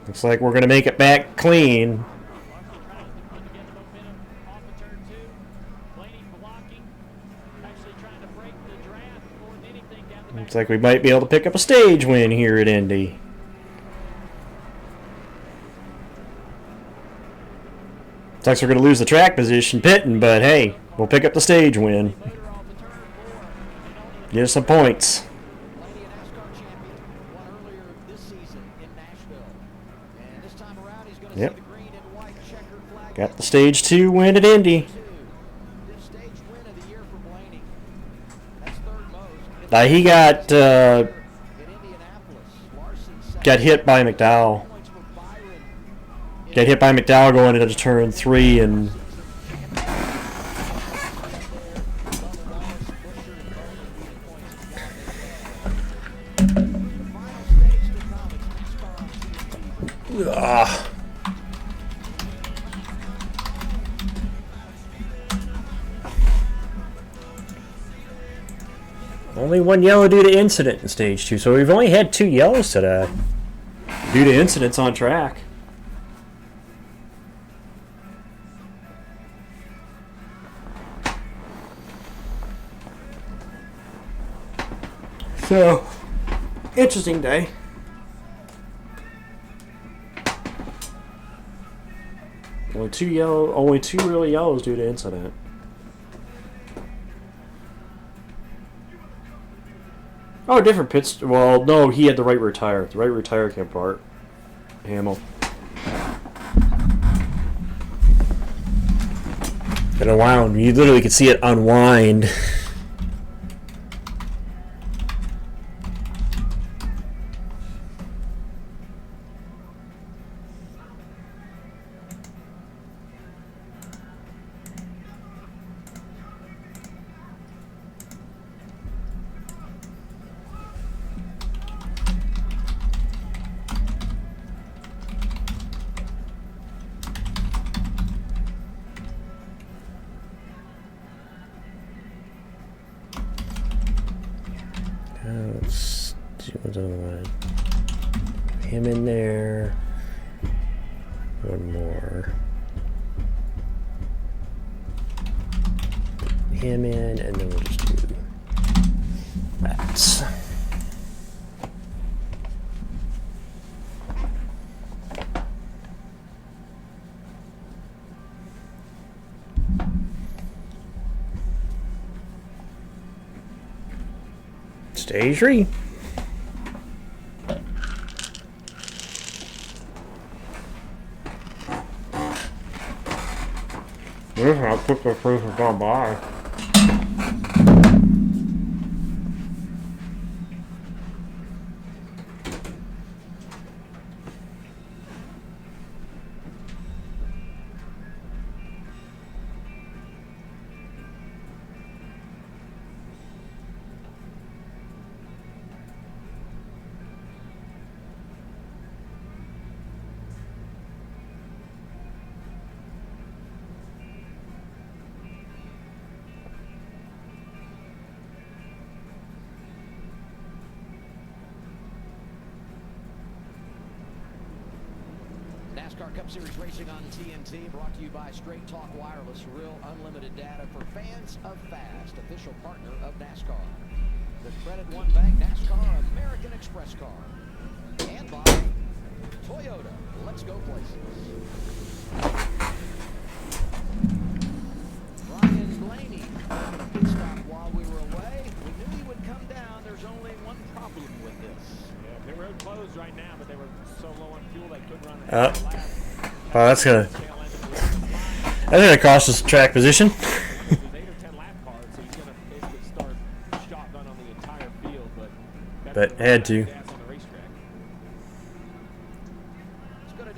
Speaker 1: Looks like we're going to make it back clean.
Speaker 2: Larson trying to put together momentum off of turn 2. Blaney blocking, actually trying to break the draft more than anything down the back.
Speaker 1: Looks like we might be able to pick up a stage win here at Indy. Looks like we're going to lose the track position pitting, but hey, we'll pick up the stage win.
Speaker 2: Motor off the turn 4 and onto the
Speaker 1: Get us some points.
Speaker 4: Blaney, a NASCAR champion, won earlier this season in Nashville. And this time around, he's going to
Speaker 1: Yep.
Speaker 4: see the green and white checkered flag.
Speaker 1: Got the stage 2 win at Indy.
Speaker 4: This stage win of the year for Blaney. That's third most.
Speaker 1: He got
Speaker 4: In Indianapolis, Larson
Speaker 1: got hit by McDowell.
Speaker 4: points for Byron.
Speaker 1: Got hit by McDowell going into turn 3 and only one yellow due to incident in stage 2, so we've only had 2 yellows today due to incidents on track. So, interesting day. Only two really yellows due to incident. Oh, different pits. Well, no, he had the right rear tire. The right rear tire came apart. Hamill. It unwound. You literally could see it unwind. Let's do him in there. One more. Him in, and then we'll just do that. Stage 3. How quick the proof has gone by.
Speaker 4: NASCAR Cup Series racing on TNT, brought to you by Straight Talk Wireless, real unlimited data for fans of fast, official partner of NASCAR. The Credit One Bank NASCAR American Express car. And by Toyota. Let's go places. Brian Blaney on a pit stop while we were away. We knew he would come down. There's only one problem with this.
Speaker 2: Yeah, pit road closed right now, but they were so low on fuel they couldn't run the
Speaker 1: Oh,
Speaker 2: lap.
Speaker 1: that's gonna cost us track position.
Speaker 2: There's 8 or 10 lap cars, so he's gonna basically start shotgun on the entire field, but
Speaker 1: But had to.
Speaker 2: gas on the racetrack.
Speaker 4: It's going to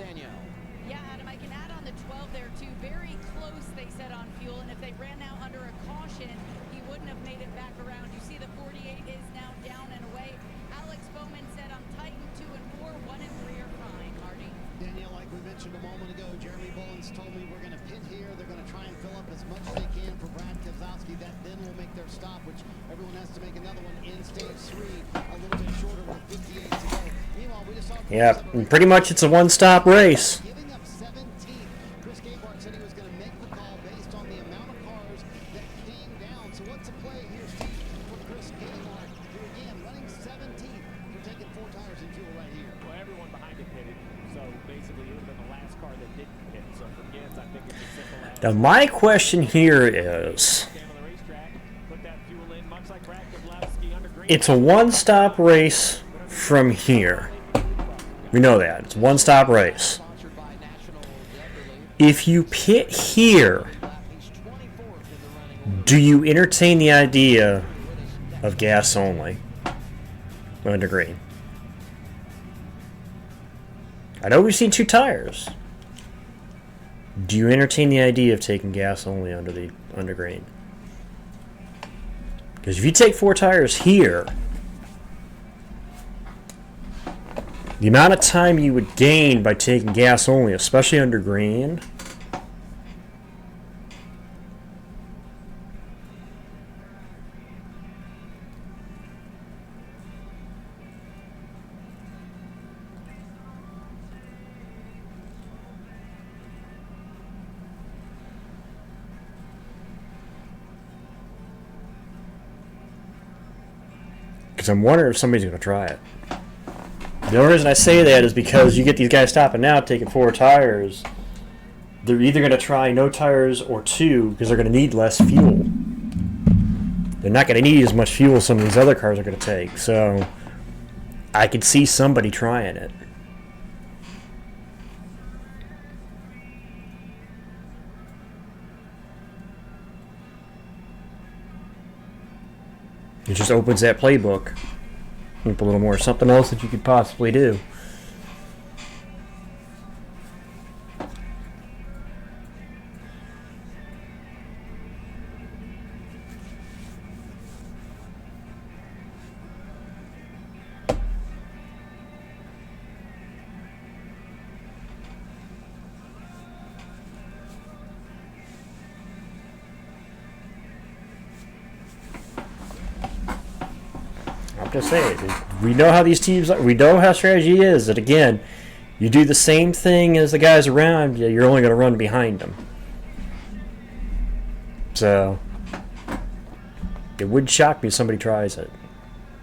Speaker 8: couldn't have made it back around. You see the 48 is now down and away. Alex Bowman said, I'm tight in 2 and 4, 1 and 3 are fine. Marty.
Speaker 5: Danielle, like we mentioned a moment ago, Jeremy Bullens told me we're going to pit here. They're going to try and fill up as much as they can for Brad Keselowski. That then will make their stop, which everyone has to make another one in stage 3, a little bit shorter with 58 to go. Meanwhile, we just saw
Speaker 1: Yeah, pretty much it's a one-stop race.
Speaker 5: giving up 17. Chris Gabehart said he was going to make the call based on the amount of cars that came down. So what's a play here, Steve, for Chris Gabehart, who again running 17th for taking 4 tires in fuel right here.
Speaker 2: Well, everyone behind it pitted, so basically it would have been the last car that didn't pit. So for Gibbs, I think it's as simple as
Speaker 1: Now, my question here is,
Speaker 2: stand on the racetrack, put that fuel in, much like Brad Keselowski under green.
Speaker 1: it's a one-stop race from here. We know that. It's a one-stop race.
Speaker 4: Sponsored by National Chevrolet.
Speaker 1: If you pit here,
Speaker 4: He's 24th in the running.
Speaker 1: do you entertain the idea of gas only under green? I know we've seen 2 tires. Do you entertain the idea of taking gas only under green? Because if you take 4 tires here, the amount of time you would gain by taking gas only, especially under green, because I'm wondering if somebody's going to try it. The only reason I say that is because you get these guys stopping now taking 4 tires. They're either going to try no tires or 2 because they're going to need less fuel. They're not going to need as much fuel as some of these other cars are going to take. So I could see somebody trying it. It just opens that playbook up a little more. Something else that you could possibly do. Just say it. We know how these teams are. We know how strategy is. That again, you do the same thing as the guys around you, you're only going to run behind them. So it wouldn't shock me if somebody tries it.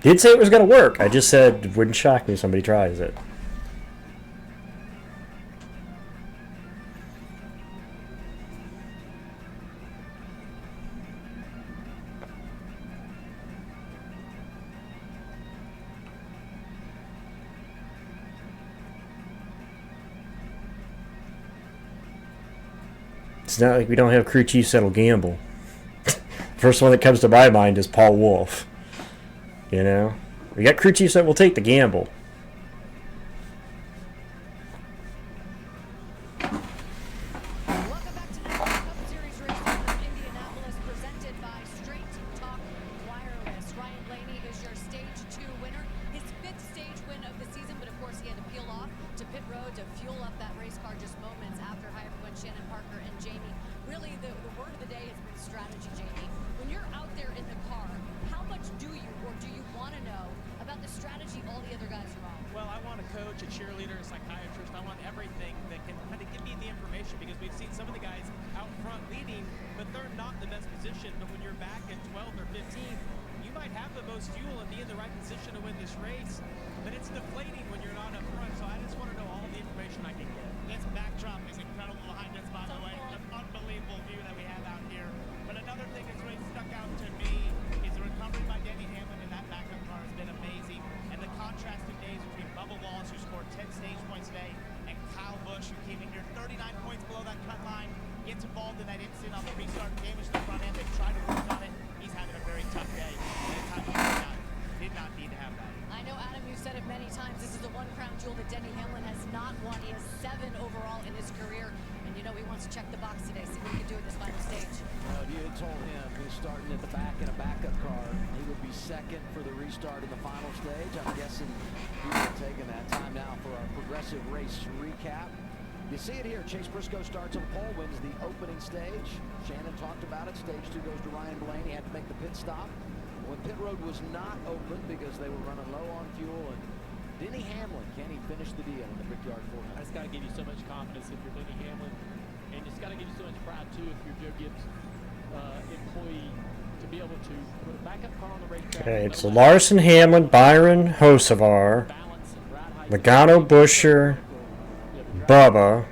Speaker 1: Didn't say it was going to work. I just said it wouldn't shock me if somebody tries it. It's not like we don't have crew chiefs that'll gamble. First one that comes to my mind is Paul Wolf. You know? We got crew chiefs that will take the gamble.
Speaker 8: Welcome back to National Cup Series racing from Indianapolis, presented by Straight Talk Wireless. Ryan Blaney is your Stage 2 winner. His 5th stage win of the season, but of course he had to peel off to pit road to fuel up that race car just moments after everyone, Shannon Parker and Jamie. Really, the word of the day has been strategy, Jamie. When you're out there in the car, how much do you want to know about the strategy all the other guys are on?
Speaker 9: Well, I want a coach, a cheerleader, a psychiatrist. I want everything that can kind of give me the information, because we've seen some of the guys out front leading, but they're not in the best position. But when you're back at 12th or 15th, you might have the most fuel and be in the right position to win this race, but it's deflating when you're not up front. So I just want to know all the information I can get.
Speaker 10: This backdrop is incredible behind us, by the way. An unbelievable view that we have out here. But another thing that's really stuck out to me is the recovery by Denny Hamlin in that backup car has been amazing. And the contrasting days between Bubba Wallace, who scored 10 stage points today, and Kyle Busch, who came in here 39 points below that cut line, gets involved in that incident on the restart, damaged the front end. They tried to work on it. He's having a very tough day. And at times he did not need to have that.
Speaker 8: I know, Adam, you said it many times. This is the one crown jewel that Denny Hamlin has not won. He has 7 overall in his career. And you know he wants to check the box today, see what he can do in this final
Speaker 4: at the back in a backup car. He would be second for the restart in the final stage. I'm guessing he would have taken that time now for our progressive race recap. You see it here. Chase Briscoe starts on pole, wins the opening stage. Shannon talked about it. Stage 2 goes to Ryan Blaney. Had to make the pit stop when pit road was not open because they were running low on fuel. And Denny Hamlin, can he finish the deal in the Brickyard 400?
Speaker 2: That's got to give you so much confidence if you're Denny Hamlin, and it's got to give you so much pride too if you're Joe Gibbs' employee to be able to put a backup car on the racetrack.
Speaker 1: Okay, it's Larson, Hamlin, Byron, Hocevar, Logano, Buscher, Bubba,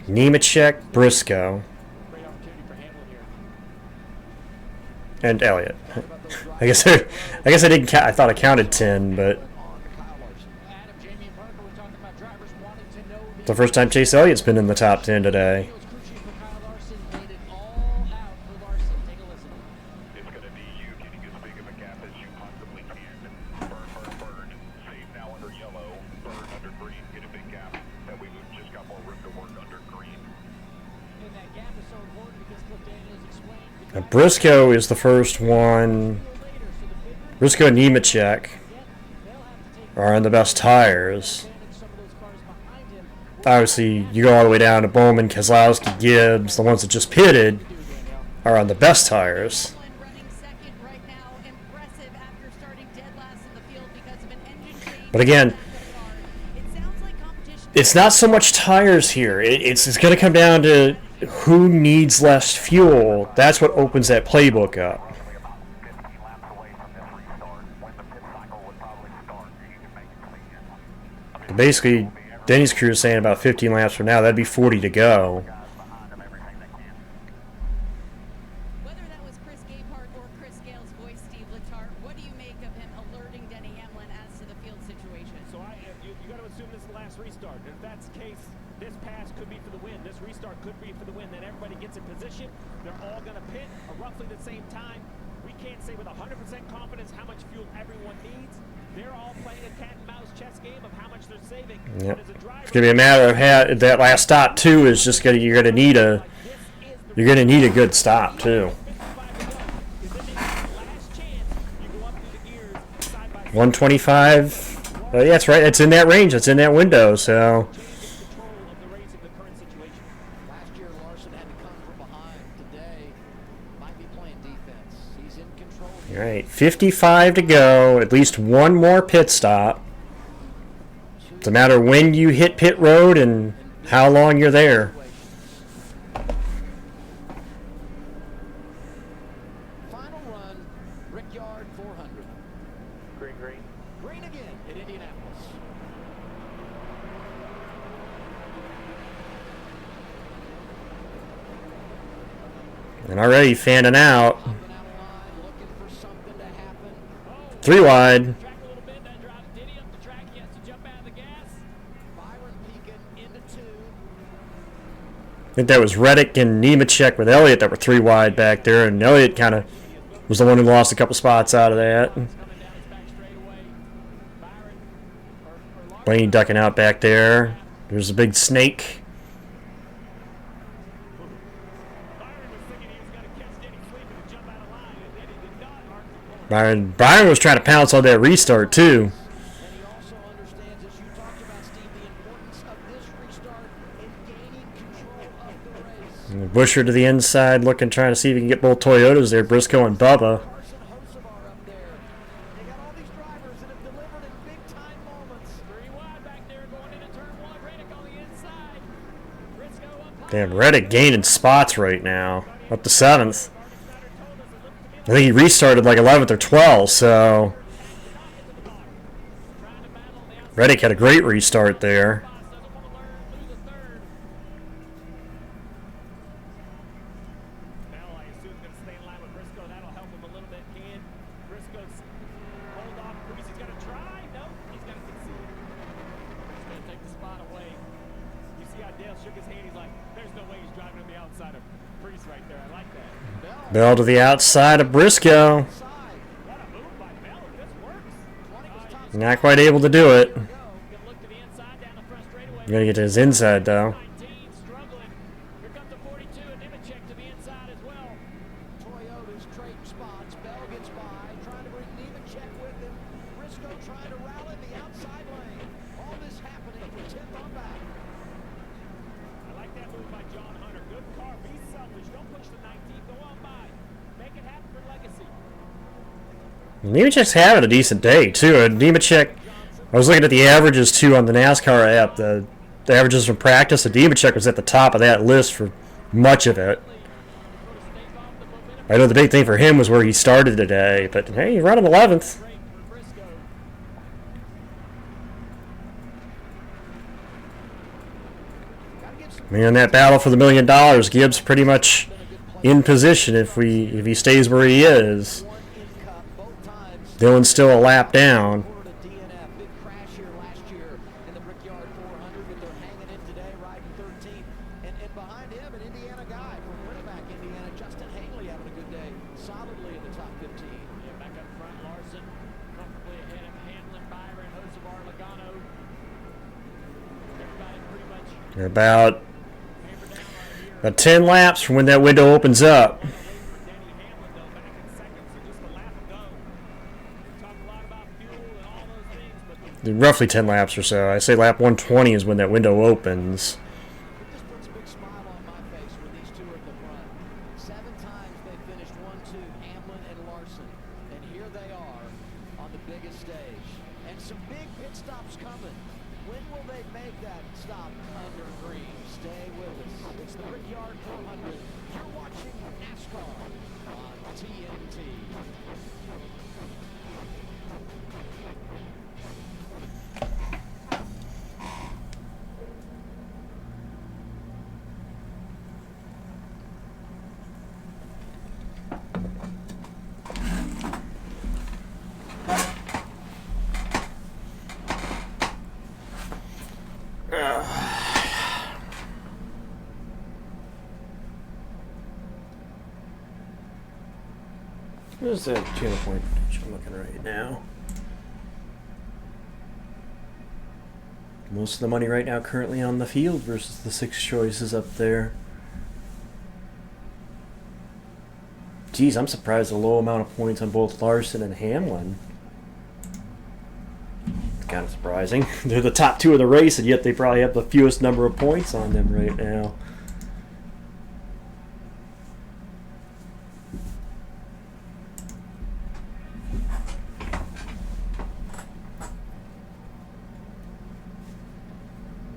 Speaker 1: Nemechek, Briscoe, and Elliott. I guess I didn't count. I thought I counted 10, but it's the first time Chase Elliott's been in the top 10 today.
Speaker 3: It's going to be you getting as big of a gap as you possibly can. Burn. Save now under yellow. Burn under green. Get a big gap. That way we've just got more room to work under green.
Speaker 7: And that gap is so important because Cliff Daniels explained.
Speaker 1: Briscoe is the first one. Briscoe and Nemechek are on the best tires. Obviously, you go all the way down to Bowman, Keselowski, Gibbs, the ones that just pitted, are on the best tires. But again, it's not so much tires here. It's going to come down to who needs less fuel. That's what opens that playbook up. Basically, Denny's crew is saying about 15 laps from now. That'd be 40 to go.
Speaker 8: Whether that was Chris Gabehart or Chris Gale's voice, Steve Letarte, what do you make of him alerting Denny Hamlin as to the field situation?
Speaker 2: So you got to assume this is the last restart. If that's the case, this pass could be for the win. This restart could be for the win. Then everybody gets in position. They're all going to pit at roughly the same time. We can't say with 100% confidence how much fuel everyone needs. They're all playing a cat and mouse chess game of how much they're saving.
Speaker 1: Yep. It's gonna be a matter of how that last stop too is just you're gonna need a good stop too. 125. Yeah, that's right. It's in that range. It's in that window. So.
Speaker 4: Last year, Larson had to come from behind. Today, might be playing defense. He's in control.
Speaker 1: All right, 55 to go. At least one more pit stop. It's a matter of when you hit pit road and how long you're there.
Speaker 4: Final run, Brickyard 400.
Speaker 2: Green.
Speaker 4: Green again at Indianapolis.
Speaker 1: And already fanning out.
Speaker 4: Looking for something to happen.
Speaker 1: 3 wide.
Speaker 2: Track a little bit, that drives Denny up the track. He has to jump out of the gas.
Speaker 4: Byron peeking into 2.
Speaker 1: I think that was Reddick and Nemechek with Elliott that were 3 wide back there, and Elliott kind of was the one who lost a couple spots out of that.
Speaker 2: Coming down his back straightaway. Byron or
Speaker 1: Blaney ducking out back there. There's a big snake.
Speaker 2: Byron was thinking he was going to catch Denny sleeping and jump out of line, and Denny did not arc the pole.
Speaker 1: Byron was trying to pounce on that restart too.
Speaker 4: And he also understands, as you talked about, Steve, the importance of this restart in gaining control of the race.
Speaker 1: And Buscher to the inside, trying to see if he can get both Toyotas there, Briscoe and Bubba.
Speaker 4: Carson Hocevar up there. They got all these drivers that have delivered in big-time moments.
Speaker 2: 3 wide back there going into turn 1. Reddick on the inside. Briscoe up high.
Speaker 1: Damn, Reddick gaining spots right now, up to 7th. I think he restarted like 11th or 12th, so Reddick had a great restart there.
Speaker 2: Now I assume going to stay in line with Briscoe. That'll help him a little bit. Can Briscoe's hold off Priest? He's going to try. No, he's going to concede. He's going to take the spot away. You see how Dale shook his hand. He's like, there's no way he's driving on the outside of Priest right there. I like that.
Speaker 1: Bell to the outside of Briscoe.
Speaker 2: What a move by Bell. This works.
Speaker 1: Not quite able to do it.
Speaker 2: Gonna look to the inside down the front straightaway.
Speaker 1: Gotta get to his inside though.
Speaker 2: 19 struggling. Here comes the 42 and Nemechek to the inside.
Speaker 4: Just trading spots. Bell gets by, trying to bring Nemechek with him. Briscoe trying to rally in the outside lane. All this happening for 10th on back.
Speaker 2: I like that move by John Hunter. Good car. Be selfish. Don't push the 19. Go on by. Make it happen for Legacy.
Speaker 1: Nemechek's having a decent day, too. Nemechek, I was looking at the averages, too, on the NASCAR app. The averages from practice, and Nemechek was at the top of that list for much of it. I know the big thing for him was where he started today, but hey, he's running 11th. Man, that battle for the $1 million, Gibbs pretty much in position if he stays where he is. Dylan's still a lap down.
Speaker 4: Big crash here last year in the Brickyard 400, but they're hanging in today, riding 13th. And behind him, an Indiana guy from Winnebago, Indiana, Justin Haley having a good day, solidly in the top 15.
Speaker 2: Yeah, back up front, Larson comfortably ahead of Hamlin, Byron, Hocevar, Logano. Everybody pretty much
Speaker 1: They're about 10 laps from when that window opens up. Roughly 10 laps or so. I say lap 120 is when that window opens.
Speaker 4: It just puts a big smile on my face when these two are at the front. 7 times they finished 1-2, Hamlin and Larson. And here they are on the biggest stage. And some big pit stops coming. When will they make that stop under green? Stay with us. It's the Brickyard 400. You're watching NASCAR on TNT.
Speaker 1: What is that channel point I'm looking right now? Most of the money right now currently on the field versus the 6 choices up there. Geez, I'm surprised the low amount of points on both Larson and Hamlin. It's kind of surprising. They're the top 2 of the race, and yet they probably have the fewest number of points on them right now.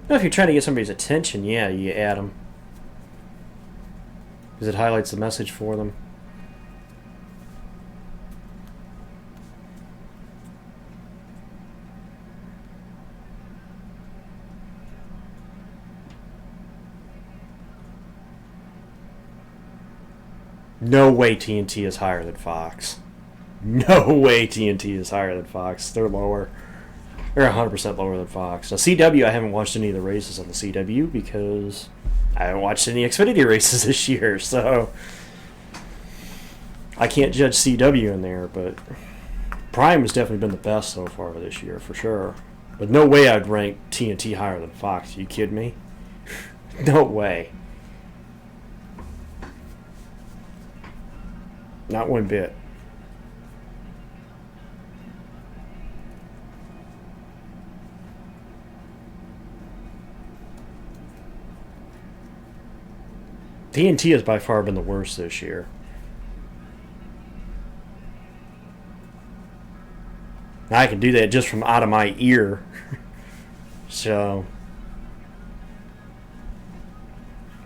Speaker 1: Now, if you're trying to get somebody's attention, yeah, you add them. Because it highlights the message for them. No way TNT is higher than Fox. No way TNT is higher than Fox. They're lower. They're 100% lower than Fox. Now, CW, I haven't watched any of the races on the CW because I haven't watched any Xfinity races this year, so I can't judge CW in there, but Prime has definitely been the best so far this year, for sure. But no way I'd rank TNT higher than Fox. Are you kidding me? No way. Not one bit. TNT has by far been the worst this year. Now I can do that just from out of my ear. So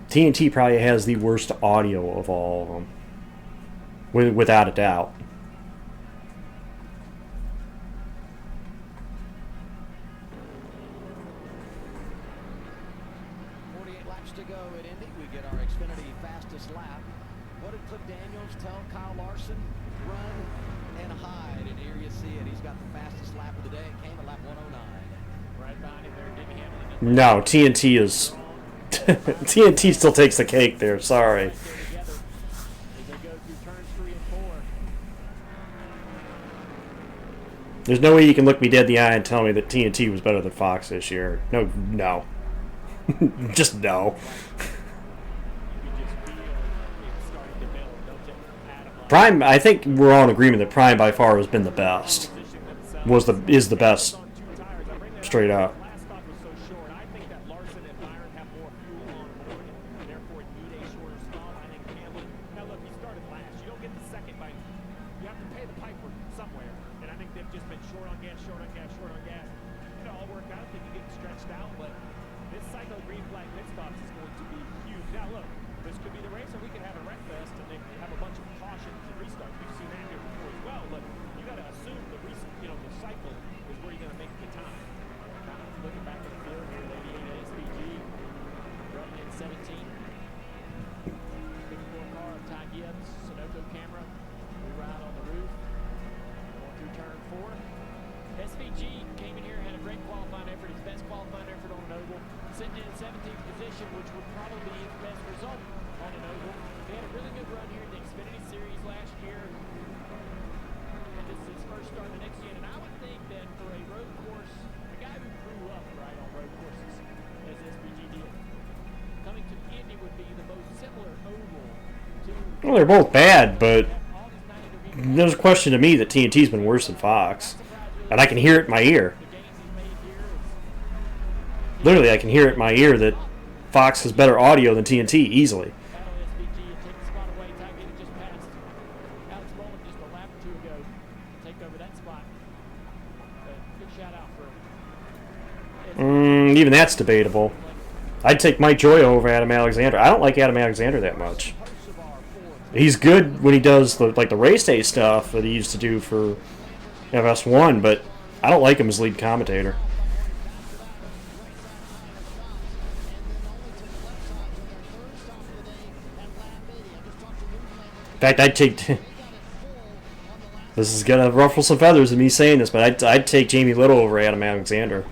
Speaker 1: TNT probably has the worst audio of all of them, without a doubt.
Speaker 4: To go at Indy, we get our Xfinity fastest lap. What did Cliff Daniels tell Kyle Larson? Run and hide. And here you see it. He's got the fastest lap of the day. It came at lap 109.
Speaker 2: right behind him there, Denny Hamlin.
Speaker 1: No, TNT is... TNT still takes the cake there, sorry.
Speaker 2: As they go through turns 3 and 4.
Speaker 1: There's no way you can look me dead in the eye and tell me that TNT was better than Fox this year. No. Just no.
Speaker 2: You can just feel it starting to build, don't you? Adam
Speaker 1: Prime, I think we're all in agreement that Prime by far has been the best. Is the best, straight up.
Speaker 2: Last stop was so short. I think that Larson and Byron have more fuel on board and therefore need a shorter stop. I think Campbell. Now look, he started last. You don't get the second by. You have to pay the piper somewhere, and I think they've just been short on gas, short on gas, short on gas. It all work out. I think you get stretched out, but this cycle of green flag pit stops is going to be huge. Now look, this could be the race, or we could have a wreck fest and they have a bunch of cautions and restarts. We've seen that here before as well. But you got to assume the the cycle is where you're going to make the time. Looking back at the field here, 88 SVG running in 17. 54 car of Ty Gibbs, Sunoco camera. We ride on the roof. Going through turn 4. SVG came in here, had a great qualifying effort, his best qualifying effort on an oval. Sitting in 17th position, which would probably be his best result on an oval. They had a really good run here in the Xfinity Series last year. And this is his first start the next year. And I would think that for a road course, a guy who grew up right on road courses, as SVG did, coming to Indy would be the most similar oval to.
Speaker 1: Well, they're both bad, but there's a question to me that TNT's been worse than Fox. And I can hear it in my ear. Literally, I can hear it in my ear that Fox has better audio than TNT easily. Even that's debatable. I'd take Mike Joy over Adam Alexander. I don't like Adam Alexander that much. He's good when he does the race day stuff that he used to do for FS1, but I don't like him as lead commentator. In fact, I'd take. This is gonna ruffle some feathers in me saying this, but I'd take Jamie Little over Adam Alexander.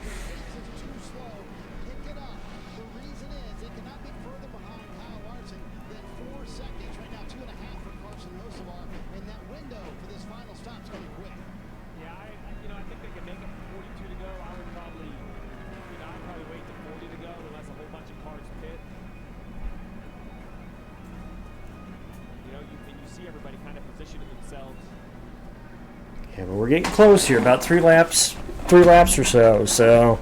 Speaker 1: Yeah, but we're getting close here, about three laps or so. So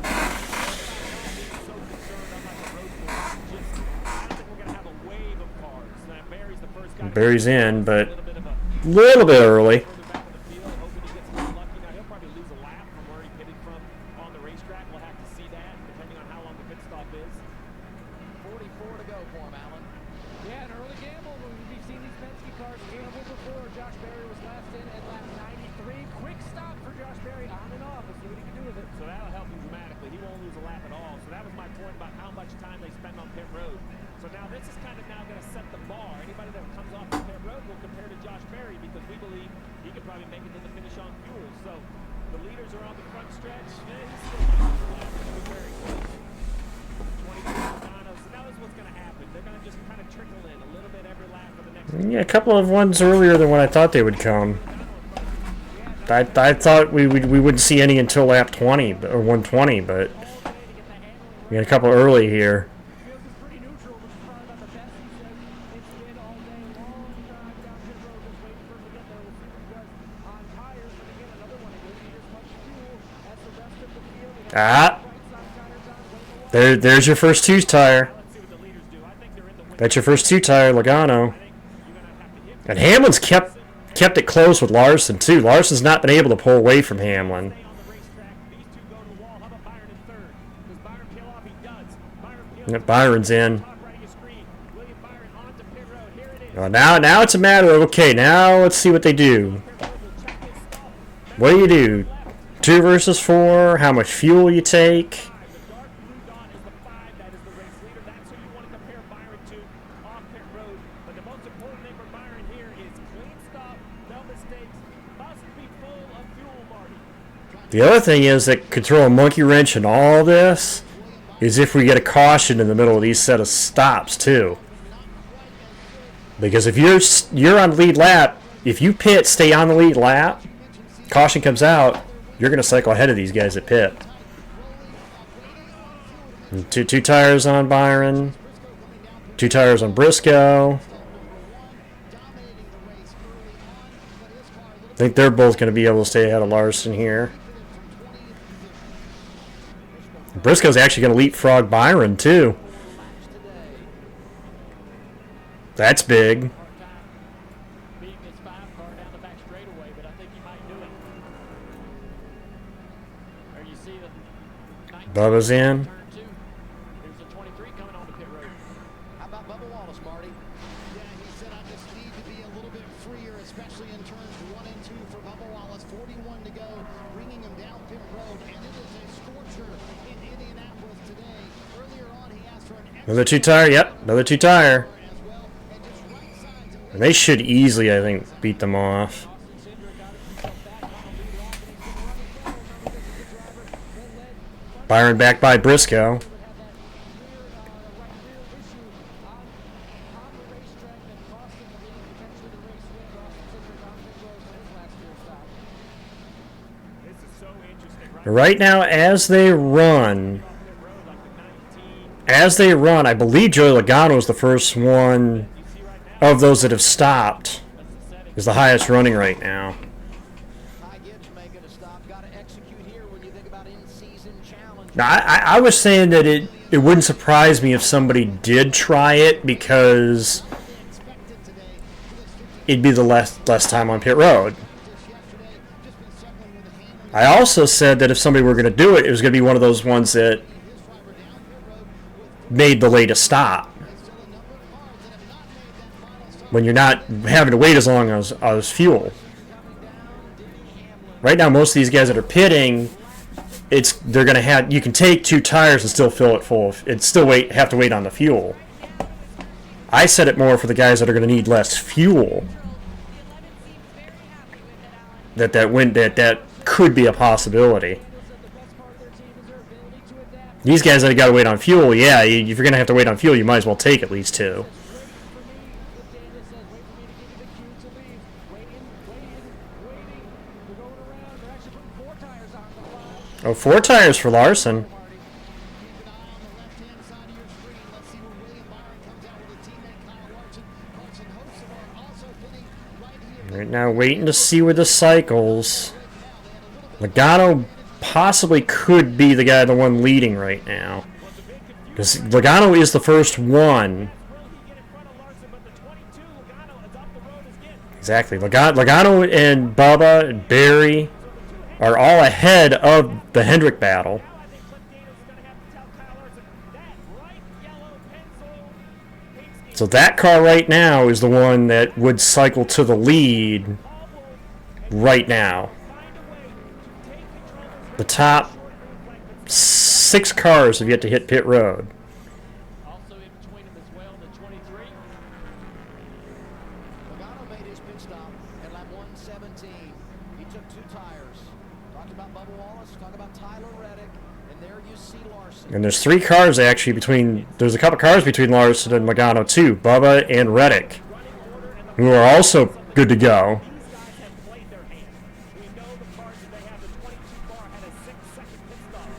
Speaker 1: Barry's in, but a little bit early. Yeah, a couple of ones earlier than when I thought they would come. I thought we wouldn't see any until lap 20 or 120, but we got a couple early here. There's your first two tire. That's your first two tire, Logano. And Hamlin's kept it close with Larson too. Larson's not been able to pull away from Hamlin. Byron's in. Now it's a matter of, okay, now let's see what they do. What do? 2 versus 4? How much fuel you take? The other thing is that could throw a monkey wrench in all this is if we get a caution in the middle of these set of stops too. Because if you're on the lead lap, if you pit, stay on the lead lap, caution comes out, you're going to cycle ahead of these guys at pit. And two tires on Byron, 2 tires on Briscoe. think they're both going to be able to stay ahead of Larson here. Briscoe's actually going to leapfrog Byron, too. That's big.
Speaker 2: Beating his 5 car down the back straightaway, but I think he might do it. There you see the 19
Speaker 1: Bubba's in.
Speaker 2: turn 2. There's a 23 coming on the pit road.
Speaker 4: How about Bubba Wallace, Marty?
Speaker 5: Yeah, he said, I just need to be a little bit freer, especially in turns 1 and 2 for Bubba Wallace. 41 to go, bringing him down pit road, and it is a scorcher in Indianapolis today. Earlier on, he asked for an extra
Speaker 1: Another 2-tire. Yep, another 2-tire.
Speaker 5: as well, and just right side to
Speaker 1: And they should easily, I think, beat them off. Byron back by Briscoe.
Speaker 2: This is so interesting, right?
Speaker 1: Right now, as they run, I believe Joey Logano is the first one of those that have stopped. Is the highest running right now.
Speaker 4: Ty Gibbs making a stop. Got to execute here when you think about in-season challenge.
Speaker 1: Now, I was saying that it wouldn't surprise me if somebody did try it because it'd be the less time on pit road. I also said that if somebody were going to do it, it was going to be one of those ones that made the latest stop. When you're not having to wait as long as fuel. Right now, most of these guys that are pitting, they're going to have, you can take 2 tires and still fill it full. It's still have to wait on the fuel. I said it more for the guys that are going to need less fuel. That could be a possibility. These guys that have got to wait on fuel, yeah, if you're going to have to wait on fuel, you might as well take at least 2. Oh, 4 tires for Larson. Right now, waiting to see where this cycles. Logano possibly could be the one leading right now. Because Logano is the first one. Exactly. Logano and Bubba and Barry are all ahead of the Hendrick battle. So that car right now is the one that would cycle to the lead right now. The top 6 cars have yet to hit pit road.
Speaker 2: Also in between them as well, the 23.
Speaker 4: Logano made his pit stop at lap 117. He took 2 tires. Talked about Bubba Wallace, talked about Tyler Reddick, and there you see Larson.
Speaker 1: And there's 3 cars actually there's a couple cars between Larson and Logano too, Bubba and Reddick, who are also good to go.
Speaker 2: These guys have played their hand. We know the cars that they have. The 22 car had a 6-second pit stop.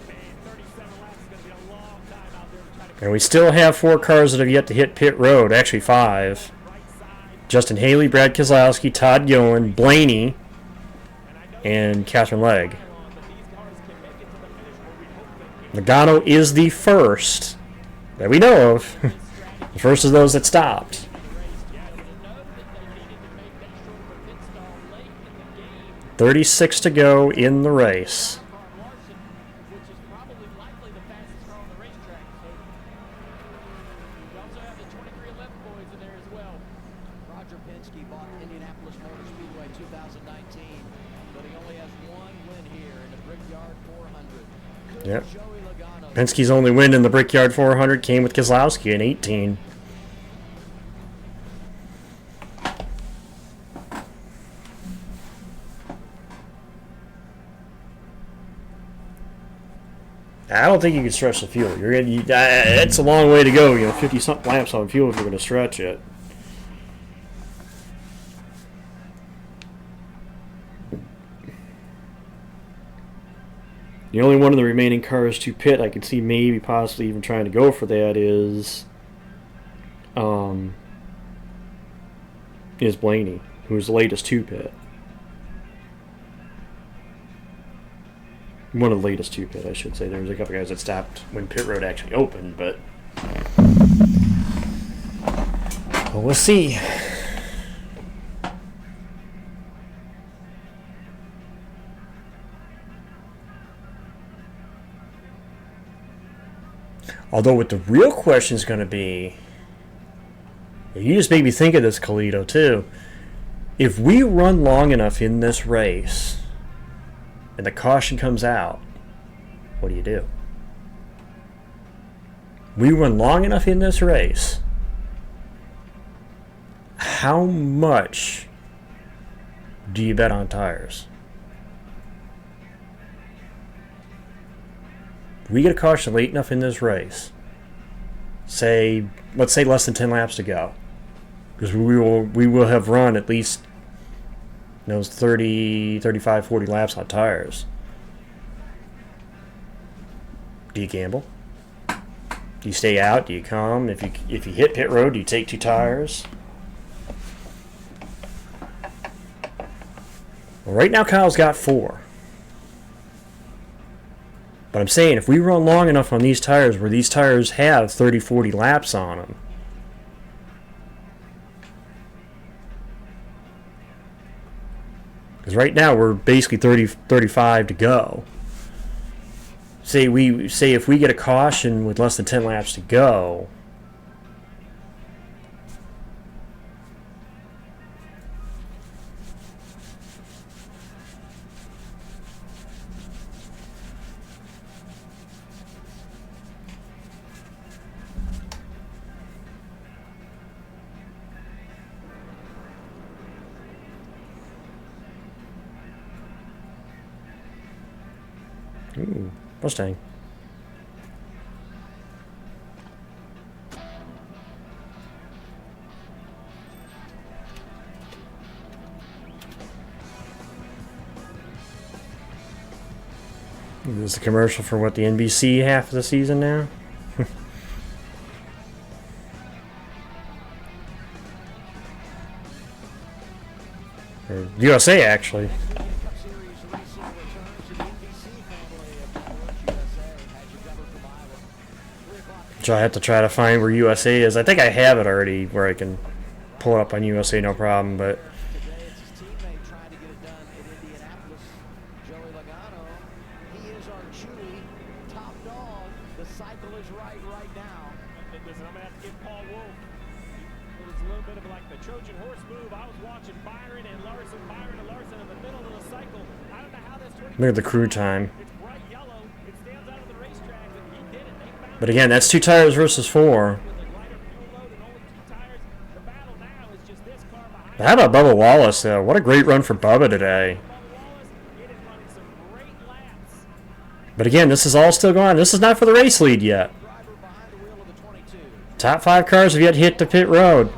Speaker 2: Man, 37 laps is going to be a long time out there to try to
Speaker 1: And we still have 4 cars that have yet to hit pit road, actually 5. Justin Haley, Brad Keselowski, Todd Gillen, Blaney, and Catherine Legg. Logano is the first that we know of. The first of those that stopped. 36 to go in the race.
Speaker 2: which is probably likely the fastest car on the racetrack. So we also have the 2311 boys in there as well.
Speaker 4: Roger Penske bought Indianapolis Motor Speedway 2019, but he only has 1 win here in the Brickyard 400.
Speaker 1: Yep.
Speaker 4: Joey Logano.
Speaker 1: Penske's only win in the Brickyard 400 came with Keselowski in 18. I don't think you can stretch the fuel. It's a long way to go. 50-something laps on fuel if you're going to stretch it. The only one of the remaining cars to pit I can see maybe possibly even trying to go for that is is Blaney, who was the latest to pit. One of the latest to pit, I should say. There was a couple guys that stopped when pit road actually opened, but well, we'll see. Although what the real question is going to be, you just made me think of this, Kalito, too. If we run long enough in this race and the caution comes out, what do? We run long enough in this race, how much do you bet on tires? We get a caution late enough in this race, let's say less than 10 laps to go, because we will have run at least those 30, 35, 40 laps on tires. Do you gamble? Do you stay out? Do you come? If you hit pit road, do you take 2 tires? Well, right now Kyle's got 4. But I'm saying, if we run long enough on these tires where these tires have 30, 40 laps on them, because right now we're basically 30, 35 to go. Say if we get a caution with less than 10 laps to go, ooh, Mustang. Is this a commercial for what, the NBC half of the season now? Or USA, actually. So I have to try to find where USA is. I think I have it already where I can pull it up on USA, no problem, but
Speaker 4: Today it's his teammate trying to get it done in Indianapolis. Joey Logano, he is our Chewy top dog. The cycle is right now.
Speaker 2: Listen, I'm going to have to give Paul Wolf. It was a little bit of like the Trojan horse move. I was watching Byron and Larson in the middle of the cycle. I don't know how this 20.
Speaker 1: look at the crew time.
Speaker 2: It's bright yellow. It stands out on the racetrack, but he did it. They found
Speaker 1: But again, that's 2 tires versus 4.
Speaker 2: with a lighter fuel load and only 2 tires. The battle now is just this car behind
Speaker 1: How about Bubba Wallace, though? What a great run for Bubba today.
Speaker 2: Wallace. It is running some great laps.
Speaker 1: But again, this is all still going on. This is not for the race lead yet.
Speaker 4: Driver behind the wheel of the 22.
Speaker 1: Top 5 cars have yet to hit the pit road.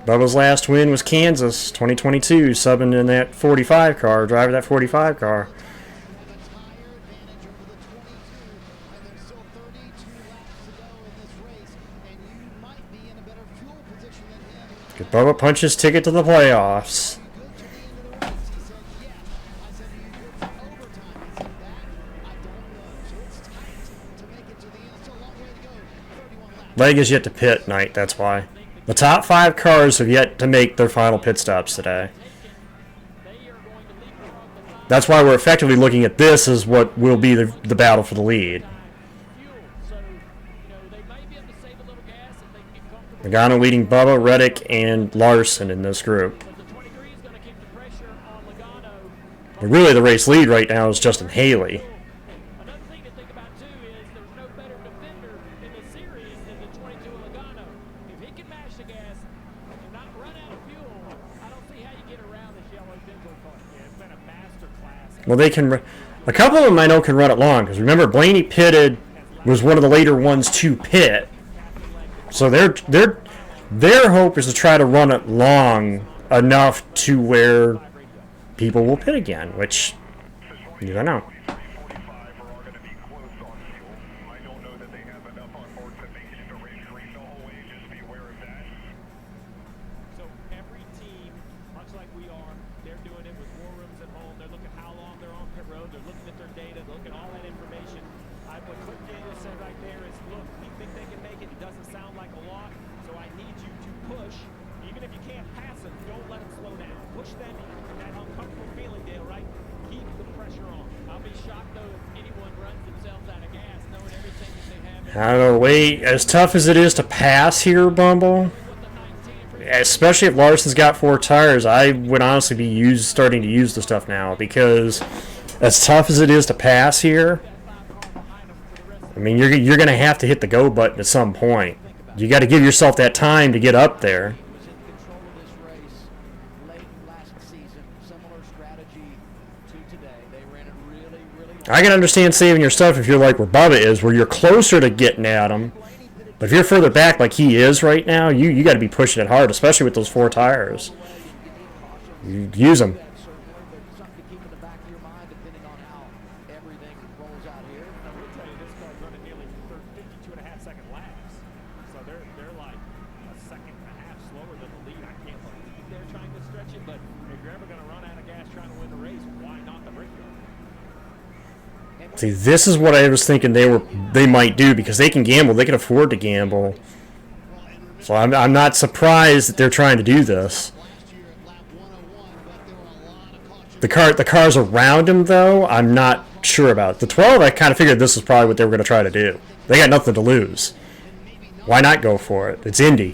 Speaker 1: Bubba's last win was Kansas, 2022, subbing in that 45 car, driving that 45 car.
Speaker 5: Have a tire advantage over the 22, and there's still 32 laps to go in this race, and you might be in a better fuel position than him.
Speaker 1: Could Bubba punch his ticket to the playoffs?
Speaker 5: Good to the end of the race. He said, yes. I said, are you good for overtime? He said, that, I don't know. So it's tight to make it to the end. Still a long way to go. 31 laps.
Speaker 1: Leg is yet to pit night, that's why. The top 5 cars have yet to make their final pit stops today. That's why we're effectively looking at this as what will be the battle for the lead. Logano leading Bubba, Reddick, and Larson in this group. But really the race lead right now is Justin Haley.
Speaker 2: Another thing to think about too is there's no better defender in the series than the 22 Logano. If he can mash the gas and not run out of fuel, I don't see how you get around this yellow Denver car. Yeah, it's been a master class.
Speaker 1: Well, they can. A couple of them I know can run it long, because remember Blaney pitted, was one of the later ones to pit. So their hope is to try to run it long enough to where people will pit again, which you don't know.
Speaker 2: road. They're looking at their data, looking at all that information. What Cliff Daniel said right there is, look, we think they can make it. It doesn't sound like a lot, so I need you to push. Even if you can't pass them, don't let them slow down. Push them in that uncomfortable feeling, Dale, right? Keep the pressure on.
Speaker 7: I'll be shocked, though, if anyone runs themselves out of gas, knowing everything that they have.
Speaker 1: I don't know, wait, as tough as it is to pass here, Bumble, especially if Larson's got 4 tires, I would honestly be starting to use the stuff now, because as tough as it is to pass here, I mean, you're going to have to hit the go button at some point. You got to give yourself that time to get up there. I can understand saving your stuff if you're like where Bubba is, where you're closer to getting at him. But if you're further back like he is right now, you got to be pushing it hard, especially with those 4 tires. You use them. See, this is what I was thinking they might do, because they can gamble. They can afford to gamble. So I'm not surprised that they're trying to do this. The cars around him, though, I'm not sure about. The 12, I kind of figured this was probably what they were going to try to do. They got nothing to lose. Why not go for it? It's Indy.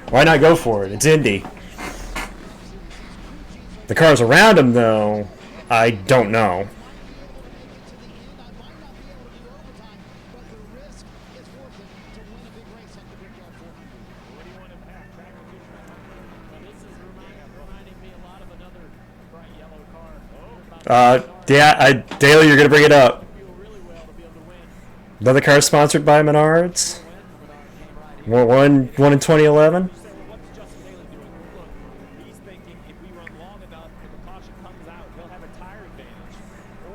Speaker 1: Why not go for it? It's Indy. The cars around him, though, I don't know. Dale, you're gonna bring it up. Another car sponsored by Menards. One in 2011.
Speaker 2: He's thinking if we run long enough, if the caution comes out, he'll have a tire advantage.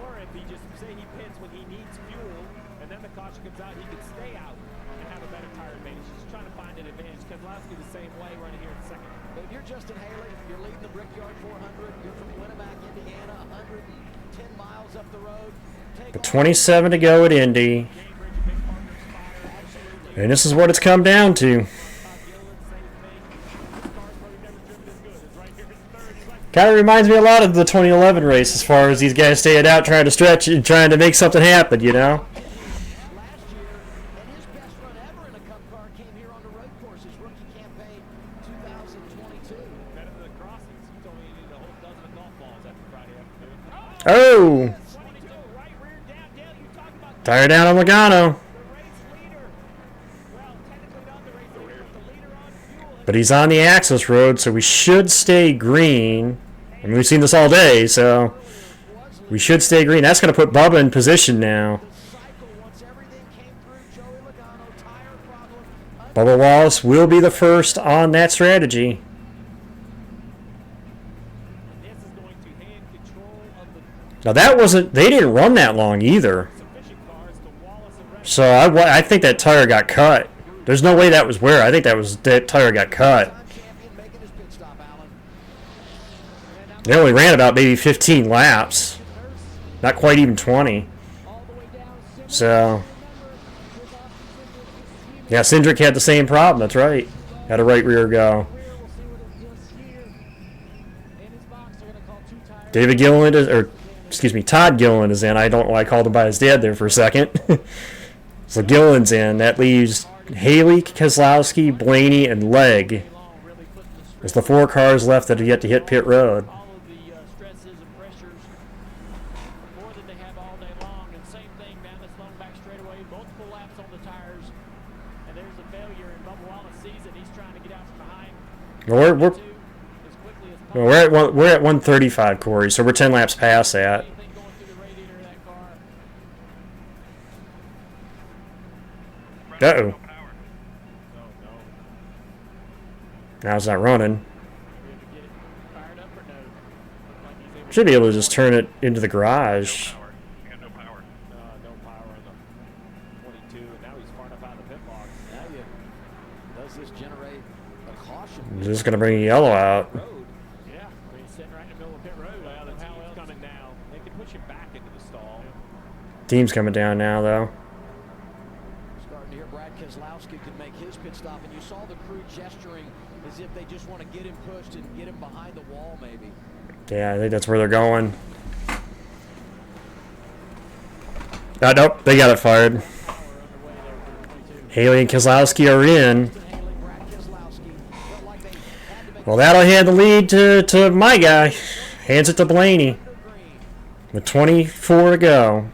Speaker 2: Or if he just say he pits when he needs fuel, and then the caution comes out, he can stay out and have a better tire advantage. He's trying to find an advantage. Keselowski the same way, running here in second.
Speaker 4: If you're Justin Haley, you're leading the Brickyard 400. You're from Winnebago, Indiana, 110 miles up the road.
Speaker 1: But 27 to go at Indy. And this is what it's come down to. Kind of reminds me a lot of the 2011 race as far as these guys staying out trying to stretch and trying to make something happen, you know?
Speaker 4: Last year, and his best run ever in a Cup car came here on the road course, his rookie campaign 2022.
Speaker 2: Better than the crossings. He told me he needed a whole dozen of golf balls after Friday afternoon.
Speaker 1: Oh! Tire down on Logano. But he's on the access road, so we should stay green. I mean, we've seen this all day, so we should stay green. That's going to put Bubba in position now. Bubba Wallace will be the first on that strategy. Now that wasn't, they didn't run that long either. So I think that tire got cut. There's no way that was where. I think that tire got cut. They only ran about maybe 15 laps. Not quite even 20. So, yeah, Cindric had the same problem. That's right. Had a right rear go. David Gilliland is, or excuse me, Todd Gilliland is in. I don't know why I called him by his dad there for a second. So Gilliland's in. That leaves Haley, Keselowski, Blaney, and Legg. There's the 4 cars left that have yet to hit pit road.
Speaker 7: All of the stresses and pressures more than they have all day long. And same thing down this long back straightaway. Multiple laps on the tires. And there's a failure in Bubba Wallace season. He's trying to get out from behind.
Speaker 1: We're at 135, Corey, so we're 10 laps past that. Uh-oh. Now it's not running. Should be able to just turn it into the garage.
Speaker 2: No power on the 22, and now he's far enough out of the pit box.
Speaker 4: Does this generate a caution?
Speaker 1: This is going to bring yellow out.
Speaker 2: Yeah, he's sitting right in the middle of pit road. Well, the power's coming now. They could push him back into the stall.
Speaker 1: Team's coming down now, though.
Speaker 4: Starting to hear Brad Keselowski could make his pit stop, and you saw the crew gesturing as if they just want to get him pushed and get him behind the wall, maybe.
Speaker 1: Yeah, I think that's where they're going. Nope, they got it fired. Haley and Keselowski are in. Well, that'll hand the lead to my guy. Hands it to Blaney. With 24 to go.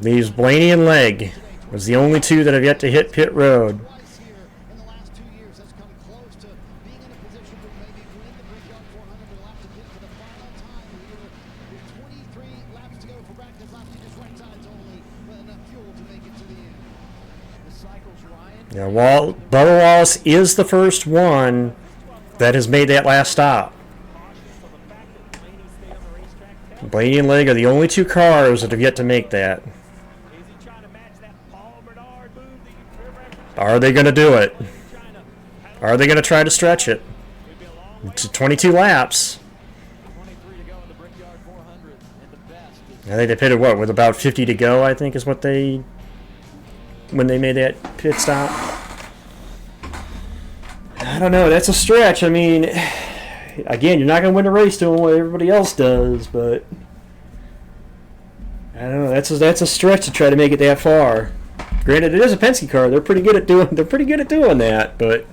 Speaker 1: Leaves Blaney and Legg. Was the only two that have yet to hit pit road. Yeah, Bubba Wallace is the first one that has made that last stop. Blaney and Legg are the only two cars that have yet to make that. Are they going to do it? Are they going to try to stretch it? It's 22 laps. I think they pitted, what, with about 50 to go, I think is what they... when they made that pit stop. I don't know, that's a stretch. I mean, again, you're not going to win a race doing what everybody else does, but I don't know, that's a stretch to try to make it that far. Granted, it is a Penske car. They're pretty good at doing that, but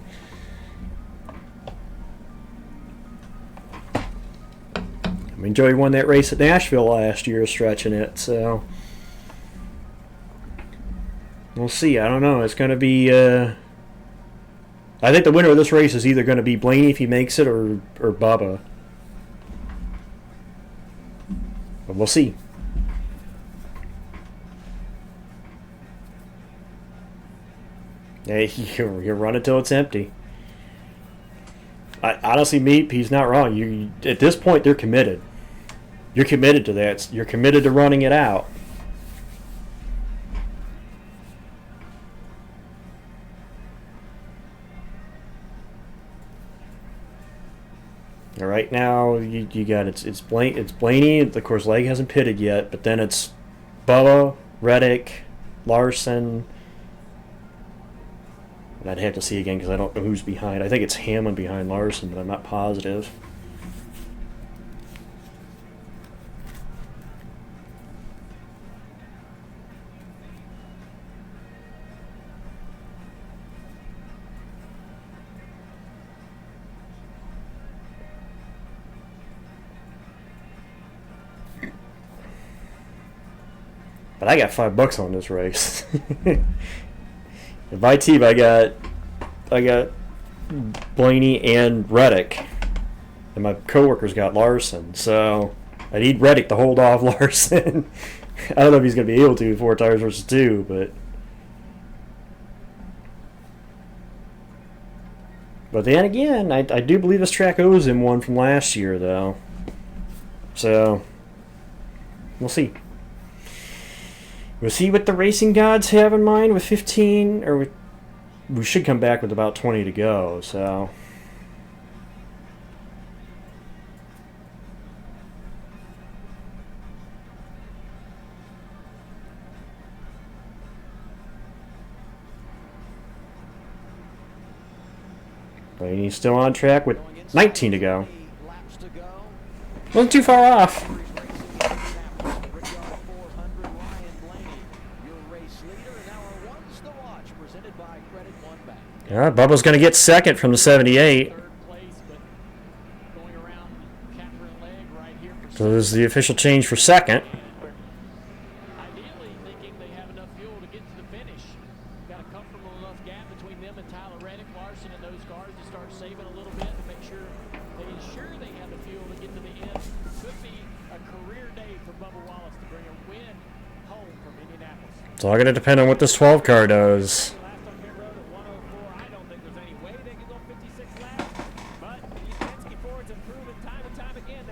Speaker 1: I mean, Joey won that race at Nashville last year stretching it, so we'll see. I don't know. It's going to be... I think the winner of this race is either going to be Blaney if he makes it or Bubba. But we'll see. Hey, you run it till it's empty. Honestly, Meat, he's not wrong. At this point, they're committed. You're committed to that. You're committed to running it out. Right now, you got it's Blaney. Of course, Legg hasn't pitted yet, but then it's Bubba, Reddick, Larson. And I'd have to see again because I don't know who's behind. I think it's Hamlin behind Larson, but I'm not positive. But I got $5 on this race. In my team, I got Blaney and Reddick, and my coworkers got Larson. So I need Reddick to hold off Larson. I don't know if he's going to be able to 4 tires versus 2, but then again, I do believe this track owes him one from last year, though. So we'll see. We'll see what the racing gods have in mind with 15, or we should come back with about 20 to go, so. Blaney's still on track with 19 to go. Wasn't too far off. Yeah, Bubba's going to get second from the 78. So this is the official change for second.
Speaker 2: Ideally, thinking they have enough fuel to get to the finish. Got a comfortable enough gap between them and Tyler Reddick, Larson, and those cars to start saving a little bit to make sure they ensure they have the fuel to get to the end. Could be a career day for Bubba Wallace to bring a win home from Indianapolis.
Speaker 1: It's all going to depend on what this 12 car does.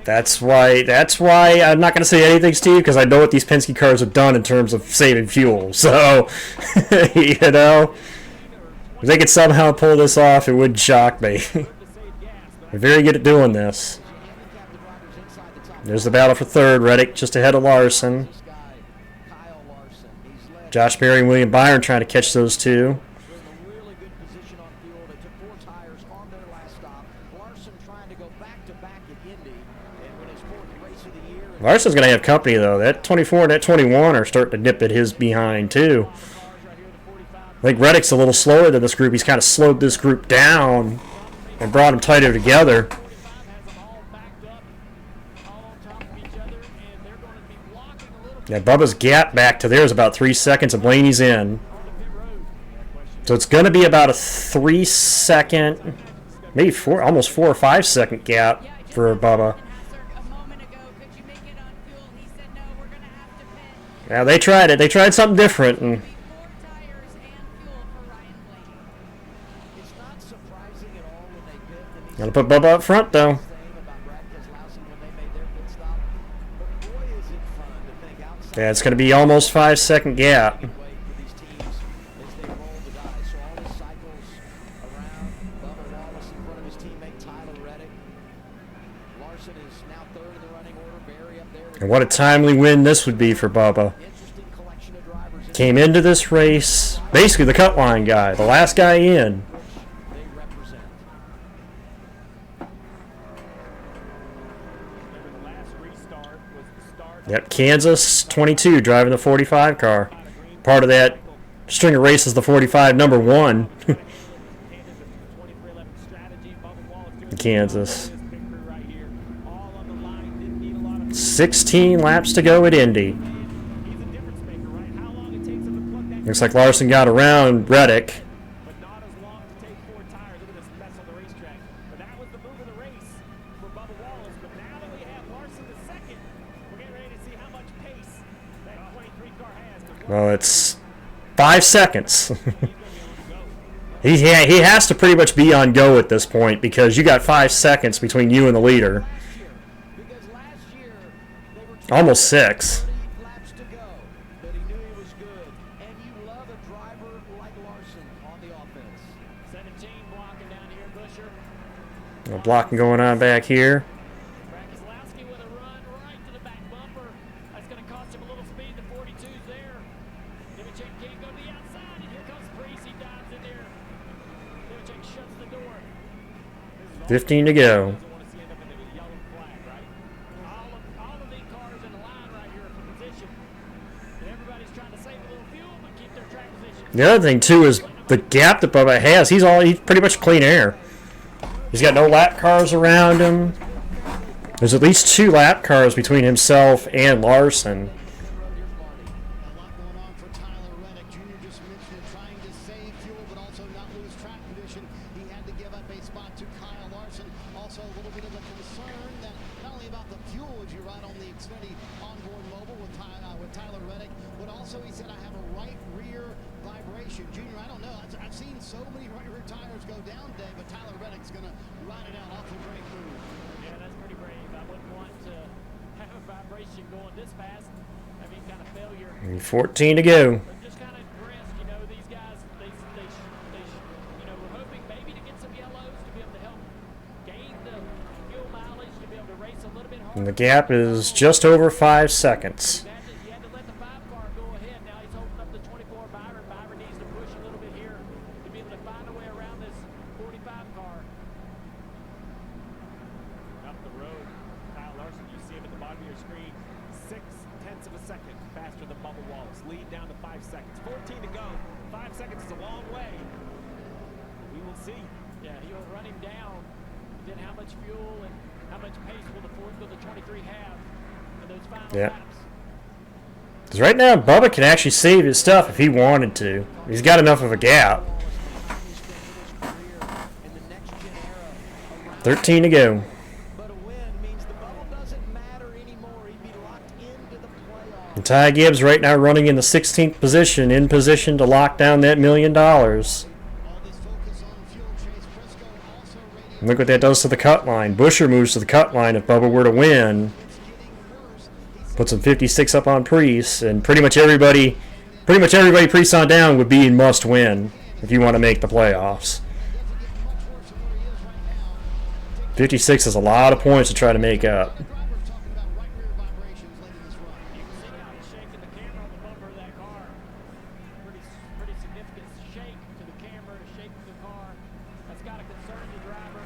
Speaker 1: That's why I'm not going to say anything, Steve, because I know what these Penske cars have done in terms of saving fuel. So, you know, If they could somehow pull this off, it wouldn't shock me. They're very good at doing this. There's the battle for third. Reddick just ahead of Larson. Josh Berry and William Byron trying to catch those two. Larson's going to have company, though. That 24 and that 21 are starting to nip at his behind, too. I think Reddick's a little slower than this group. He's kind of slowed this group down and brought them tighter together. Yeah, Bubba's gap back to there is about 3 seconds, and Blaney's in. So it's going to be about a 3 second, maybe almost 4 or 5 second gap for Bubba. Yeah, they tried it. They tried something different. And gotta put Bubba up front, though. Yeah, it's going to be almost 5 second gap. And what a timely win this would be for Bubba. Came into this race, basically the cut line guy, the last guy in. Yep, Kansas 22 driving the 45 car. Part of that string of races, the 45 number 1. Kansas. 16 laps to go at Indy. Looks like Larson got around Reddick. Well, it's 5 seconds. he has to pretty much be on go at this point because you got 5 seconds between you and the leader. Almost 6. No blocking going on back here.
Speaker 2: Cost him a little speed. The 42's there. Nemechek can't go to the outside, and here comes Priest. He dives in there. Nemechek shuts the door.
Speaker 1: 15 to go.
Speaker 2: All of these cars in the line right here are for position. And everybody's trying to save a little fuel, but keep their track position.
Speaker 1: The other thing too is the gap that Bubba has. He's pretty much clean air. He's got no lap cars around him. There's at least 2 lap cars between himself and Larson.
Speaker 5: A lot going on for Tyler Reddick. Jr. just mentioned trying to save fuel but also not lose track position. He had to give up a spot to Kyle Larson. Also a little bit of a concern that not only about the fuel as you ride on the Xfinity onboard mobile with Tyler Reddick, but also he said, I have a right rear vibration. Junior, I don't know. I've seen so many right rear tires go down today, but Tyler Reddick's going to ride it out off the brake move.
Speaker 2: Yeah, that's pretty brave. I wouldn't want to have a vibration going this fast. I mean, kind of failure.
Speaker 1: 14 to go.
Speaker 2: But just kind of impressed, you know, these guys, they you know, we're hoping maybe to get some yellows to be able to help gain the fuel mileage to be able to race a little bit harder.
Speaker 1: And the gap is just over 5 seconds.
Speaker 2: He had to let the 5 car go ahead. Now he's holding up the 24 Byron. Byron needs to push a little bit here to be able to find a way around this 45 car. Up the road, Kyle Larson, you see him at the bottom of your screen, 0.6 of a second faster than Bubba Wallace. Lead down to 5 seconds. 14 to go. 5 seconds is a long way. We will see. Yeah, he'll run him down. Then how much fuel and how much pace will the 23 have in those final laps?
Speaker 1: Because right now, Bubba can actually save his stuff if he wanted to. He's got enough of a gap. 13 to go. And Ty Gibbs right now running in the 16th position, in position to lock down that $1 million. And look what that does to the cut line. Busher moves to the cut line if Bubba were to win. Puts some 56 up on Priest, and pretty much everybody Priest on down would be in must win. if you want to make the playoffs. 56 is a lot of points to try to make up.
Speaker 2: Pretty significant shake to the camera, to shake to the car. That's got to concern the driver.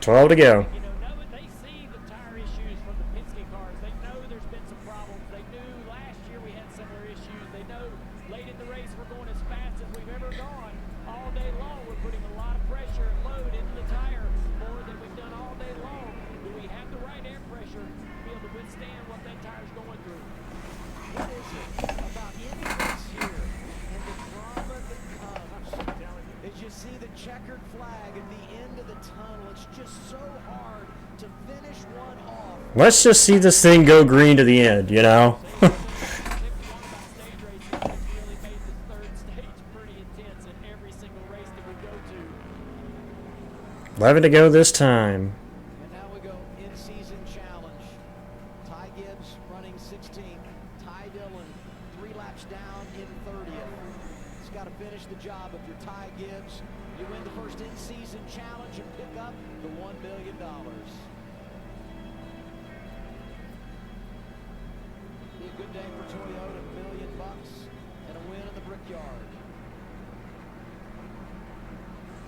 Speaker 1: 12 to go.
Speaker 2: You know, they see the tire issues from the Penske cars. They know there's been some problems. They knew last year we had similar issues. They know late in the race we're going as fast as we've ever gone. All day long we're putting a lot of pressure and load into the tire, more than we've done all day long. Do we have the right air pressure to be able to withstand what that tire's going through?
Speaker 4: What is it about any race here and the drama that comes as you see the checkered flag at the end of the tunnel? It's just so hard to finish one off.
Speaker 1: Let's just see this thing go green to the end, you know? 11 to go this time.
Speaker 4: And now we go in-season challenge. Ty Gibbs running 16th. Ty Dillon 3 laps down in 30th. It's got to finish the job if you're Ty Gibbs. You win the first in-season challenge and pick up the $1 million. Be a good day for Toyota, $1 million and a win in the Brickyard.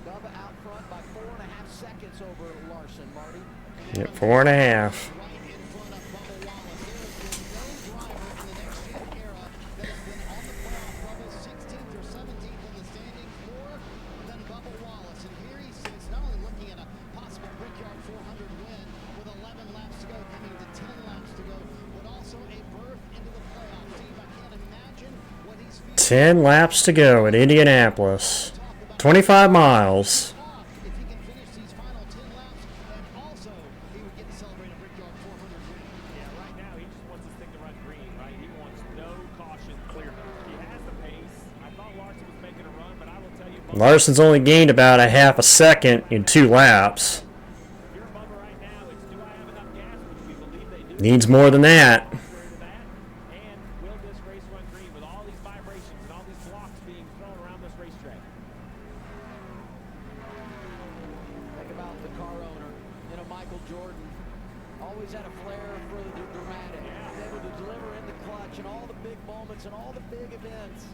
Speaker 4: Bubba out front by 4.5 seconds over Larson, Marty.
Speaker 1: Yep, 4.5.
Speaker 5: Right in front of Bubba Wallace. There has been no driver in the next gen era that has been on the playoff bubble 16th or 17th in the standings more than Bubba Wallace. And here he sits, not only looking at a possible Brickyard 400 win with 11 laps to go, coming to 10 laps to go, but also a berth into the playoff. Steve, I can't imagine what he's feeling.
Speaker 1: 10 laps to go at Indianapolis. 25 miles.
Speaker 5: If he can finish these final 10 laps, and also he would get to celebrate a Brickyard 400 win.
Speaker 2: Yeah, right now he just wants this thing to run green, right? He wants no caution clear. He has the pace. I thought Larson was making a run, but I will tell you,
Speaker 1: Larson's only gained about a half a second in 2 laps.
Speaker 2: if you're a Bubba right now, it's do I have enough gas, which we believe they do.
Speaker 1: Needs more than that.
Speaker 2: And will this race run green with all these vibrations and all these blocks being thrown around this racetrack?
Speaker 4: Think about the car owner, Michael Jordan. Always had a flair for the dramatic. He's able to deliver in the clutch and all the big moments and all the big events.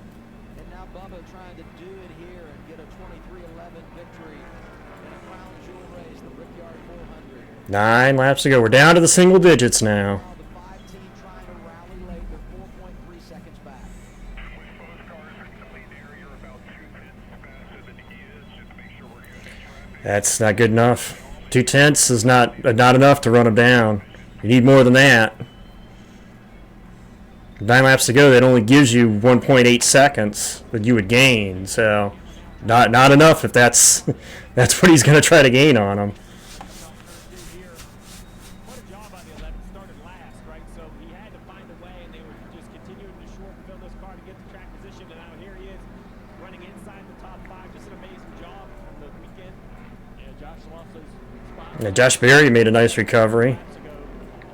Speaker 4: And now Bubba trying to do it here and get a 23-11 victory in a crown jewel race, the Brickyard 400.
Speaker 1: 9 laps to go. We're down to the single digits now.
Speaker 4: Now the 5 team trying to rally late. They're 4.3 seconds back.
Speaker 1: That's not good enough. 2/10 is not enough to run him down. You need more than that. 9 laps to go, that only gives you 1.8 seconds that you would gain. So, not enough if that's what he's going to try to gain on him.
Speaker 2: What a job by the 11. Started last, right? So he had to find a way, and they were just continuing to fill this car to get the track position. And now here he is, running inside the top 5. Just an amazing job from the weekend. Yeah, Josh lost those spots.
Speaker 1: Yeah, Josh Berry made a nice recovery.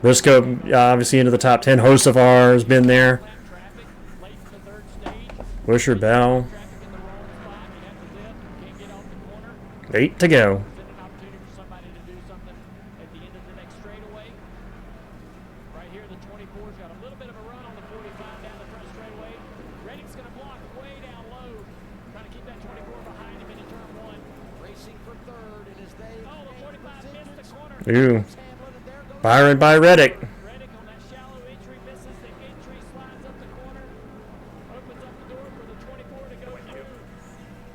Speaker 1: Briscoe obviously into the top 10. Hosefar has been there.
Speaker 2: Traffic late in the 3rd stage.
Speaker 1: Busher Bell.
Speaker 2: Traffic in the wrong spot. You have to dip. Can't get off the corner.
Speaker 1: 8 to go.
Speaker 2: Is it an opportunity for somebody to do something at the end of the next straightaway? Right here, the 24's got a little bit of a run on the 45 down the front straightaway. Reddick's going to block way down low, trying to keep that 24 behind him into turn 1.
Speaker 4: Racing for 3rd, and as they
Speaker 2: Oh, the 45 missed the corner.
Speaker 1: Ooh.
Speaker 4: Hamlin, and there goes
Speaker 1: Byron by Reddick.
Speaker 2: Reddick on that shallow entry misses the entry, slides up the corner, opens up the door for the 24 to go through.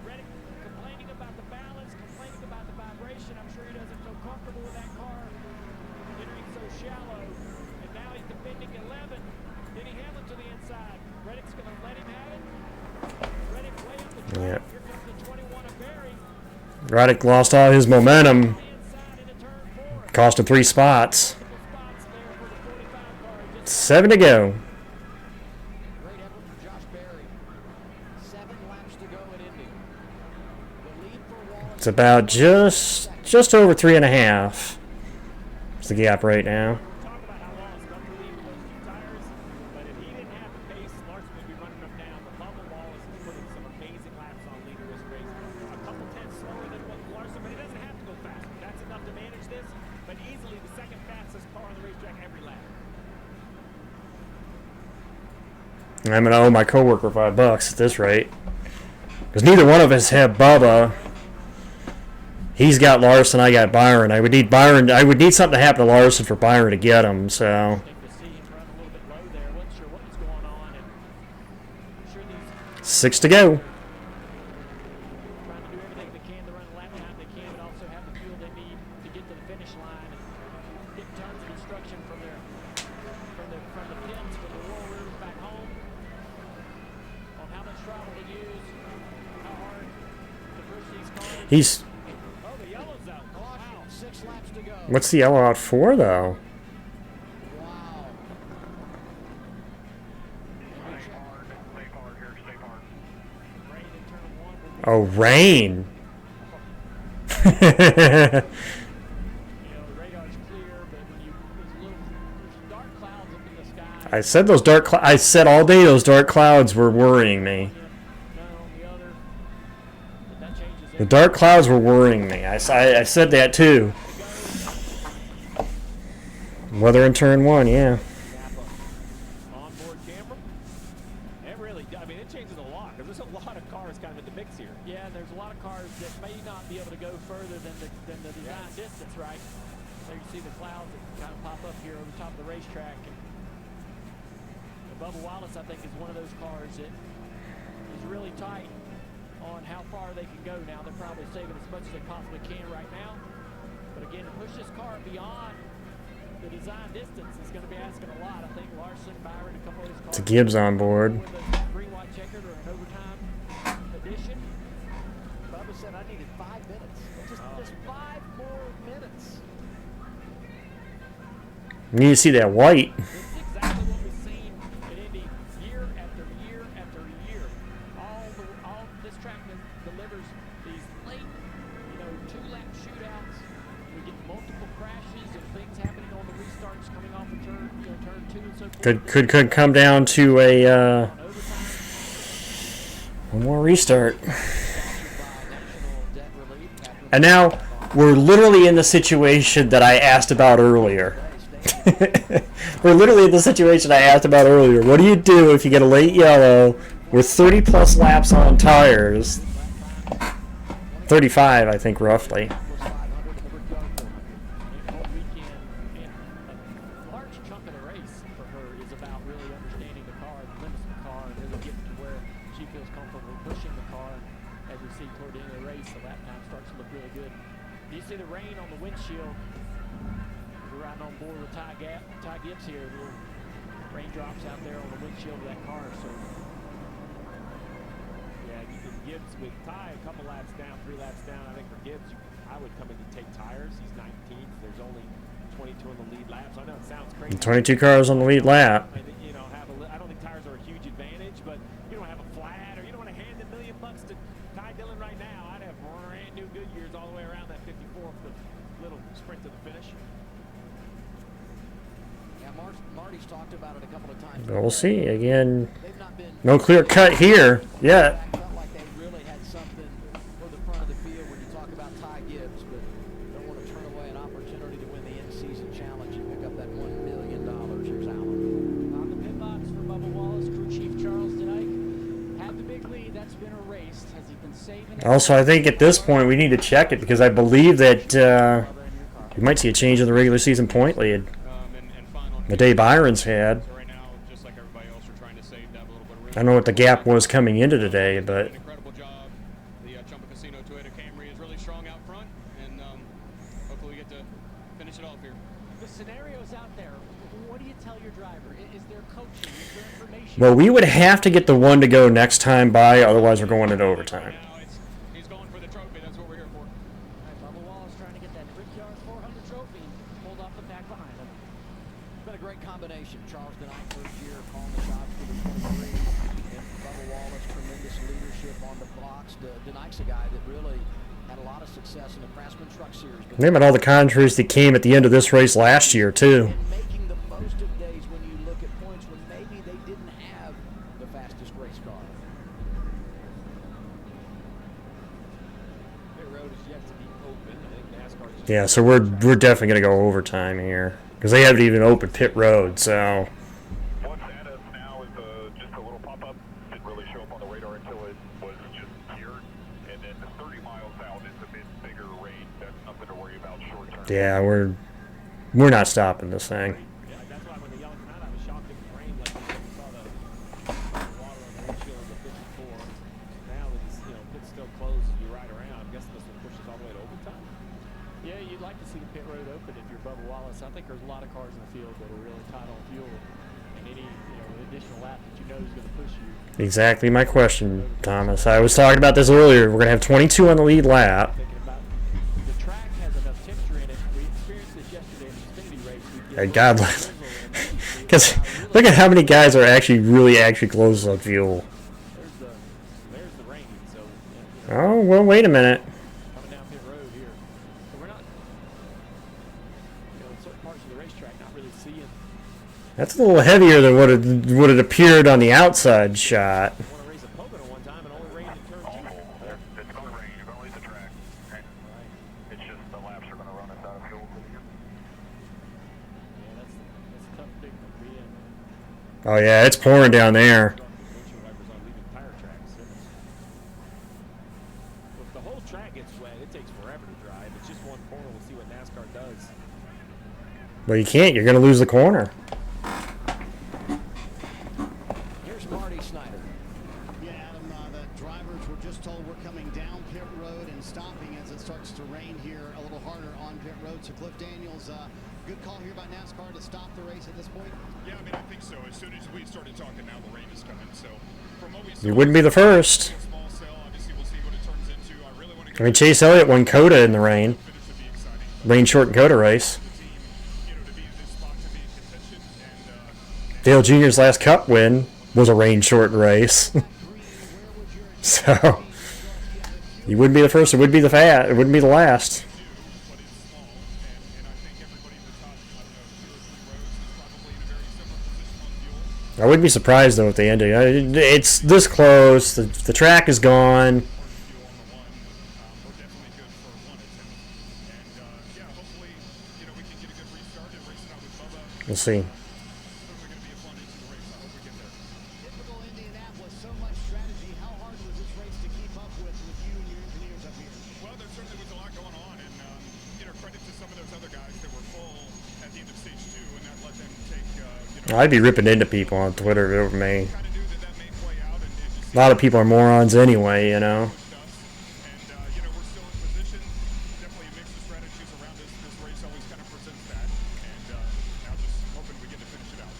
Speaker 2: Reddick complaining about the balance, complaining about the vibration. I'm sure he doesn't feel comfortable with that car entering so shallow. And now he's defending 11. Denny Hamlin to the inside. Reddick's going to let him have it. Reddick way up the track.
Speaker 1: Yep.
Speaker 2: Here comes the 21 of Berry.
Speaker 1: Reddick lost all his momentum.
Speaker 2: Inside into turn 4.
Speaker 1: Cost him 3 spots.
Speaker 2: Spots there for the 45 car. Just
Speaker 1: 7 to go.
Speaker 4: Great effort from Josh Berry. 7 laps to go at Indy. The lead for Wallace.
Speaker 1: It's about just over 3.5. It's the gap right now.
Speaker 2: talk about how Wallace got the lead with those 2 tires, but if he didn't have the pace, Larson would be running him down. But Bubba Wallace is putting some amazing laps on
Speaker 1: I'm gonna owe my coworker $5 at this rate, because neither one of us have Bubba. He's got Larson, I got Byron. I would need Byron. I would need something to happen to Larson for Byron to get him. So.
Speaker 2: To see him run a little bit low there. Wasn't sure what was going on. And I'm sure these
Speaker 1: 6 to go.
Speaker 2: trying to do everything they can to run the lap time they can, but also have the fuel they need to get to the finish line and get tons of instruction from the pits, from the roll rooms back home on how much throttle to use, how hard to push these cars.
Speaker 1: He's.
Speaker 2: Oh, the yellow's out. Wow.
Speaker 4: 6 laps to go.
Speaker 1: What's the yellow out for, though?
Speaker 4: Wow.
Speaker 3: Stay hard here, stay hard.
Speaker 2: Rain in turn 1 will be,
Speaker 1: Oh, rain.
Speaker 2: the radar's clear, but when there's dark clouds up in the sky.
Speaker 1: I said those dark. I said all day those dark clouds were worrying me.
Speaker 2: None on the other. But that changes
Speaker 1: The
Speaker 2: everything.
Speaker 1: dark clouds were worrying me. I said that too. Weather in turn 1, yeah.
Speaker 2: Onboard camera. It really, I mean, it changes a lot because there's a lot of cars kind of in the mix here. Yeah, and there's a lot of cars that may not be able to go further than the design distance, right? There you see the clouds that kind of pop up here over the top of the racetrack. And Bubba Wallace, I think, is one of those cars that is really tight on how far they can go now. They're probably saving as much as they possibly can right now. But again, to push this car beyond the design distance is going to be asking a lot. I think Larson, Byron, a couple of those cars.
Speaker 1: It's a Gibbs on board.
Speaker 2: With a green, white checkered or an overtime addition.
Speaker 4: Bubba said I needed 5 minutes. Just 5 more minutes.
Speaker 1: You need to see that white.
Speaker 2: This is exactly what we've seen in Indy year after year after year. All this track delivers these late, 2-lap shootouts. We get multiple crashes and things happening on the restarts coming off of turn 2 and so forth.
Speaker 1: Could come down to a
Speaker 2: On overtime.
Speaker 1: one more restart.
Speaker 4: Sponsored by National Debt Relief. Patrick
Speaker 1: And now we're literally in the situation that I asked about earlier. We're literally in the situation I asked about earlier. What do you do if you get a late yellow with 30 plus laps on tires? 35, I think, roughly.
Speaker 4: was 500 in the Brickyard 400.
Speaker 2: The whole weekend, and a large chunk of the race for her is about really understanding the car, the limits of the car, and really getting to where she feels comfortable pushing the car. As we see toward the end of the race, the lap time starts to look really good. Do you see the rain on the windshield? We're riding on board with Ty Gibbs here. Little raindrops out there on the windshield of that car. So, yeah, you can Gibbs with Ty a couple laps down, 3 laps down. I think for Gibbs, I would come in and take tires. He's 19th. There's only 22 in the lead laps. I know it sounds crazy.
Speaker 1: 22 cars on the lead lap.
Speaker 2: I don't think tires are a huge advantage, but you don't have a flat or you don't want to hand $1 million to Ty Dillon right now. I'd have brand new Goodyears all the way around that 54 for the little sprint to the finish.
Speaker 4: Yeah, Marty's talked about it a couple of times.
Speaker 1: But we'll see. Again,
Speaker 4: They've not been.
Speaker 1: no clear cut here yet.
Speaker 4: Felt like they really had something for the front of the field when you talk about Ty Gibbs, but don't want to turn away an opportunity to win the in-season challenge and pick up that $1 million. Here's Allen.
Speaker 7: On the pit box for Bubba Wallace, crew chief Charles Denick. Had the big lead, that's been erased. Has he been saving it?
Speaker 1: Also, I think at this point we need to check it because I believe that we might see a change in the regular season point lead.
Speaker 3: And final.
Speaker 1: The day Byron's had.
Speaker 3: So right now, just like everybody else, we're trying to save that little bit of
Speaker 1: I don't know what the gap was coming into today, but
Speaker 3: An incredible job. The Chumba Casino Toyota Camry is really strong out front, and hopefully we get to finish it off here.
Speaker 7: The scenarios out there, what do you tell your driver? Is there coaching? Is there information?
Speaker 1: well, we would have to get the one to go next time by, otherwise we're going into overtime.
Speaker 3: Now he's going for the trophy. That's what we're here for.
Speaker 7: All right, Bubba Wallace trying to get that Brickyard 400 trophy pulled off the pack behind him.
Speaker 4: It's been a great combination. Charles Denick first year calling the shots for the 23. And Bubba Wallace, tremendous leadership on the blocks. Denick's a guy that really had a lot of success in the Craftsman Truck Series. But
Speaker 1: Name it all the controversy that came at the end of this race last year, too.
Speaker 4: and making the most of days when you look at points when maybe they didn't have the fastest race car.
Speaker 2: Pit road is yet to be open. I think NASCAR just
Speaker 1: Yeah, so we're definitely going to go overtime here because they haven't even opened pit road, so
Speaker 3: What's at us now is just a little
Speaker 1: Yeah, we're not stopping this thing.
Speaker 2: Yeah, that's why when the yellow came out, I was shocked it was rain. Like we saw the water on the windshield of the 54. Now it's, pit's still closed as we ride around. I'm guessing this one pushes all the way to overtime.
Speaker 11: Yeah, you'd like to see the pit road open if you're Bubba Wallace. I think there's a lot of cars in the field that are really tight on fuel, and any additional lap that you know is going to push you.
Speaker 1: Exactly my question, Thomas. I was talking about this earlier. We're going to have 22 on the lead lap.
Speaker 11: Thinking about the track has enough temperature in it. We experienced this yesterday in the Xfinity race.
Speaker 1: And God bless. Because look at how many guys are actually close on fuel.
Speaker 11: There's the rain. So
Speaker 1: Oh, well, wait a minute.
Speaker 11: coming down pit road here. So we're not, in certain parts of the racetrack, not really seeing.
Speaker 1: That's a little heavier than what it appeared on the outside shot.
Speaker 2: I want to race a Pocono one time and only rained in turn 2.
Speaker 3: It's going to rain. You're going to leave the track. Okay? It's just the laps are going to run us out of fuel.
Speaker 11: Yeah, that's a tough thing to be in.
Speaker 1: Oh yeah, it's pouring down there.
Speaker 2: Windshield wipers on leaving tire tracks. If the whole track gets wet, it takes forever to dry. If it's just one corner, we'll see what NASCAR does.
Speaker 1: Well, you can't. You're going to lose the corner.
Speaker 4: Here's Marty Snyder.
Speaker 5: Yeah, Adam, the drivers were just told we're coming down pit road and stopping as it starts to rain here a little harder on pit road. So Cliff Daniels, good call here by NASCAR to stop the race at this point.
Speaker 12: Yeah, I mean, I think so. As soon as we started talking, now the rain is coming. So from what we
Speaker 1: You wouldn't be the first.
Speaker 12: small cell, obviously we'll see what it turns into. I really want to
Speaker 1: I mean, Chase Elliott won Coda in the rain.
Speaker 12: finish would be exciting.
Speaker 1: Rain short Coda race.
Speaker 12: The team, to be in this spot to be in contention, and
Speaker 1: Dale Jr.'s last Cup win was a rain short race. So you wouldn't be the first. It would be the it wouldn't be the last.
Speaker 12: but it's small, and I think everybody in the top, I don't know, 2 or 3 rows is probably in a very similar position on fuel.
Speaker 1: I wouldn't be surprised though if they ended. It's this close. The track is gone.
Speaker 12: Fuel on the one, we're definitely good for one attempt, and yeah, hopefully, we can get a good restart and race it out with Bubba.
Speaker 1: We'll see.
Speaker 12: Certainly going to be a fun into the race. I hope we get there.
Speaker 5: Typical Indianapolis, so much strategy. How hard was this race to keep up with you and your engineers up here?
Speaker 12: Well, there certainly was a lot going on, and credit to some of those other guys that were full at the end of stage 2, and that let them take.
Speaker 1: I'd be ripping into people on Twitter over me.
Speaker 12: Kind of knew that may play out, and just
Speaker 1: A lot of people are morons anyway,
Speaker 12: us. And we're still in position. Definitely a mix of strategies around this. This race always kind of presents that, and now just hoping we get to finish it out.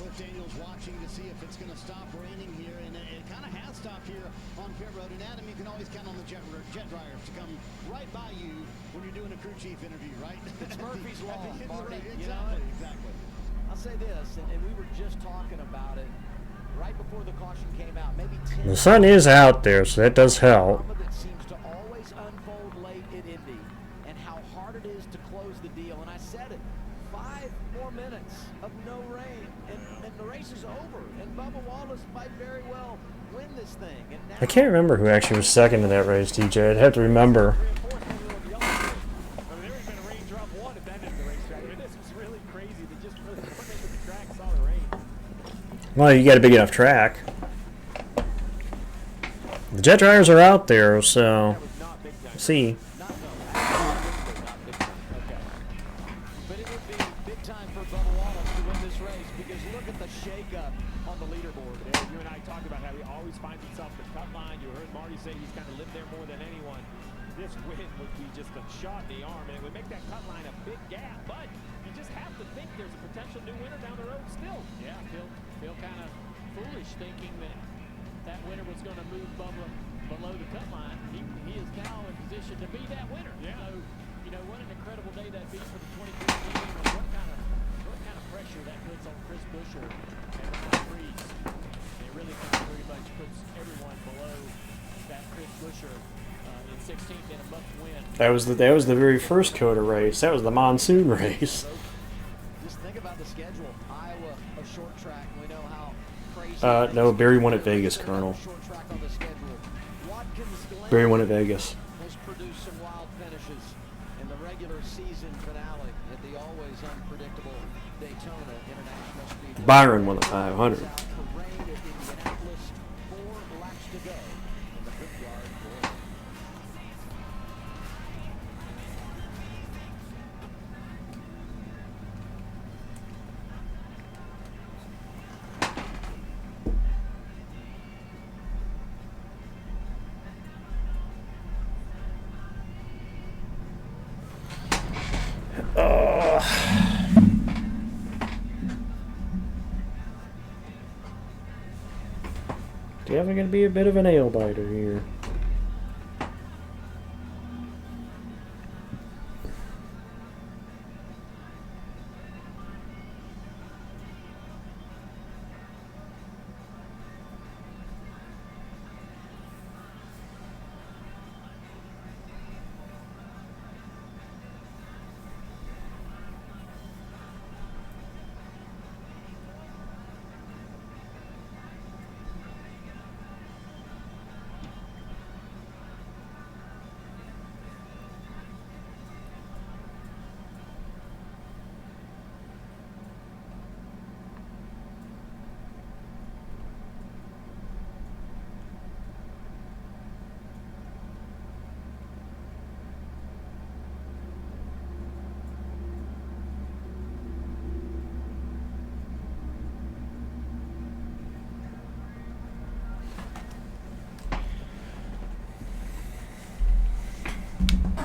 Speaker 5: Cliff Daniels watching to see if it's going to stop raining here, and it kind of has stopped here on pit road. And Adam, you can always count on the jet dryers to come right by you when you're doing a crew chief interview, right?
Speaker 4: It's Murphy's Law, Marty.
Speaker 5: Exactly.
Speaker 4: I'll say this, and we were just talking about it right before the caution came out. Maybe 10
Speaker 1: The sun is out there, so that does help.
Speaker 4: drama that seems to always unfold late at Indy, and how hard it is to close the deal. And I said it, 5 more minutes of no rain, and the race is over. And Bubba Wallace might very well win this thing. And now
Speaker 1: I can't remember who actually was second in that race, TJ. I'd have to remember.
Speaker 2: There had been a raindrop one at that end of the racetrack. I mean, this was really crazy. They just really went into the track, saw the rain.
Speaker 1: Well, you got a big enough track. The jet dryers are out there, so
Speaker 2: Not big time.
Speaker 1: see.
Speaker 2: Not big time. Okay.
Speaker 4: But it would be big time for Bubba Wallace to win this race, because look at the shakeup on the leaderboard.
Speaker 2: Yeah, you and I talked about how he always finds himself at the cut line. You heard Marty say he's kind of lived there more than anyone. This win would be just a shot in the arm, and it would make that cut line a big gap. But you just have to think there's a potential new winner down the road still.
Speaker 11: Yeah, feel kind of foolish thinking that winner was going to move Bubba below the cut line. He is now in position to be that winner.
Speaker 2: Yeah.
Speaker 11: So, what an incredible day that'd be for the 23 team, and what kind of pressure that puts on Chris Buescher and Ryan Reeves. And it really kind of very much puts everyone below that Chris Buescher in 16th in a must-win.
Speaker 1: That was the very first Coda race. That was the monsoon race.
Speaker 4: Just think about the schedule. Iowa, a short track. We know how crazy.
Speaker 1: No, Barry won at Vegas, Colonel.
Speaker 4: Short track on the schedule. Watkins Glen
Speaker 1: Barry won at Vegas.
Speaker 4: has produced some wild finishes in the regular season finale at the always unpredictable Daytona International Speedway.
Speaker 1: Byron won the 500.
Speaker 4: Out for rain at Indianapolis. 4 laps to go in the Brickyard.
Speaker 1: definitely going to be a bit of a nail biter here.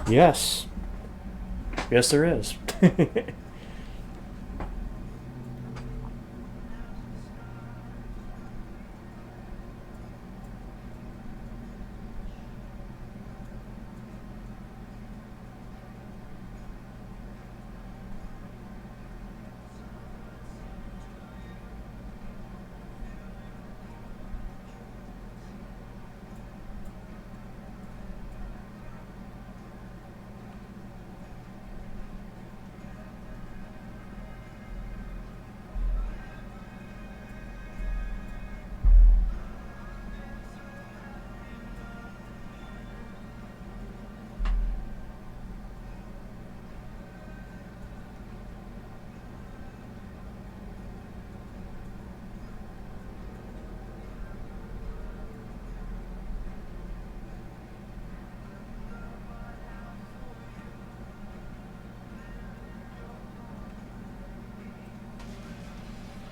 Speaker 1: Yes. Yes, there is.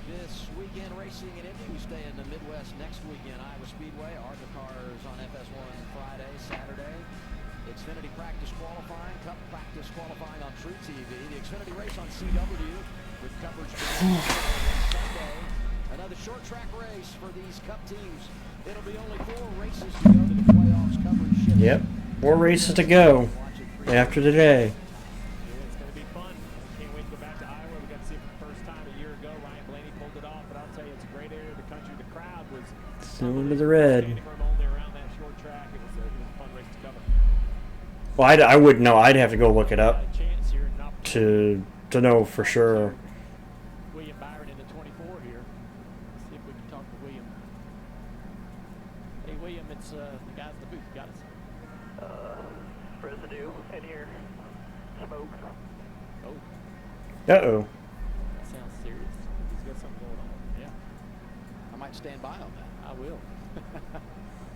Speaker 4: This weekend racing in Indy. We stay in the Midwest next weekend. Iowa Speedway. ARCA cars on FS1 Friday, Saturday. Xfinity practice qualifying, Cup practice qualifying on True TV. The Xfinity race on CW with coverage Sunday. Another short track race for these Cup teams. It'll be only 4 races to go to the playoffs. Coverage shifts.
Speaker 1: Yep, 4 races to go after today.
Speaker 2: Yeah, it's going to be fun. Can't wait to go back to Iowa. We got to see it for the first time a year ago. Ryan Blaney pulled it off, but I'll tell you, it's a great area of the country. The crowd was
Speaker 1: Still into the red.
Speaker 2: standing room only around that short track. It was a fun race to cover.
Speaker 1: Well, I wouldn't know. I'd have to go look it up
Speaker 2: A chance here, an opportunity.
Speaker 1: to know for sure.
Speaker 2: William Byron in the 24 here. Let's see if we can talk to William. Hey, William, it's the guys in the booth. Got us.
Speaker 3: Residue in here. Smoke.
Speaker 2: Oh,
Speaker 1: Uh-oh.
Speaker 2: that sounds serious. He's got something going on. Yeah,
Speaker 4: I might stand by on that.
Speaker 2: I will.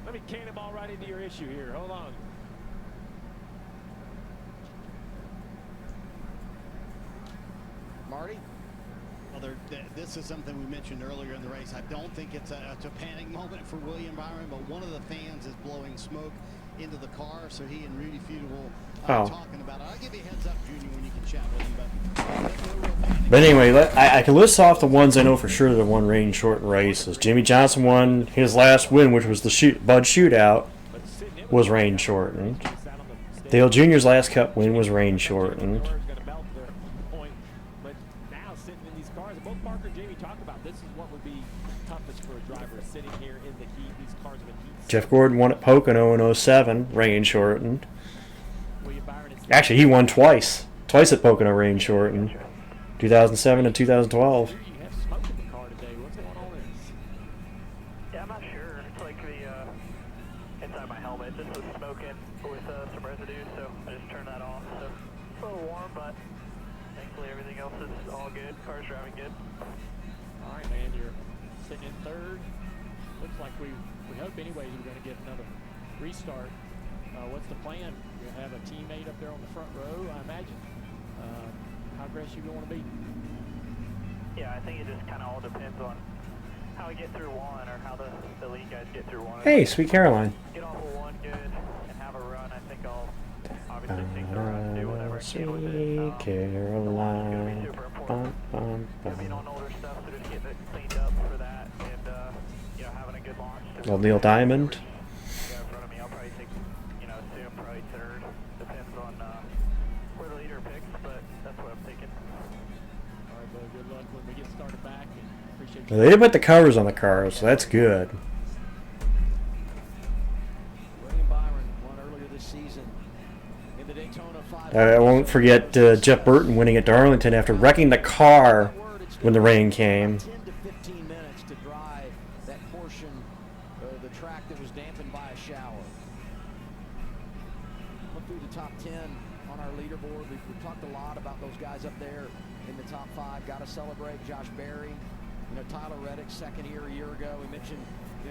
Speaker 2: Let me cannonball right into your issue here. Hold on.
Speaker 4: Marty?
Speaker 5: Well, this is something we mentioned earlier in the race. I don't think it's a panic moment for William Byron, but one of the fans is blowing smoke into the car, so he and Rudy Feud will talking about it. I'll give you a heads up, Junior, when you can chat with him, but no real panic.
Speaker 1: But anyway, I can list off the ones I know for sure that won rain short races. Jimmy Johnson won his last win, which was the Bud Shootout, was rain shortened. Dale Jr.'s last Cup win was rain shortened.
Speaker 2: But now sitting in these cars, both Parker and Jamie talked about this is what would be toughest for a driver sitting here in the heat. These cars have been heat.
Speaker 1: Jeff Gordon won at Pocono in 07, rain shortened.
Speaker 2: William Byron is
Speaker 1: Actually, he won twice at Pocono, rain shortened. 2007 and 2012.
Speaker 2: you have smoke in the car today. What's going on in this?
Speaker 3: Yeah, I'm not sure. It's like the inside my helmet. This was smoking with some residue, so I just turned that off. So it's a little warm, but thankfully everything else is all good. Car's driving good.
Speaker 2: All right, man, you're sitting in third. Looks like we hope anyway you're going to get another restart. What's the plan? You have a teammate up there on the front row, I imagine. How aggressive you want to be?
Speaker 3: Yeah, I think it just kind of all depends on how we get through one or how the lead guys get through one.
Speaker 1: Hey, Sweet Caroline.
Speaker 3: Get off of one good and have a run. I think I'll obviously take the run and do whatever I can with it.
Speaker 1: Sweet Caroline.
Speaker 3: Super important. Being on older stuff, so just getting it cleaned up for that and, having a good launch to
Speaker 1: Well, Neil Diamond.
Speaker 3: In front of me, I'll probably take, assume probably third. Depends on where the leader picks, but that's what I'm thinking.
Speaker 11: All right, Bo, good luck when we get started back. And appreciate
Speaker 1: They did put the covers on the cars, so that's good.
Speaker 4: William Byron won earlier this season in the Daytona 500.
Speaker 1: I won't forget Jeff Burton winning at Darlington after wrecking the car when the rain came.
Speaker 4: 10 to 15 minutes to dry that portion of the track that was dampened by a shower. Look through the top 10 on our leaderboard. We've talked a lot about those guys up there in the top 5. Got to celebrate Josh Berry. Tyler Reddick, second year a year ago. We mentioned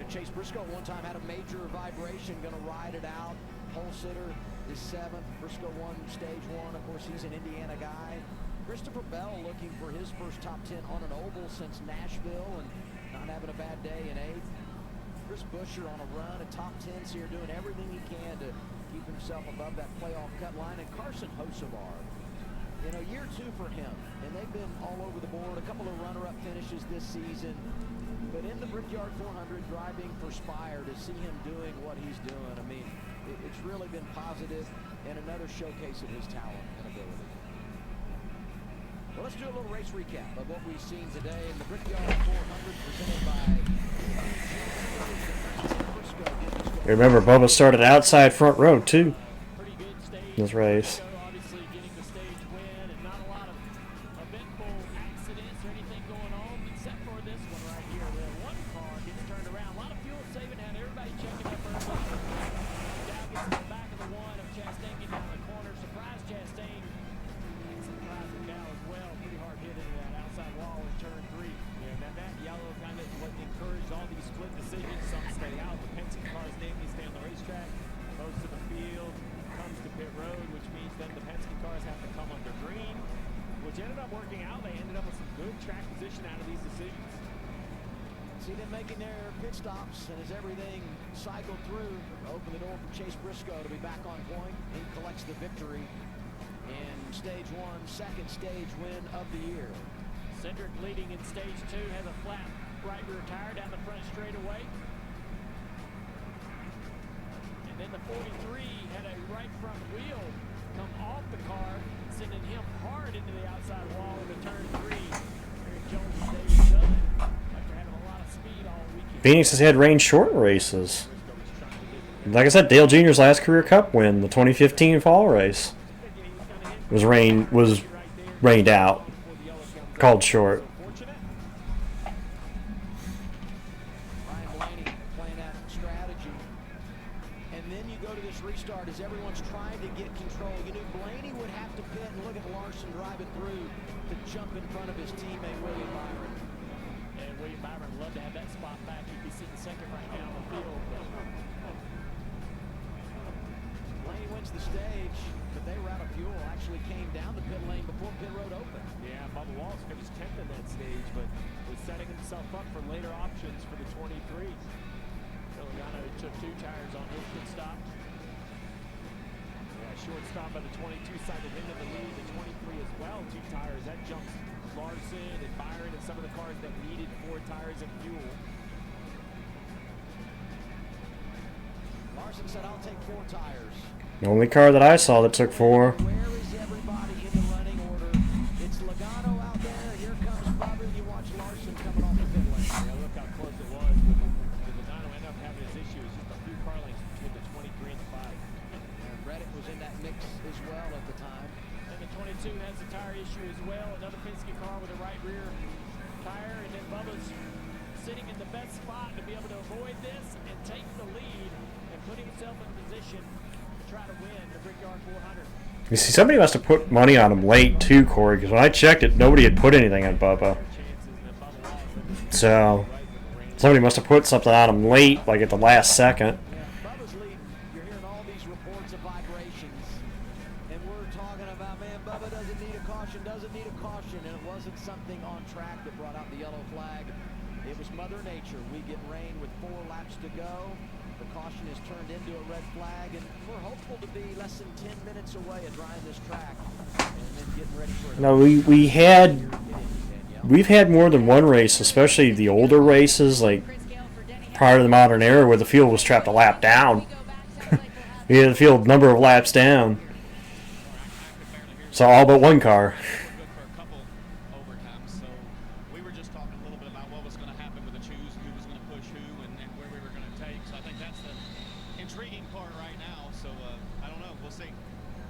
Speaker 4: Chase Briscoe at one time had a major vibration, going to ride it out. Pole sitter is 7th. Briscoe won stage 1. Of course, he's an Indiana guy. Christopher Bell looking for his first top 10 on an oval since Nashville and not having a bad day in 8th. Chris Buescher on a run at top 10s here, doing everything he can to keep himself above that playoff cut line. And Carson Hocevar, year 2 for him, and they've been all over the board. A couple of runner-up finishes this season, but in the Brickyard 400 driving for Spire, to see him doing what he's doing, I mean, it's really been positive and another showcase of his talent and ability. Well, let's do a little race recap of what we've seen today in the Brickyard 400 presented by
Speaker 1: Remember, Bubba started outside front row too
Speaker 11: pretty good stage.
Speaker 1: in this race.
Speaker 11: Obviously getting the stage win and not a lot of eventful accidents or anything going on except for this one right here where one car gets turned around. A lot of fuel saving and everybody checking up early. Dow gets to the back of the one of Chastain getting down the corner. Surprise Chastain. And surprise for Dow as well. Pretty hard hit into that outside wall in turn 3. Yeah, that yellow kind of what encouraged all these split decisions. Some stay out. The Penske cars namely stay on the racetrack. Most of the field comes to pit road, which means then the Penske cars have to come under green, which ended up working out. They ended up with some good track position out of these decisions.
Speaker 4: See them making their pit stops, and as everything cycled through, open the door for Chase Briscoe to be back on point. He collects the victory in stage 1, second stage win of the year.
Speaker 11: Cindric leading in stage 2 has a flat right rear tire down the front straightaway. And then the 43 had a right front wheel come off the car, sending him hard into the outside wall into turn 3. Eric Jones stays done after having a lot of speed all weekend.
Speaker 1: Phoenix has had rain short races. Like I said, Dale Jr.'s last career Cup win, the 2015 fall race, was rained out, called short.
Speaker 4: Ryan Blaney playing that strategy. And then you go to this restart as everyone's trying to get control. You knew Blaney would have to pit, and look at Larson driving through to jump in front of his teammate William Byron.
Speaker 11: And William Byron would love to have that spot back. He'd be sitting second right now on the field.
Speaker 4: Blaney wins the stage, but they were out of fuel. Actually came down the pit lane before pit road opened.
Speaker 11: Yeah, Bubba Wallace finished 10th in that stage, but was setting himself up for later options for the 23. Logano took 2 tires on his pit stop. Yeah, short stop by the 22 cycled into the lead. The 23 as well, 2 tires. That jumps Larson and Byron and some of the cars that needed 4 tires and fuel.
Speaker 4: Larson said, "I'll take 4 tires."
Speaker 1: The only car that I saw that took 4.
Speaker 4: Where is everybody in the running order? It's Logano out there. Here comes Bubba. You watch Larson coming off the pit lane.
Speaker 11: Yeah, look how close it was. With Logano ended up having his issue. It's just a few car lengths between the 23 and the 5.
Speaker 4: And Reddick was in that mix as well at the time.
Speaker 11: And the 22 has a tire issue as well. Another Penske car with a right rear tire. And then Bubba's sitting in the best spot to be able to avoid this and take the lead and put himself in position to try to win the Brickyard 400.
Speaker 1: You see, somebody must have put money on him late too, Corey, because when I checked it, nobody had put anything on Bubba. So, somebody must have put something on him late, like at the last second.
Speaker 4: Bubba's leading. You're hearing all these reports of vibrations. And we're talking about, man, Bubba doesn't need a caution, and it wasn't something on track that brought out the yellow flag. It was Mother Nature. We get rain with 4 laps to go. The caution is turned into a red flag, and we're hopeful to be less than 10 minutes away at drying this track and then getting ready for it.
Speaker 1: No, we've had more than one race, especially the older races. Like prior to the modern era where the field was trapped a lap down. You had the field number of laps down. So all but one car.
Speaker 10: Good for a couple overtimes. So we were just talking a little bit about what was going to happen with the choose, who was going to push who, and where we were going to take. So I think that's the intriguing part right now. So I don't know. We'll see.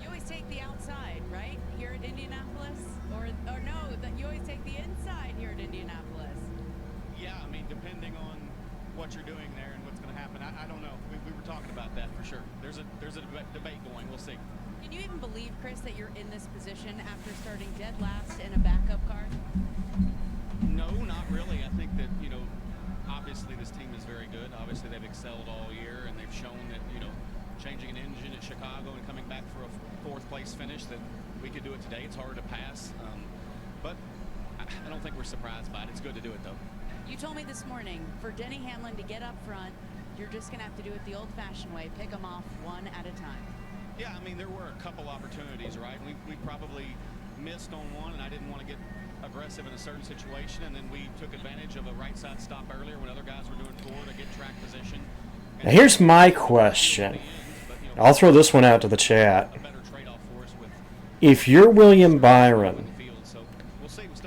Speaker 8: You always take the outside, right? Here at Indianapolis? Or no, you always take the inside here at Indianapolis.
Speaker 10: Yeah, I mean, depending on what you're doing there and what's going to happen, I don't know. We were talking about that for sure. There's a debate going. We'll see.
Speaker 8: Can you even believe, Chris, that you're in this position after starting dead last in a backup car?
Speaker 10: No, not really. I think that, you know, obviously this team is very good. Obviously they've excelled all year, and they've shown that, you know, changing an engine at Chicago and coming back for a fourth place finish, that we could do it today. It's hard to pass, but I don't think we're surprised by it. It's good to do it, though.
Speaker 8: You told me this morning, for Denny Hamlin to get up front, you're just going to have to do it the old-fashioned way, pick them off one at a time.
Speaker 10: Yeah, I mean, there were a couple opportunities, right? We probably missed on one, and I didn't want to get aggressive in a certain situation, and then we took advantage of a right-side stop earlier when other guys were doing four to get track position.
Speaker 1: Now here's my question. I'll throw this one out to the chat. If you're William Byron,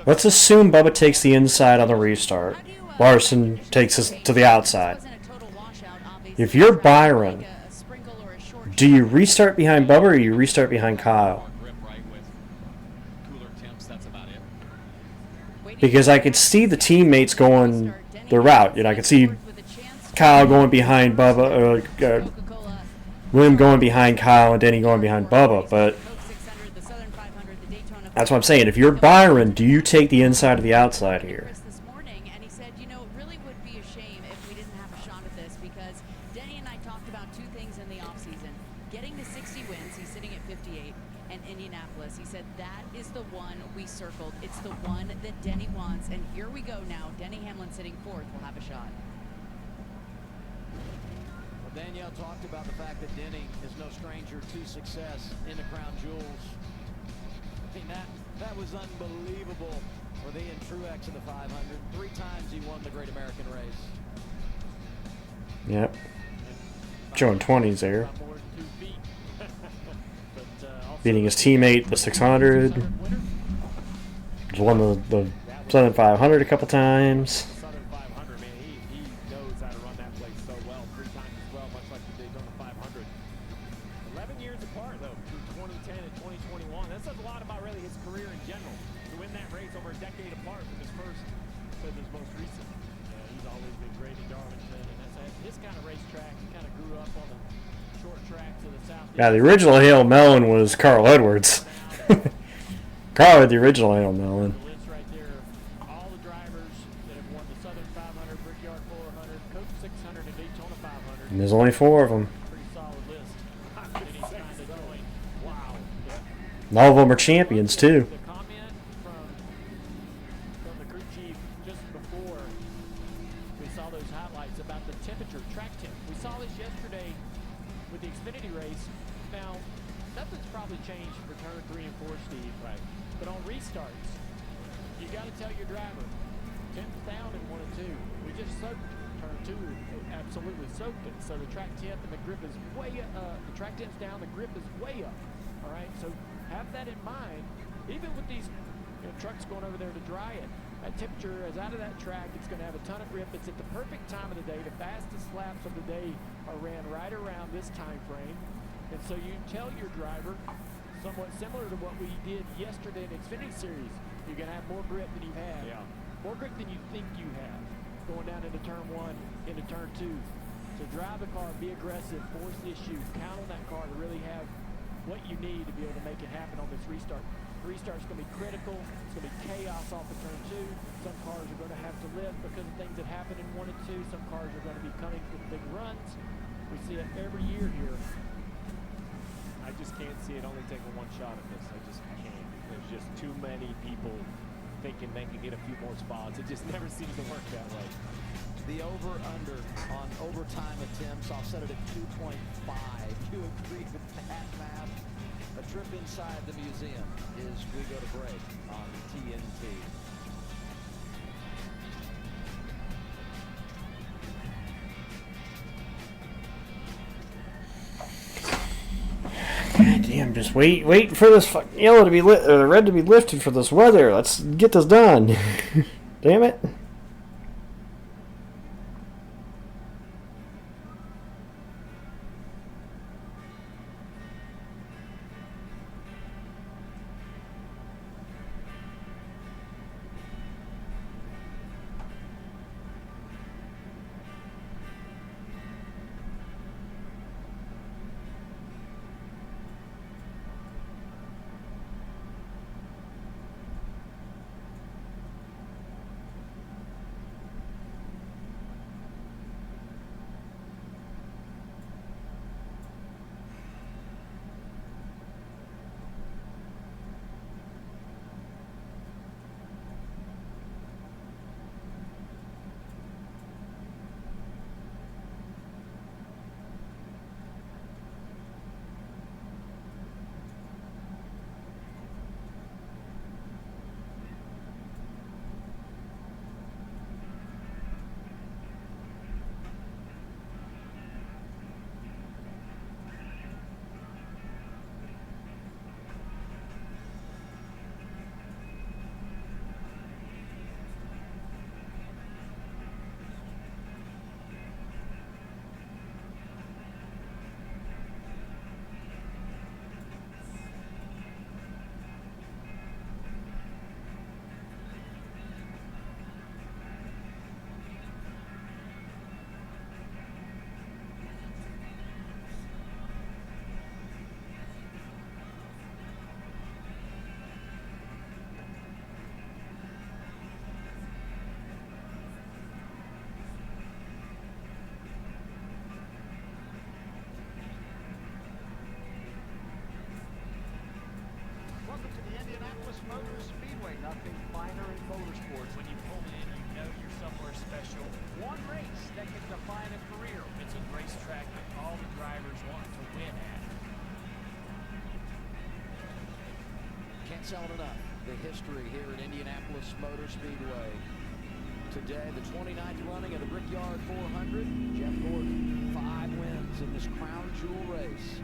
Speaker 1: let's assume Bubba takes the inside on the restart. Larson takes us to the outside. If you're Byron, do you restart behind Bubba or you restart behind Kyle? Because I could see the teammates going the route. You know, I could see Kyle going behind Bubba, William going behind Kyle, and Denny going behind Bubba. But that's what I'm saying. If you're Byron, do you take the inside or the outside here?
Speaker 8: This morning, and he said, you know, it really would be a shame if we didn't have a shot at this, because Denny and I talked about two things in the offseason. Getting to 60 wins, he's sitting at 58, and Indianapolis. He said that is the one we circled. It's the one that Denny wants, and here we go now. Denny Hamlin sitting fourth will have a shot.
Speaker 4: Well, Danielle talked about the fact that Denny is no stranger to success in the Crown Jewels. I mean, that was unbelievable for the Truex in the 500. 3 times he won the Great American Race.
Speaker 1: Yep. Showing 20s there. Beating his teammate, the 600. He's won the Southern 500 a couple times.
Speaker 2: Southern 500, man, he knows how to run that place so well. 3 times as well, much like the Daytona 500. 11 years apart, though, between 2010 and 2021. That says a lot about really his career in general. To win that race over a decade apart from his first to his most recent. He's always been great in Darlington, and that's his kind of racetrack. He kind of grew up on the short track to the south.
Speaker 1: Yeah, the original Hail Melon was Carl Edwards. Carl had the original Hail Melon.
Speaker 2: Right there, all the drivers that have won the Southern 500, Brickyard 400, Coach 600, and Daytona 500.
Speaker 1: And there's only 4 of them.
Speaker 2: Pretty solid list. And he's kind of going, wow.
Speaker 1: And all of them are champions, too.
Speaker 2: The comment from the crew chief just before we saw those highlights about the temperature, track temp. We saw this yesterday with the Xfinity race. Now, nothing's probably changed for turn 3 and 4, Steve. Right. But on restarts, you got to tell your driver, 10th down in 1 and 2. We just soaked turn 2, absolutely soaked it. So the track temp and the grip is way up. The track temp's down, the grip is way up. All right, so have that in mind. Even with these trucks going over there to dry it, that temperature is out of that track. It's going to have a ton of grip. It's at the perfect time of the day. The fastest laps of the day are ran right around this time frame. And so you tell your driver, somewhat similar to what we did yesterday in the Xfinity Series, you're going to have more grip than you've had. Yeah. More grip than you think you have. Going down into turn 1, into turn 2. So drive the car, be aggressive, force issue, count on that car to really have what you need to be able to make it happen on this restart. The restart's going to be critical. It's going to be chaos off of turn 2. Some cars are going to have to lift because of things that happen in 1 and 2. Some cars are going to be coming with big runs. We see it every year here. I just can't see it only taking one shot at this. I just can't. There's just too many people thinking they can get a few more spots. It just never seems to work that way.
Speaker 4: The over-under on overtime attempts, I'll set it at 2.5. You agree with that math? A trip inside the museum is we go to break on TNT.
Speaker 1: God damn, just waiting for this yellow to be lit, or the red to be lifted for this weather. Let's get this done. Damn it.
Speaker 4: Welcome to the Indianapolis Motor Speedway. Nothing finer in motorsports. When you pull in, you know you're somewhere special. One race that can define a career. It's a racetrack that all the drivers want to win at. Can't sell it enough. The history here at Indianapolis Motor Speedway. Today, the 29th running of the Brickyard 400. Jeff Gordon, 5 wins in this crown jewel race.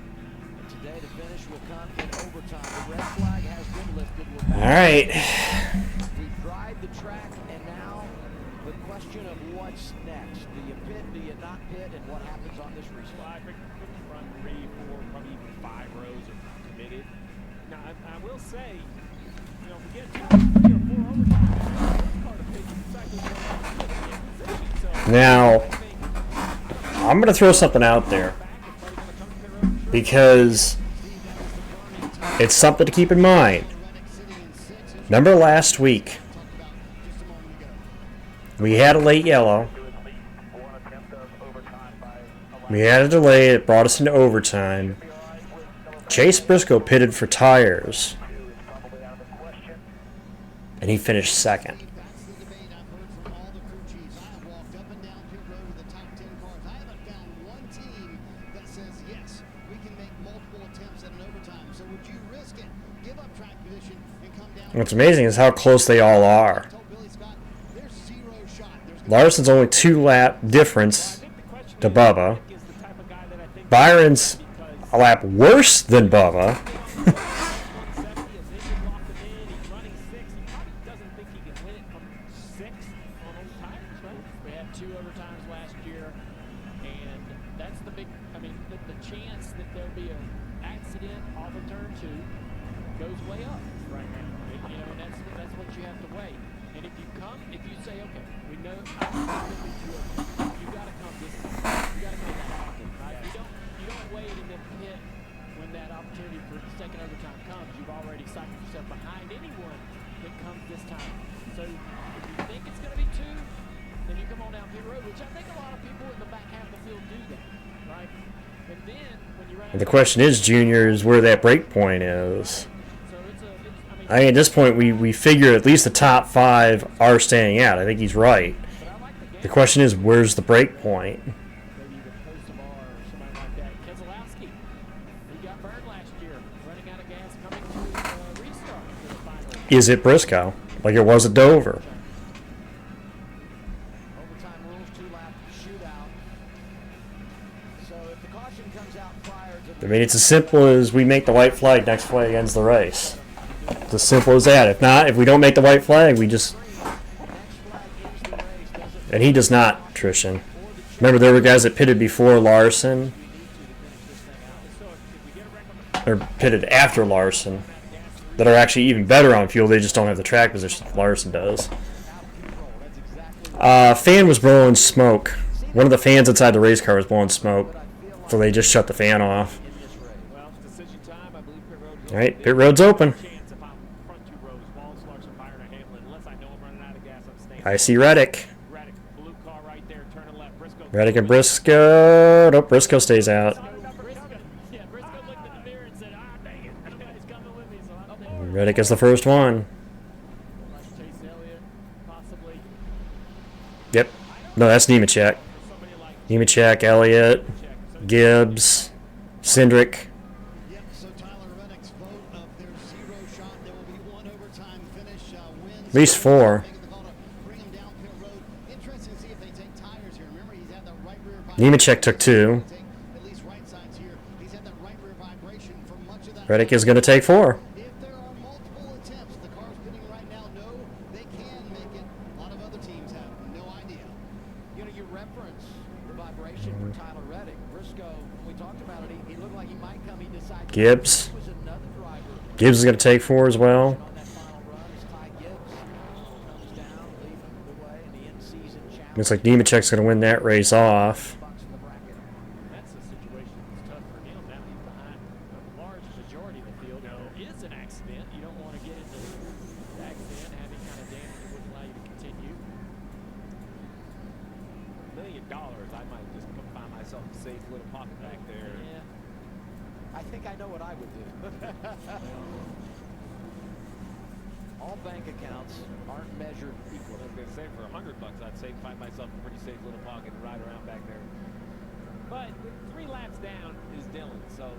Speaker 4: And today, the finish will come in overtime. The red flag has been lifted.
Speaker 1: All right.
Speaker 4: We've dried the track, and now the question of what's next. Do you pit, do you not pit, and what happens on this restart?
Speaker 2: I think run 3, 4, probably even 5 rows are committed. Now, I will say, you know, if we get 2 or 3 or 4 overtime, part of pitching cycle position.
Speaker 1: Now, I'm going to throw something out there because it's something to keep in mind. Remember last week, we had a late yellow. We had a delay that brought us into overtime. Chase Briscoe pitted for tires, and he finished second. What's amazing is how close they all are. Larson's only 2 lap difference to Bubba. Byron's a lap worse than Bubba.
Speaker 11: We had 2 overtimes last year, and that's the big, I mean, the chance that there'll be an accident off of turn 2 goes way up right now. You know, and that's what you have to weigh. And if you say, okay, we know I'm going to be 2 overtimes, you got to come this time. You got to come that often, right? You don't wait and then hit when that opportunity for the second overtime comes. You've already cycled yourself behind anyone that comes this time. So if you think it's going to be 2, then you come on down pit road, which I think a lot of people in the back half of the field do that, right? And then when you run
Speaker 1: And the question is, Junior, is where that break point is. I mean, at this point, we figure at least the top 5 are staying out. I think he's right. The question is, where's the break point? Is it Briscoe, like it was at Dover?
Speaker 4: Overtime rules, 2-lap shootout. So if the caution comes out prior to
Speaker 1: I mean, it's as simple as we make the white flag, next flag ends the race. It's as simple as that. If not, if we don't make the white flag, we just... And he does not, Trishan. Remember, there were guys that pitted before Larson, or pitted after Larson, that are actually even better on fuel. They just don't have the track position that Larson does. Fan was blowing smoke. One of the fans inside the race car was blowing smoke, so they just shut the fan off. All right, pit road's open. I see Reddick. Reddick and Briscoe. Nope, Briscoe stays out. Reddick is the first one. Yep. No, that's Nemechek. Nemechek, Elliott, Gibbs, Cindric. At least 4. Nemechek took 2. Reddick is going to take 4. Gibbs. Gibbs is going to take 4 as well. Looks like Nemechek's going to win that race off.
Speaker 11: That's a situation that's tough for him. Now he's behind a large majority of the field. There is an accident. You don't want to get into the accident, having kind of damage that wouldn't allow you to continue. $1 million, I might just find myself a safe little pocket back there.
Speaker 4: Yeah. I think I know what I would do. All bank accounts aren't measured equally.
Speaker 11: I was going to say, for $100, I'd say find myself a pretty safe little pocket and ride around back there. But 3 laps down is Dillon, so,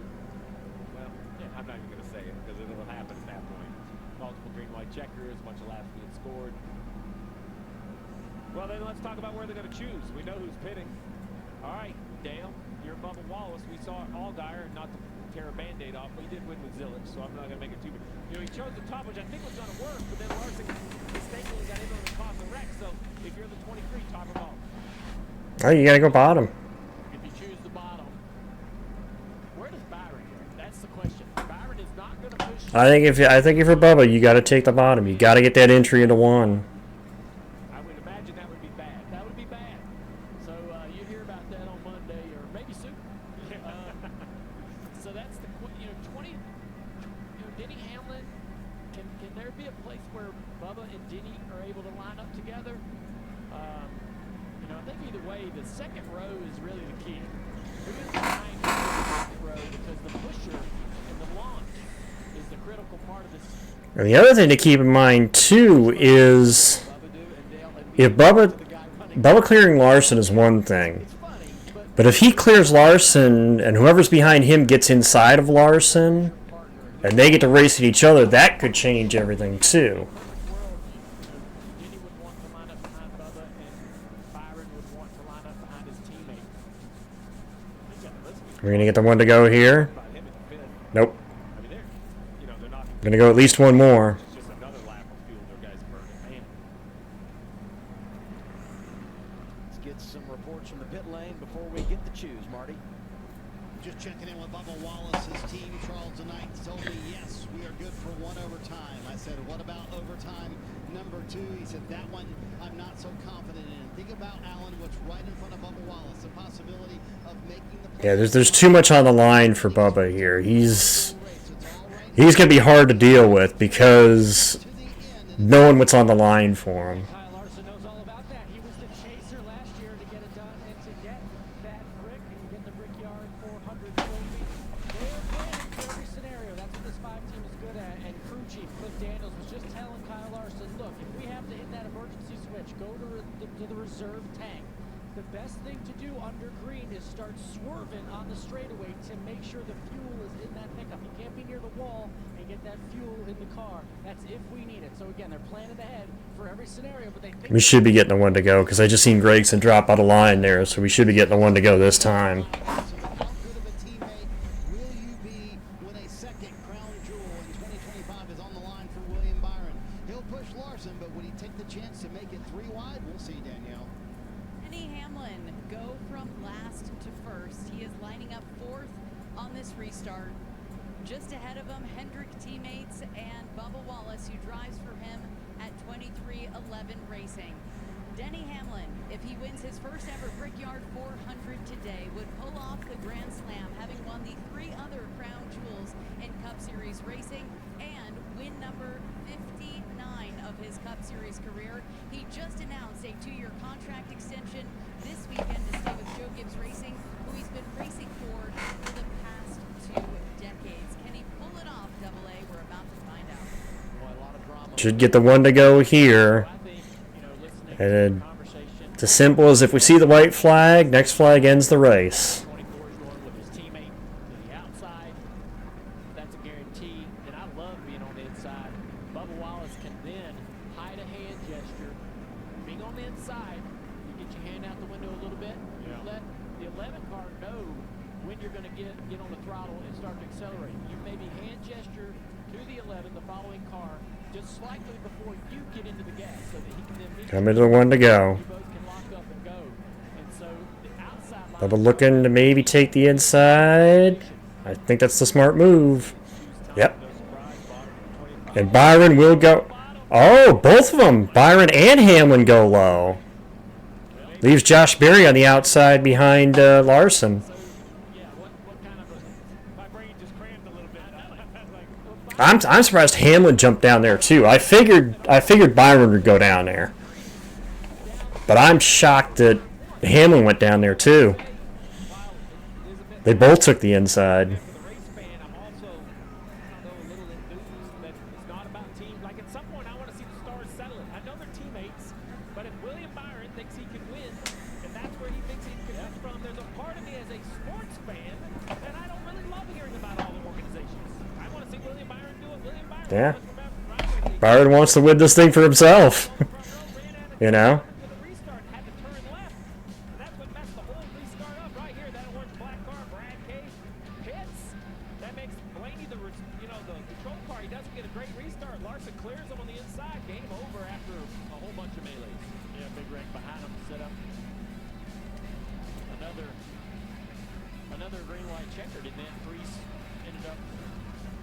Speaker 11: well, yeah, I'm not even going to say it because it'll happen at that point. Multiple green-white checkers, a bunch of laps being scored. Well, then let's talk about where they're going to choose. We know who's pitting. All right, Dale, you're Bubba Wallace. We saw Allgaier, not to tear a Band-Aid off, but he did win with Zillich, so I'm not going to make it too big. You know, he chose the top, which I think was going to work, but then Larson mistakenly got in on the cause of wreck. So if you're the 23, top or bottom?
Speaker 1: Oh, you got to go bottom.
Speaker 11: If you choose the bottom, where does Byron go? That's the question. Byron is not going to push.
Speaker 1: I think if you're Bubba, you got to take the bottom. You got to get that entry into 1.
Speaker 11: I would imagine that would be bad. That would be bad. So you hear about that on Monday or maybe soon. So that's the 20. Denny Hamlin. Can there be a place where Bubba and Denny are able to line up together? I think either way, the second row is really the key. Who is behind the second row? Because the pusher and the launch is the critical part of this.
Speaker 1: And the other thing to keep in mind too is if Bubba clearing Larson is one thing, but if he clears Larson and whoever's behind him gets inside of Larson and they get to race at each other, that could change everything too. We're going to get the one to go here. Nope. Going to go at least one more.
Speaker 4: Let's get some reports from the pit lane before we get to choose, Marty.
Speaker 5: Just checking in with Bubba Wallace's team. Charles tonight told me, yes, we are good for 1 overtime. I said, what about overtime number 2? He said, that one I'm not so confident in. Think about, Alan, what's right in front of Bubba Wallace, the possibility of making the...
Speaker 1: Yeah, there's too much on the line for Bubba here. He's going to be hard to deal with because knowing what's on the line for him.
Speaker 7: Kyle Larson knows all about that. He was the chaser last year to get it done and to get that brick and get the Brickyard 400 trophy. They're planning for every scenario. That's what this 5 team is good at. And crew chief Cliff Daniels was just telling Kyle Larson, look, if we have to hit that emergency switch, go to the reserve tank. The best thing to do under green is start swerving on the straightaway to make sure the fuel is in that pickup. You can't be near the wall and get that fuel in the car. That's if we need it. So again, they're planning ahead for every scenario, but they think
Speaker 1: We should be getting the one to go because I just seen Gregson drop out of line there, so we should be getting the one to go this time.
Speaker 5: How good of a teammate will you second crown jewel in 2025 is on the line for William Byron. He'll push Larson, but would he take the chance to make it 3 wide? We'll see, Danielle.
Speaker 8: Denny Hamlin go from last to first. He is lining up 4th on this restart. Just ahead of him, Hendrick teammates and Bubba Wallace, who drives for him at 2311 Racing. Denny Hamlin, if he wins his first ever Brickyard 400 today, would pull off the Grand Slam, having won the 3 other crown jewels in Cup Series racing and win number 59 of his Cup Series career. He just announced a 2-year contract extension this weekend to stay with Joe Gibbs Racing, who he's been racing for the past 2 decades. Can he pull it off, Double A? We're about to find out.
Speaker 4: Boy, a lot of drama.
Speaker 1: Should get the one to go here. And it's as simple as if we see the white flag, next flag ends the race.
Speaker 11: 24 is going with his teammate to the outside. That's a guarantee. And I love being on the inside. Bubba Wallace can then hide a hand gesture. Being on the inside, you get your hand out the window a little bit. You let the 11 car know when you're going to get on the throttle and start to accelerate. You maybe hand gesture to the 11, the following car, just slightly before you get into the gas, so that he can then meet
Speaker 1: Coming to the one to go.
Speaker 11: you both can lock up and go. And so the outside line,
Speaker 1: Bubba looking to maybe take the inside. I think that's the smart move. Yep. And Byron will go. Oh, both of them. Byron and Hamlin go low. Leaves Josh Berry on the outside behind Larson. I'm surprised Hamlin jumped down there too. I figured Byron would go down there, but I'm shocked that Hamlin went down there too. They both took the inside.
Speaker 2: For the race fan, I'm also a little enthused that it's not about team. Like at some point, I want to see the stars settle it. I know they're teammates, but if William Byron thinks he can win, and that's where he thinks he can win from, there's a part of me as a sports fan that I don't really love hearing about all the organizations. I want to see William Byron do it. William Byron.
Speaker 1: Yeah. Byron wants to win this thing for himself. You know?
Speaker 2: The restart had to turn left. And that's what messed the whole restart up right here. That orange-black car, Brad Case, hits. That makes Blaney the control car. He doesn't get a great restart. Larson clears him on the inside. Game over after a whole bunch of melees.
Speaker 11: yeah, big wreck behind him set up. Another green light checkered, and then Freese ended up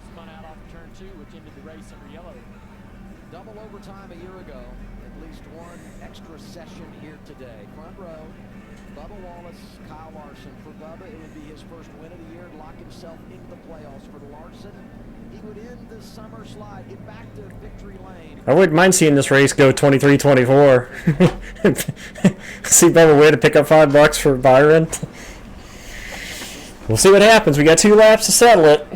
Speaker 11: spun out off turn 2, which ended the race under yellow.
Speaker 4: Double overtime a year ago. At least one extra session here today. Front row, Bubba Wallace, Kyle Larson. For Bubba, it would be his first win of the year, lock himself into the playoffs. For Larson, he would end the summer slide, get back to victory lane.
Speaker 1: I wouldn't mind seeing this race go 23-24. See Bubba way to pick up $5 for Byron. We'll see what happens. We got 2 laps to settle it.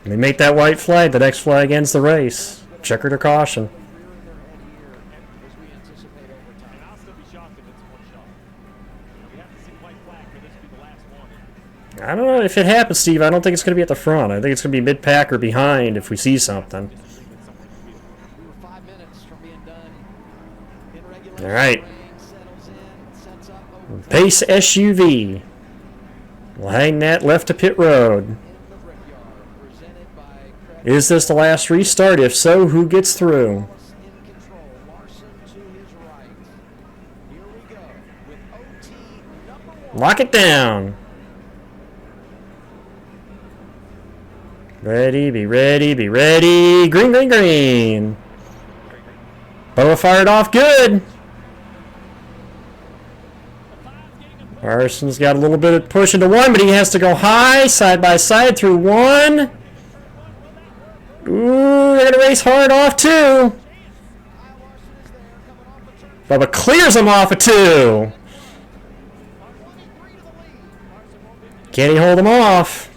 Speaker 1: They make that white flag. The next flag ends the race. Checker to caution.
Speaker 2: And I'll still be shocked if it's one shot. We have to see the white flag for this to be the last one.
Speaker 1: I don't know if it happens, Steve. I don't think it's going to be at the front. I think it's going to be mid-pack or behind if we see something.
Speaker 4: We were 5 minutes from being done in regulation.
Speaker 1: All right.
Speaker 4: Rain settles in, sets up over
Speaker 1: Pace SUV. We'll hang that left to pit road.
Speaker 4: in the Brickyard, presented by Craig
Speaker 1: Is this the last restart? If so, who gets through?
Speaker 4: Wallace in control. Larson to his right. Here we go with OT number 1.
Speaker 1: Lock it down. Ready, be ready, be ready. Green, green, green. Bubba fired off good. Larson's got a little bit of push into 1, but he has to go high, side by side through 1. Ooh, they're going to race hard off 2. Bubba clears him off of 2. Can he hold him off?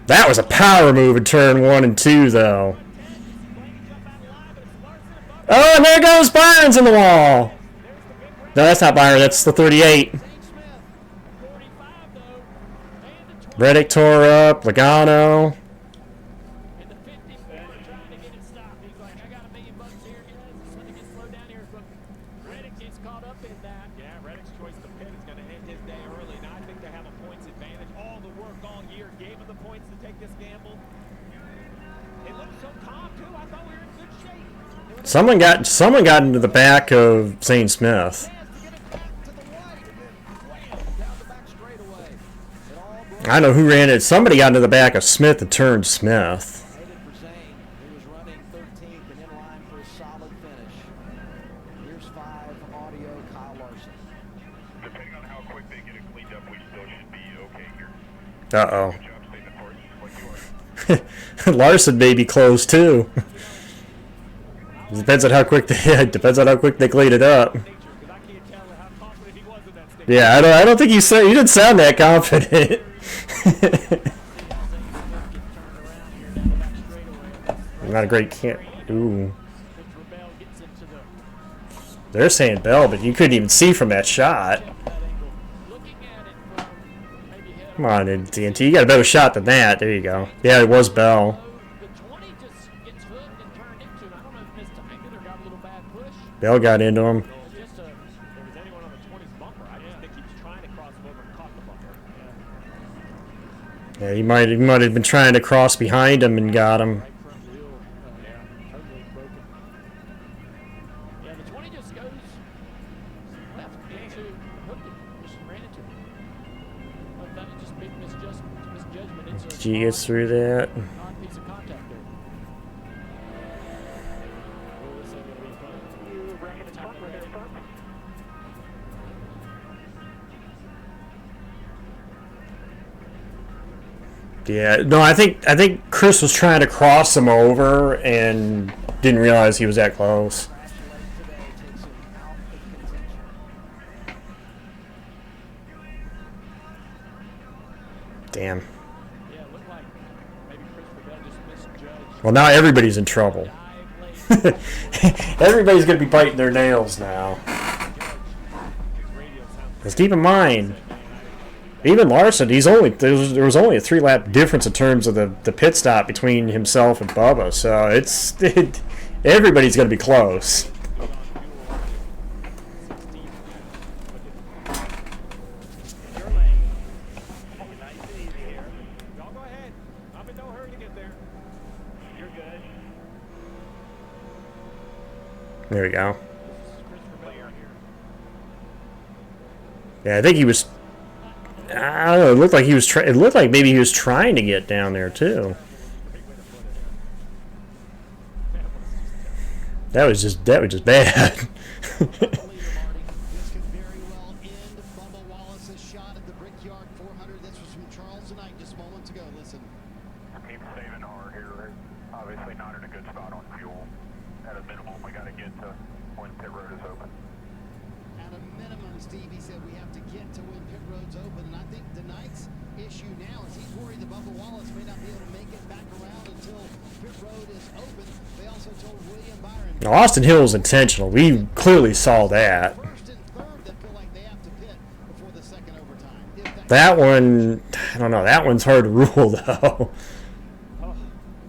Speaker 1: That was a power move in turn 1 and 2, though. Oh, and there goes Byron's in the wall. No, that's not Byron. That's the 38. Reddick tore up. Logano.
Speaker 2: And the 54 trying to get it stopped. He's like, I got $1 million here, guys. Just let me get slowed down here. Reddick gets caught up in that. Yeah, Reddick's choice to pit is going to end his day early. Now I think that of the points to take this gamble. It looked so calm too. I thought we were in good shape.
Speaker 1: Someone got into the back of St. Smith. I know who ran it. Somebody got into the back of Smith and turned Smith.
Speaker 4: Headed for Zane, who was running 13th and in line for a solid finish. Here's 5 audio, Kyle Larson.
Speaker 3: Depending on how quick they get it cleaned up, we still should be okay here.
Speaker 1: Uh-oh.
Speaker 3: Good job staying the course like you are.
Speaker 1: Larson may be close too. Depends on how quick they clean it up. Yeah, I don't think you didn't sound that confident. Not a great can't. Ooh. They're saying Bell, but you couldn't even see from that shot. Come on, TNT, you got a better shot than that. There you go. Yeah, it was Bell. Bell got into him. Yeah, he might have been trying to cross behind him and got him.
Speaker 11: Yeah, the 20 just goes left into hooked it. Just ran into him. But that was just big misjudgment. It's a
Speaker 1: He gets through that.
Speaker 11: odd piece of contact there. Oh, this ain't gonna be fun. You reckon it's fun?
Speaker 1: Yeah, no, I think Chris was trying to cross him over and didn't realize he was that close. Damn.
Speaker 11: Yeah, it looked like maybe Christopher Bell just misjudged.
Speaker 1: Well, now everybody's in trouble. Everybody's gonna be biting their nails now. Because keep in mind, even Larson, there was only a 3-lap difference in terms of the pit stop between himself and Bubba, so everybody's going to be close. There we go. Yeah, I think he was. I don't know. It looked like he was. It looked like maybe he was trying to get down there too. That was just bad.
Speaker 5: This could very well end Bubba Wallace's shot at the Brickyard 400. This was from Charles tonight just moments ago. Listen.
Speaker 3: Keep saving hard here. We're obviously not in a good spot on fuel. At a minimum, we got to get to when pit road is open.
Speaker 5: At a minimum, Stevie said we have to get to when pit road's open. And I think tonight's issue now is he's worried that Bubba Wallace may not be able to make it back around until pit road is open. They also told William Byron.
Speaker 1: Now, Austin Hill was intentional. We clearly saw that.
Speaker 5: First and third that feel like they have to pit before the second overtime.
Speaker 1: That one, I don't know. That one's hard to rule though.
Speaker 2: Oh,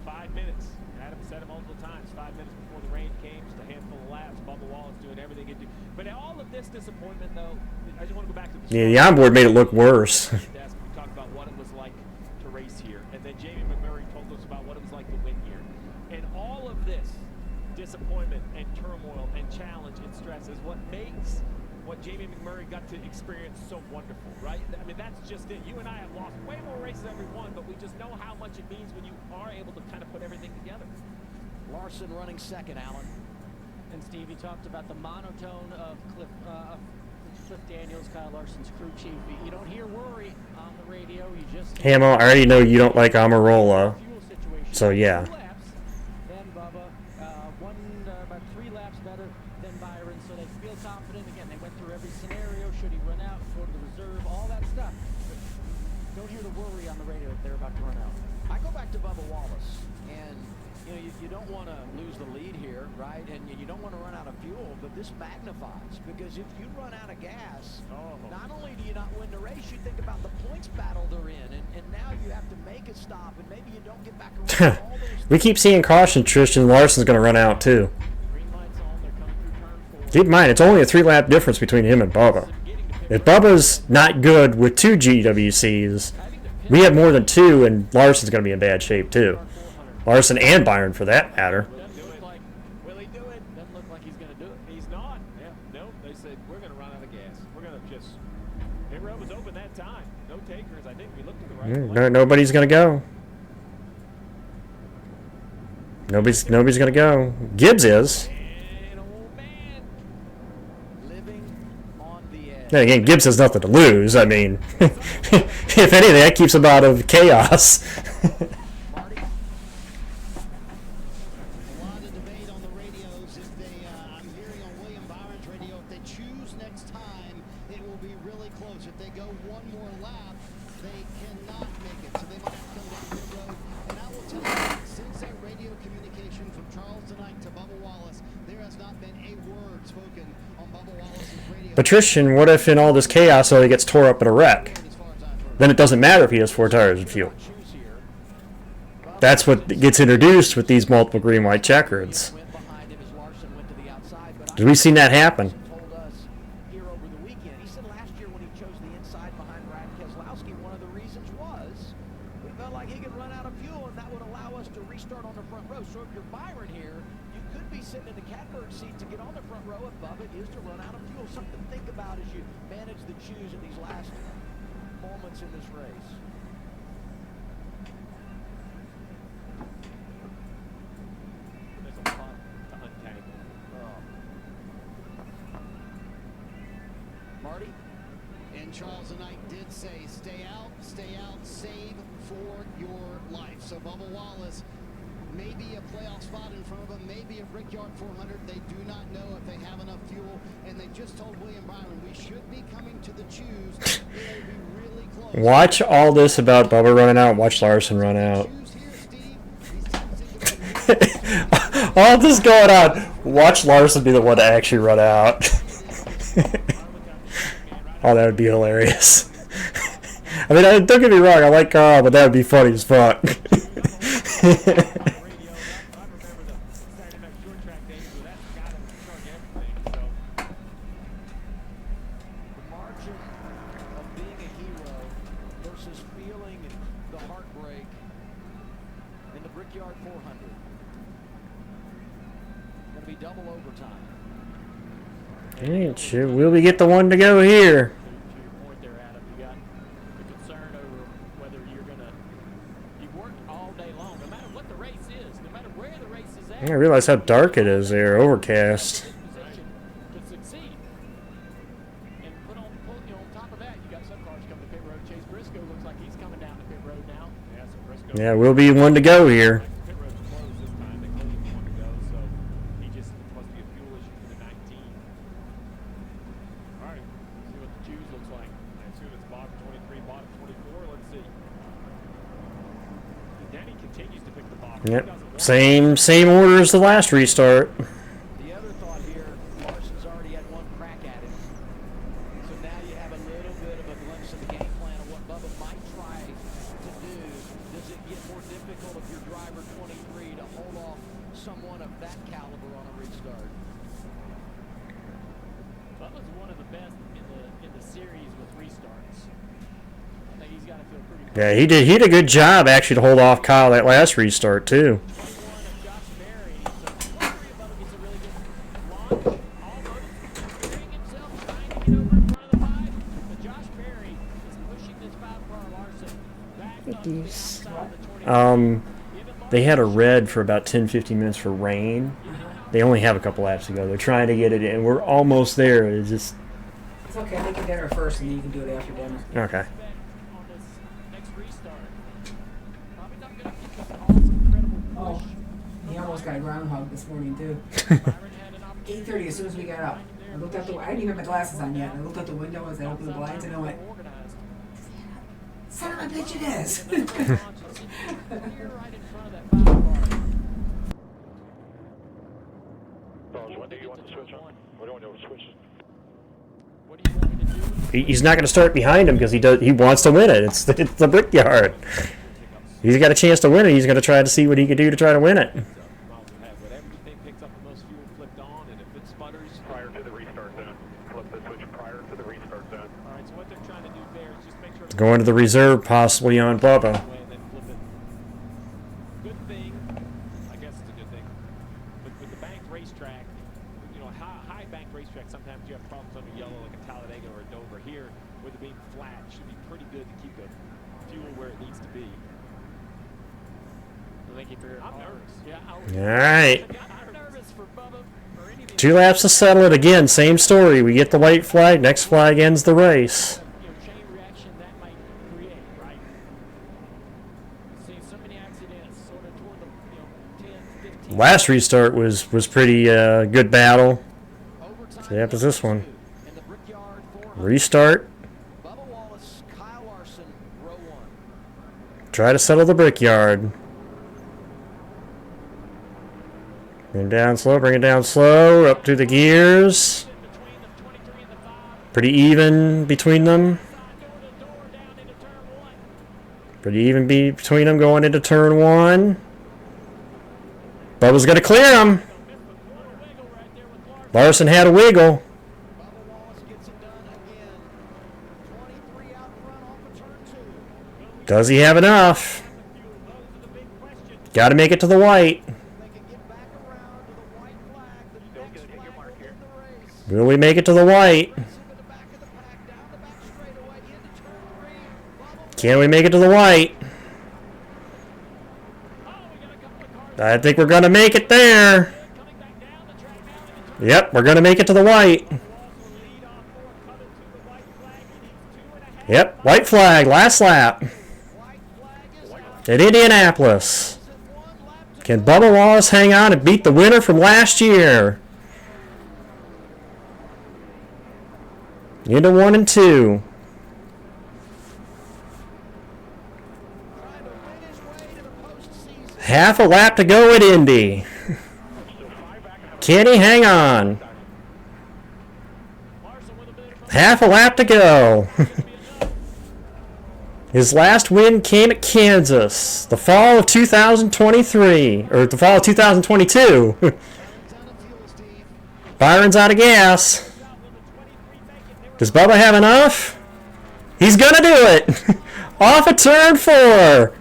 Speaker 2: 5 minutes. Adam said it multiple times. 5 minutes before the rain came, just a handful of laps. Bubba Wallace doing everything he could do. But all of this disappointment, though, I just want to go back to the
Speaker 1: Yeah, the onboard made it look worse.
Speaker 2: We talked about what it was like to race here, and then Jamie McMurray told us about what it was like to win here. And all of this disappointment and turmoil and challenge and stress is what makes what Jamie McMurray got to experience so wonderful, right? I mean, that's just it. You and I have lost way more races than we won, but we just know how much it means when you are able to kind of put everything together.
Speaker 4: Larson running second, Allen.
Speaker 7: And Steve, you talked about the monotone of Cliff Daniels, Kyle Larson's crew chief. You don't hear worry on the radio. You just
Speaker 1: Hamo, I already know you don't like Amarola,
Speaker 7: fuel situation.
Speaker 1: so yeah.
Speaker 7: 2 laps, then Bubba, about 3 laps better than Byron, so they feel confident. Again, they went through every scenario. Should he run out, go to the reserve, all that stuff. But don't hear the worry on the radio if they're about to run out.
Speaker 4: I go back to Bubba Wallace, and you don't want to lose the lead here, right? And you don't want to run out of fuel, but this magnifies, because if you run out of gas, not only do you not win the race, you think about the points battle they're in, and now you have to make a stop, and maybe you don't get back around. All those
Speaker 1: We keep seeing caution. Tristan Larson's going to run out too.
Speaker 11: Green light's on. They're coming through turn 4.
Speaker 1: Keep in mind, it's only a 3-lap difference between him and Bubba. If Bubba's not good with 2 GWCs, We have more than 2, and Larson's going to be in bad shape too. Larson and Byron, for that matter.
Speaker 11: Doesn't look like, will he do it? Doesn't look like he's going to do it. He's not. Yeah, no, they said, we're going to run out of gas. We're going to just, pit road was open that time. No takers. I think we looked at the right
Speaker 1: No, nobody's going to go. Nobody's going to go. Gibbs is.
Speaker 11: And old man
Speaker 4: Living on the edge.
Speaker 1: Then again, Gibbs has nothing to lose. I mean, if anything, that keeps him out of chaos.
Speaker 4: Marty.
Speaker 5: A lot of debate on the radios. If they, I'm hearing on William Byron's radio, if they choose next time, it will be really close. If they go one more lap, they cannot make it. So they might have to come down pit road. And I will tell you, since that radio communication from Charles tonight to Bubba Wallace, there has not been a word spoken on Bubba Wallace's radio.
Speaker 1: But Tristan, what if in all this chaos, he gets tore up in a wreck?
Speaker 5: As far as I've heard.
Speaker 1: Then it doesn't matter if he has 4 tires and fuel.
Speaker 4: Choose here.
Speaker 1: That's what gets introduced with these multiple green-white checkers.
Speaker 4: Went behind him as Larson went to the outside, but
Speaker 1: We've seen that happen.
Speaker 4: told us here over the weekend. He said last year when he chose the inside behind Brad Keselowski, one of the reasons was we felt like he could run out of fuel and that would allow us to restart on the front row. So if you're Byron here, you could be sitting in the catbird seat to get on the front row if Bubba is to run out of fuel. Something to think about as you manage the choose in these last moments in this race.
Speaker 11: There's a lot to untangle.
Speaker 4: Marty?
Speaker 5: And Charles tonight did say, stay out, save for your life. So Bubba Wallace, maybe a playoff spot in front of him, maybe a Brickyard 400. They do not know if they have enough fuel. And they just told William Byron, we should be coming to the choose. It will be really close.
Speaker 1: Watch all this about Bubba running out. Watch Larson run out.
Speaker 5: Choose here, Steve. These teams think about
Speaker 1: All this going on. Watch Larson be the one to actually run out. Oh, that would be hilarious. I mean, don't get me wrong, I like Carl, but that would be funny as fuck.
Speaker 11: radio. I remember the Saturday night short track days where that's the guy that was in charge of everything. So
Speaker 4: The margin of being a hero versus feeling the heartbreak in the Brickyard 400. Going to be double overtime.
Speaker 1: Will we get the one to go here?
Speaker 11: to your point there, Adam, you got the concern over whether you're gonna. You've worked all day long, no matter what the race is, no matter where the race is at.
Speaker 1: I realize how dark it is there, overcast.
Speaker 11: Position to succeed. And on top of that, you got some cars coming to pit road. Chase Briscoe looks like he's coming down to pit road now. Yeah, so Briscoe.
Speaker 1: Yeah, we'll be one to go here.
Speaker 11: Pit road's closed this time. They closed him one to go, so he just must be a fuel issue for the 19. All right, see what the choose looks like. I assume it's bottom 23, bottom 24. Let's see. Denny continues to pick the bottom. He
Speaker 1: Yep,
Speaker 11: doesn't want
Speaker 1: same order as the last restart.
Speaker 4: The other thought here, Larson's already had one crack at it. So now you have a little bit of a glimpse of the game plan of what Bubba might try to do. Does it get more difficult if you're driver 23 to hold off someone of that caliber on a restart?
Speaker 11: Bubba's one of the best in the series with restarts. I think he's got to feel pretty.
Speaker 1: Yeah, he did a good job actually to hold off Kyle that last restart too.
Speaker 11: 21 of Josh Berry. So 23 of Bubba gets a really good launch. Almost clearing himself, trying to get over in front of the 5. But Josh Berry is pushing this 5-car Larson back up to the outside of the 20.
Speaker 1: They had a red for about 10-15 minutes for rain. They only have a couple laps to go. They're trying to get it in. We're almost there. It's just
Speaker 13: It's okay, make your dinner first and then you can do it after dinner.
Speaker 1: okay.
Speaker 11: On this next restart. Probably not going to get this awesome, incredible
Speaker 13: Oh,
Speaker 11: push.
Speaker 13: he almost got a groundhog this morning too.
Speaker 11: Byron had an opportunity
Speaker 13: 8:30 as soon as we got up. I looked out the. I didn't even have my glasses on yet. I looked out the window as I opened the blinds and I went,
Speaker 11: organized.
Speaker 13: "Son of a bitch, it is."
Speaker 11: Here right in front of that 5-car.
Speaker 2: What do you want to switch on? What do you want to switch?
Speaker 11: What do you want me to do?
Speaker 1: He's not going to start behind him because he wants to win it. It's the Brickyard. He's got a chance to win it. He's going to try to see what he can do to try to win it.
Speaker 11: Miles will have whatever you think picks up the most fuel flipped on, and if it sputters
Speaker 3: Prior to the restart zone. Flip the switch prior to the restart zone.
Speaker 11: All right, so what they're trying to do there is
Speaker 2: just make sure
Speaker 1: Going to the reserve, possibly on Bubba.
Speaker 2: and then flip it. Good thing, I guess it's a good thing. But with the banked racetrack, you know, high banked racetrack, sometimes you have problems under yellow like a Talladega or a Dover. Here, with it being flat, it should be pretty good to keep the fuel where it needs to be.
Speaker 11: Thank you for your
Speaker 2: I'm nervous. Yeah,
Speaker 1: All right.
Speaker 2: I'm nervous for Bubba. For any of the
Speaker 1: 2 laps to settle it again. Same story. We get the white flag. Next flag ends the race.
Speaker 11: chain reaction that might create, right? We've seen so many accidents sort of toward the 10, 15.
Speaker 1: Last restart was pretty good battle. See what happens this one.
Speaker 4: In the Brickyard 400,
Speaker 1: Restart.
Speaker 4: Bubba Wallace, Kyle Larson, row 1.
Speaker 1: Try to settle the Brickyard. Bring it down slow, bring it down slow, up through the gears. Pretty even between them. Pretty even between them going into turn 1. Bubba's going to clear him. Larson had a wiggle.
Speaker 4: Bubba Wallace gets it done again. 23 out front off of turn 2.
Speaker 1: Does he have enough? Got to make it to the white.
Speaker 4: They can get back around to the white flag. The next flag will end the race.
Speaker 1: Will we make it to the white?
Speaker 4: Into the back of the pack, down the back straightaway, into turn 3. Bubba
Speaker 1: Can we make it to the white? I think we're going to make it there. Yep, we're going to make it to the white. Yep, white flag, last lap. At Indianapolis. Can Bubba Wallace hang on and beat the winner from last year? Into 1 and 2. Half a lap to go at Indy. Can he hang on? Half a lap to go. His last win came at Kansas, the fall of 2023, or the fall of 2022. Byron's out of gas. Does Bubba have enough? He's gonna do it. Off of turn 4.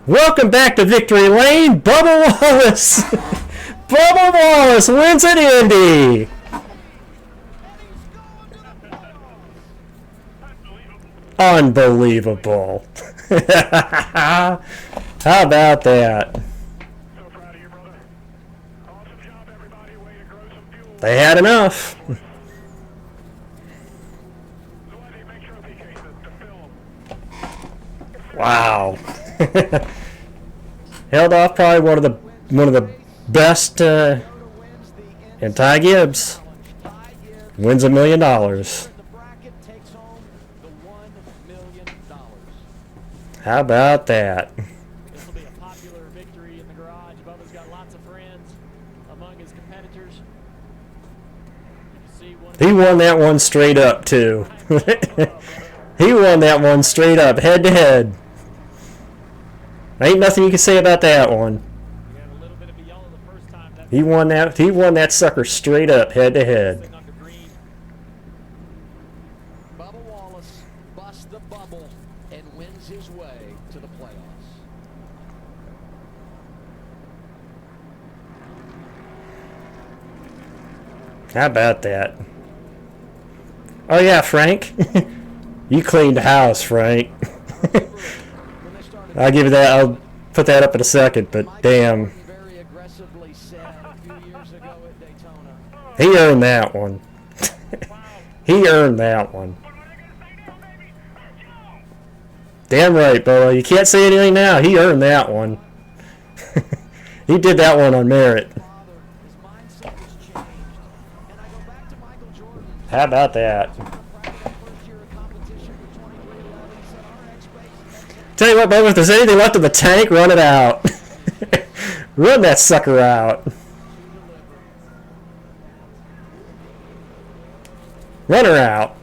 Speaker 1: Welcome back to victory lane, Bubba Wallace. Bubba Wallace wins at Indy. Unbelievable. How about that? They had enough. Wow. Held off probably one of the best and Ty Gibbs wins $1 million.
Speaker 4: the bracket takes home the $1 million.
Speaker 1: How about that?
Speaker 11: This will be a popular victory in the garage. Bubba's got lots of friends among his competitors. You can see one
Speaker 1: He won that one straight up too. He won that one straight up, head to head. Ain't nothing you can say about that one.
Speaker 2: We had a little bit of a yellow the first time. That's
Speaker 1: He won that sucker straight up, head to head.
Speaker 2: sitting under green.
Speaker 4: Bubba Wallace busts the bubble and wins his way to the playoffs.
Speaker 1: How about that? Oh yeah, Frank. You cleaned house, Frank. I'll give you that. I'll put that up in a second, but damn.
Speaker 4: Very aggressively said a few years ago at Daytona.
Speaker 1: He earned that one. He earned that one. Damn right, Bubba. You can't say anything now. He earned that one. He did that one on merit.
Speaker 4: His mindset has changed. And I go back to Michael Jordan.
Speaker 1: How about that?
Speaker 4: First year of competition for 2311 said our expectations.
Speaker 1: Tell you what, Bubba, if there's anything left in the tank, run it out. Run that sucker out. Run her out.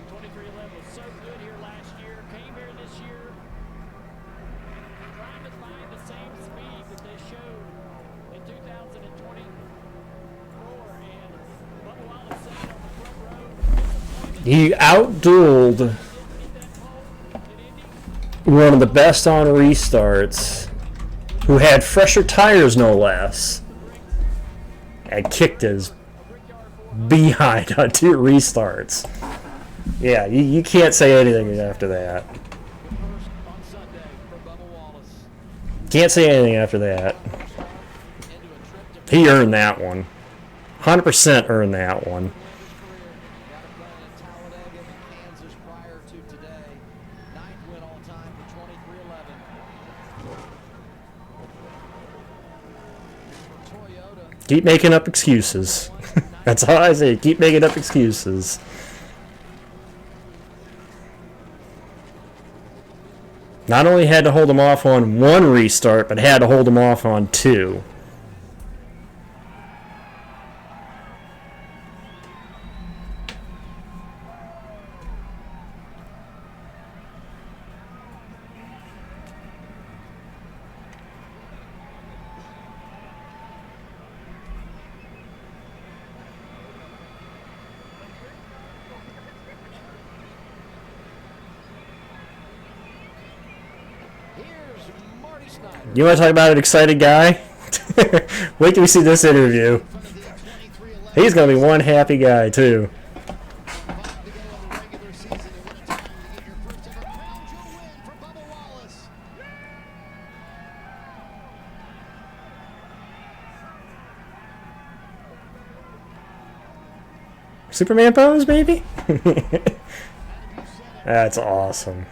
Speaker 11: 2311 was so good here last year. Came here this year trying to find the same speed that they showed in 2024. And Bubba Wallace
Speaker 1: He outdueled one of the best on restarts, who had fresher tires no less, and kicked his behind on 2 restarts. Yeah, you can't say anything after that. Can't say anything after that. He earned that one. 100% earned that one. Keep making up excuses. That's all I say. Keep making up excuses. Not only had to hold him off on 1 restart, but had to hold him off on 2. You want to talk about an excited guy? Wait till we see this interview. He's going to be one happy guy, too. Superman pose, baby? That's awesome.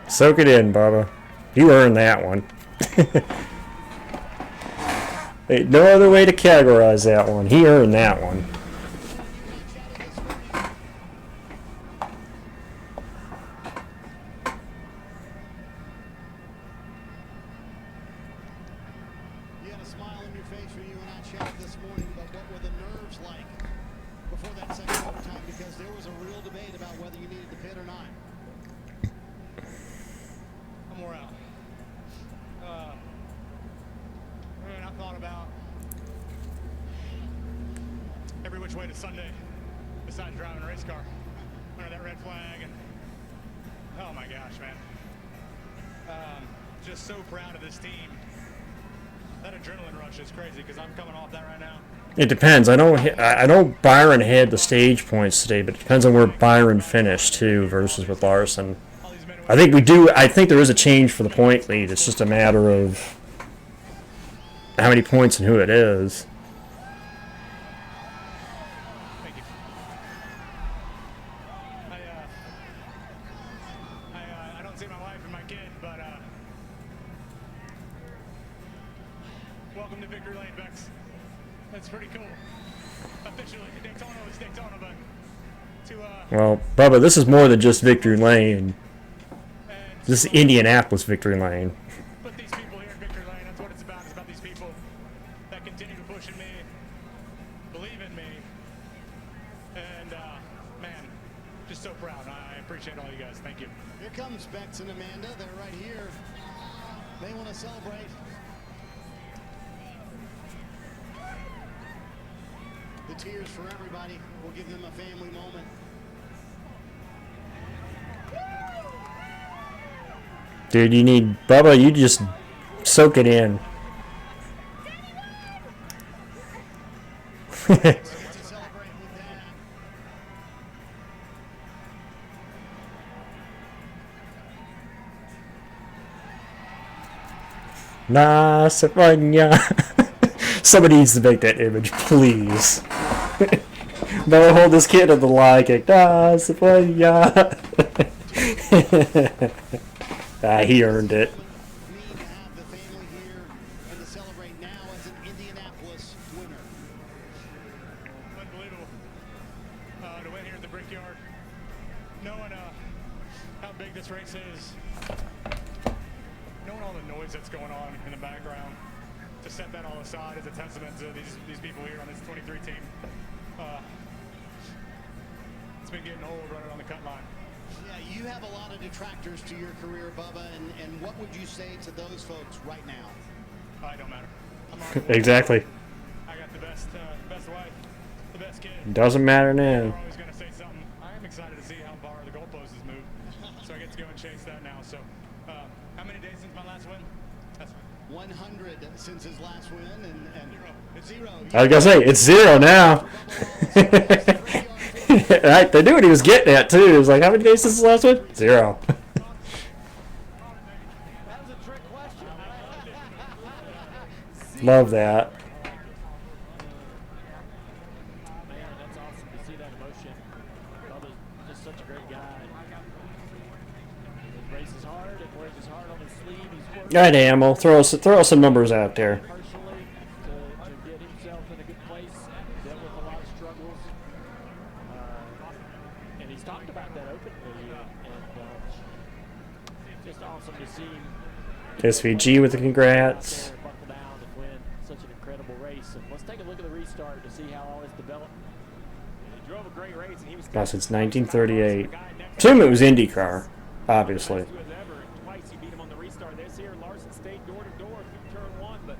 Speaker 1: Soak it in, Bubba. You earned that one. Ain't no other way to categorize that one. He earned that one.
Speaker 5: You had a smile on your face when you and I chatted this morning about what were the nerves like before that second overtime, because there was a real debate about whether you needed to pit or not.
Speaker 10: I'm wore out. And I thought about every which way to Sunday besides driving a race car under that red flag, and oh my gosh, man. Just so proud of this team. That adrenaline rush is crazy because I'm coming off that right now.
Speaker 1: It depends. I know Byron had the stage points today, but it depends on where Byron finished too versus with Larson. I think we do. I think there is a change for the point lead. It's just a matter of how many points and who it is.
Speaker 10: Thank you. I don't see my wife and my kid, but welcome to Victory Lane, Bex. That's pretty cool. Officially, Daytona was Daytona, but to
Speaker 1: Well, Bubba, this is more than just Victory Lane. This is Indianapolis Victory Lane.
Speaker 10: But these people here at Victory Lane, that's what it's about. It's about these people that continue to push in me, believe in me, and man, just so proud. I appreciate all you guys. Thank you.
Speaker 5: Here comes Bex and Amanda. They're right here. They want to celebrate. The tears for everybody. We'll give them a family moment.
Speaker 1: Dude, you need Bubba. You just soak it in. Nasafanya. Somebody needs to make that image, please. Bubba, hold this kid on the line. Nasafanya. He earned it.
Speaker 5: Need to have the family here and to celebrate now as an Indianapolis winner.
Speaker 10: Unbelievable to win here at the Brickyard. Knowing how big this race is, knowing
Speaker 12: given all the noise that's going on in the background, to set that all aside is a testament to these people here on this 23 team. It's been getting old running on the cut line.
Speaker 5: Yeah, you have a lot of detractors to your career, Bubba, and what would you say to those folks right now?
Speaker 12: It don't matter.
Speaker 1: Exactly.
Speaker 12: I got the best wife, the best kid.
Speaker 1: Doesn't matter
Speaker 12: They're
Speaker 1: now.
Speaker 12: always going to say something. I am excited to see how far the goalpost has moved, so I get to go and chase that now. So, how many days since my last win? That's
Speaker 5: 100 since his last win, and zero.
Speaker 1: I was gonna say it's 0 now. Right, they knew what he was getting at too. It was like, how many days since his last one? 0.
Speaker 4: That was a trick question.
Speaker 1: Love that.
Speaker 11: Man, that's awesome to see that emotion. Bubba's just such a great guy. He races hard and wears his heart on his sleeve. He's working
Speaker 1: All right, Amel, throw some numbers out there.
Speaker 11: personally to get himself in a good place. Dealt with a lot of struggles. And he's talked about that openly. And just awesome to see him
Speaker 1: SVG with the congrats.
Speaker 11: out there, buckle down and win such an incredible race. And let's take a look at the restart to see how all this developed.
Speaker 2: He drove a great race, and he was
Speaker 1: Now since 1938. Assume it was IndyCar, obviously.
Speaker 2: Twice he beat him on the restart this year. Larson stayed door to door through turn 1, but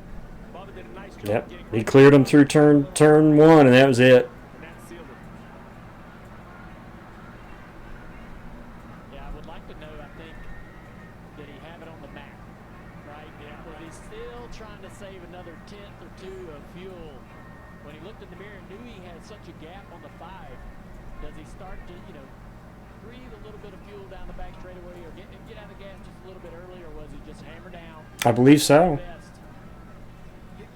Speaker 2: Bubba did a nice job
Speaker 1: Yep,
Speaker 2: getting
Speaker 1: he cleared him through turn 1, and that was it.
Speaker 2: and that sealed it.
Speaker 11: Yeah, I would like to know, I think, did he have it on the map, right? Yeah. Was he still trying to save another tenth or two of fuel? When he looked in the mirror and knew he had such a gap on the 5, does he start to, breathe a little bit of fuel down the back straightaway or get out of gas just a little bit early, or was he just hammer down?
Speaker 1: I believe so.
Speaker 11: Best?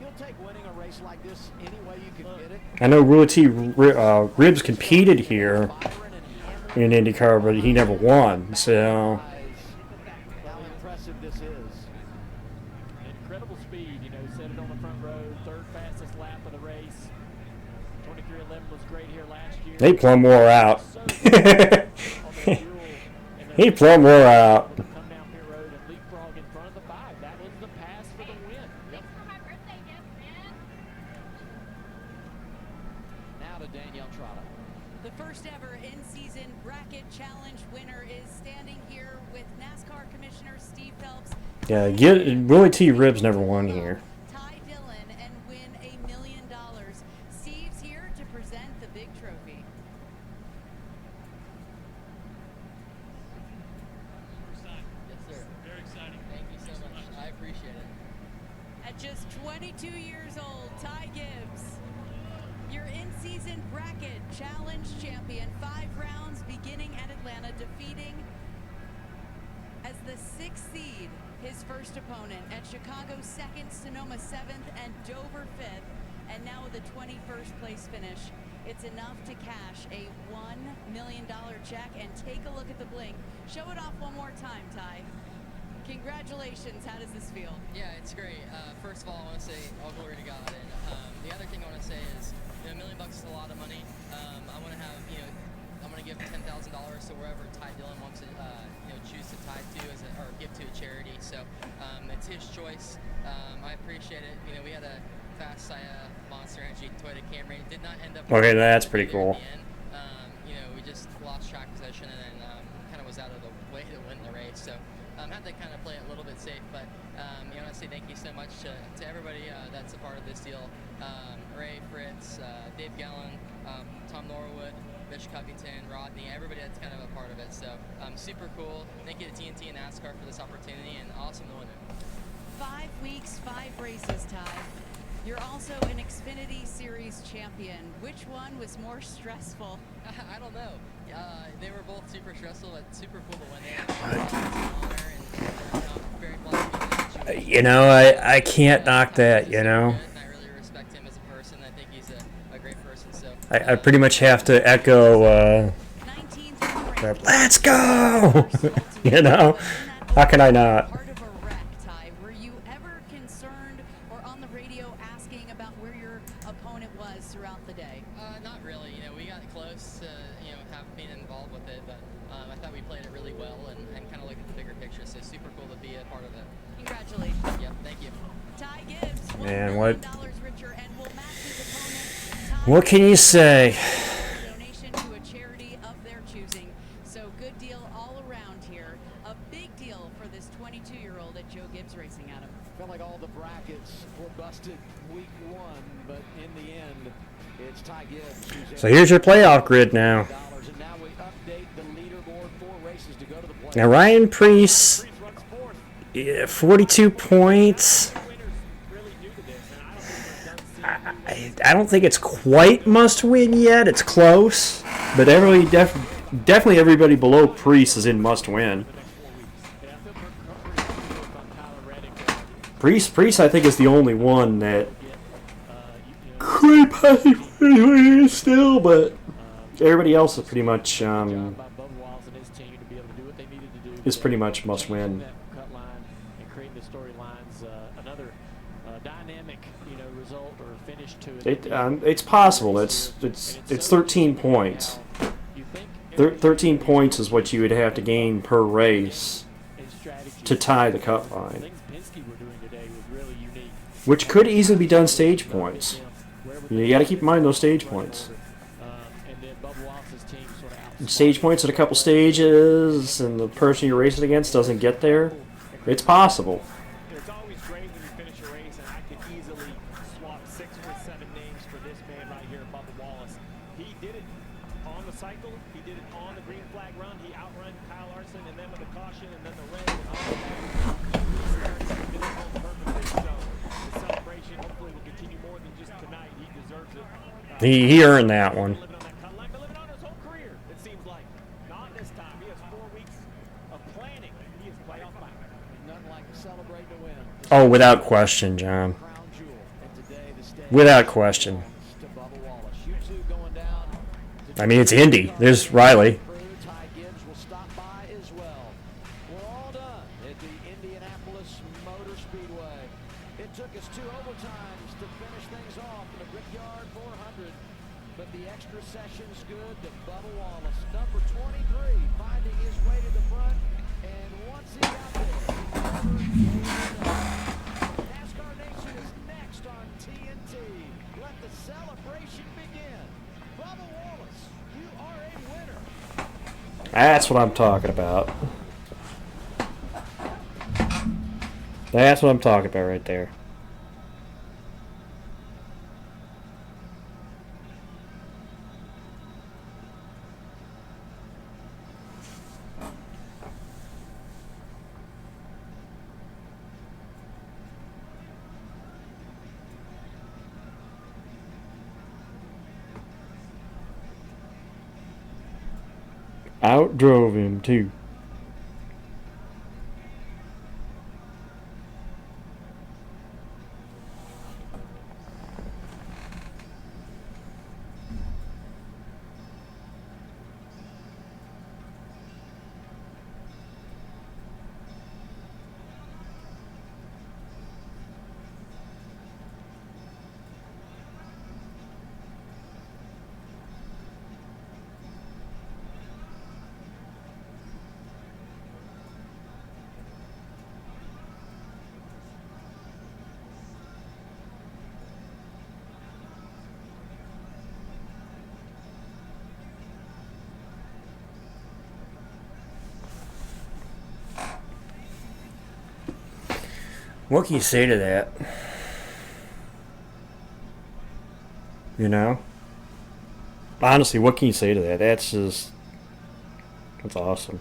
Speaker 4: You'll take winning a race like this any way you can get it.
Speaker 1: I know Willie T. Ribbs competed here in IndyCar, but he never won. So
Speaker 4: How impressive this is.
Speaker 11: Incredible speed, set it on the front row, third fastest lap of the race. 23:11 was great here last year.
Speaker 1: they plumb wore out. He plumb wore out.
Speaker 11: Come down pit road and leapfrog in front of the 5. That was the pass for the win. Yep.
Speaker 4: Now to Danielle Trotta.
Speaker 8: The first ever in-season bracket challenge winner is standing here with NASCAR Commissioner Steve Phelps.
Speaker 1: Yeah, Willie T. Ribbs never won here.
Speaker 8: Ty Dillon and win $1 million. Steve's here to present the big trophy.
Speaker 14: Yes, sir. Very exciting. Thank you so much. I appreciate it.
Speaker 8: At just 22 years old, Ty Gibbs, your in-season bracket challenge champion, 5 rounds beginning at Atlanta, defeating as the 6th seed his first opponent, at Chicago 2nd, Sonoma 7th, and Dover 5th, and now with a 21st place finish. It's enough to cash a $1 million check, and take a look at the bling. Show it off one more time, Ty. Congratulations. How does this feel?
Speaker 14: Yeah, it's great. First of all, I want to say all glory to God. And the other thing I want to say is, $1 million is a lot of money. I want to have, I'm going to give $10,000 to wherever Ty Dillon wants to, choose to tie to or give to a charity. So it's his choice. I appreciate it. We had a fast Monster Energy Toyota Camry. It did not end up.
Speaker 1: Okay, that's pretty cool.
Speaker 14: We just lost track position and then kind of was out of the way to win the race. So had to kind of play it a little bit safe. But I want to say thank you so much to everybody that's a part of this deal. Ray, Fritz, Dave Gallen, Tom Norwood, Bish Covington, Rodney, everybody that's kind of a part of it. So super cool. Thank you to TNT and NASCAR for this opportunity, and awesome to win it.
Speaker 8: 5 weeks, 5 races, Ty. You're also an Xfinity Series champion. Which one was more stressful?
Speaker 14: I don't know. They were both super stressful, but super cool to win it.
Speaker 1: I can't knock that,
Speaker 14: And I really respect him as a person. I think he's a great person. So
Speaker 1: I pretty much have to echo, let's go! How can I not?
Speaker 8: Part of a wreck, Ty. Were you ever concerned or on the radio asking about where your opponent was throughout the day?
Speaker 14: Not really. We got close to, being involved with it, but I thought we played it really well and kind of looked at the bigger picture. So super cool to be a part of it.
Speaker 8: Congratulations.
Speaker 1: man. What can you say?
Speaker 8: Donation to a charity of their choosing. So good deal all around here. A big deal for this 22-year-old at Joe Gibbs Racing, Adam.
Speaker 4: Felt like all the brackets were busted week one, but in the end, it's Ty Gibbs.
Speaker 1: So here's your playoff grid now.
Speaker 4: And now we update the leaderboard, 4 races to go to the playoffs.
Speaker 1: Now Ryan Preece, 42 points. I don't think it's quite must win yet. It's close, but definitely everybody below Preece is in must win. Preece, I think, is the only one that could possibly win still, but everybody else is pretty much must win. It's possible. It's 13 points. 13 points is what you would have to gain per race to tie the cut line, which could easily be done stage points. You got to keep in mind those stage points. Stage points at a couple stages, and the person you're racing against doesn't get there. It's possible.
Speaker 2: It's always great when you finish a race, and I could easily swap 6 or 7 names for this man right here, Bubba Wallace. He did it on the cycle. He did it on the green flag run. He outrun Kyle Larson, and then with the caution, and then the red, and all of that. He did it all perfectly. So the celebration hopefully will continue more than just tonight. He deserves it.
Speaker 1: He earned that one. Oh, without question, John. Without question. I mean, it's Indy. There's Riley.
Speaker 4: Ty Gibbs will stop by as well. We're all done at the Indianapolis Motor Speedway. It took us 2 overtimes to finish things off in the Brickyard 400, but the extra session's good to Bubba Wallace, number 23, finding his way to the front, and once he got there, NASCAR Nation is next on TNT. Let the celebration begin. Bubba Wallace, you are a winner.
Speaker 1: That's what I'm talking about. That's what I'm talking about right there. Outdrove him too. What can you say to that? You know? Honestly, what can you say to that? That's awesome.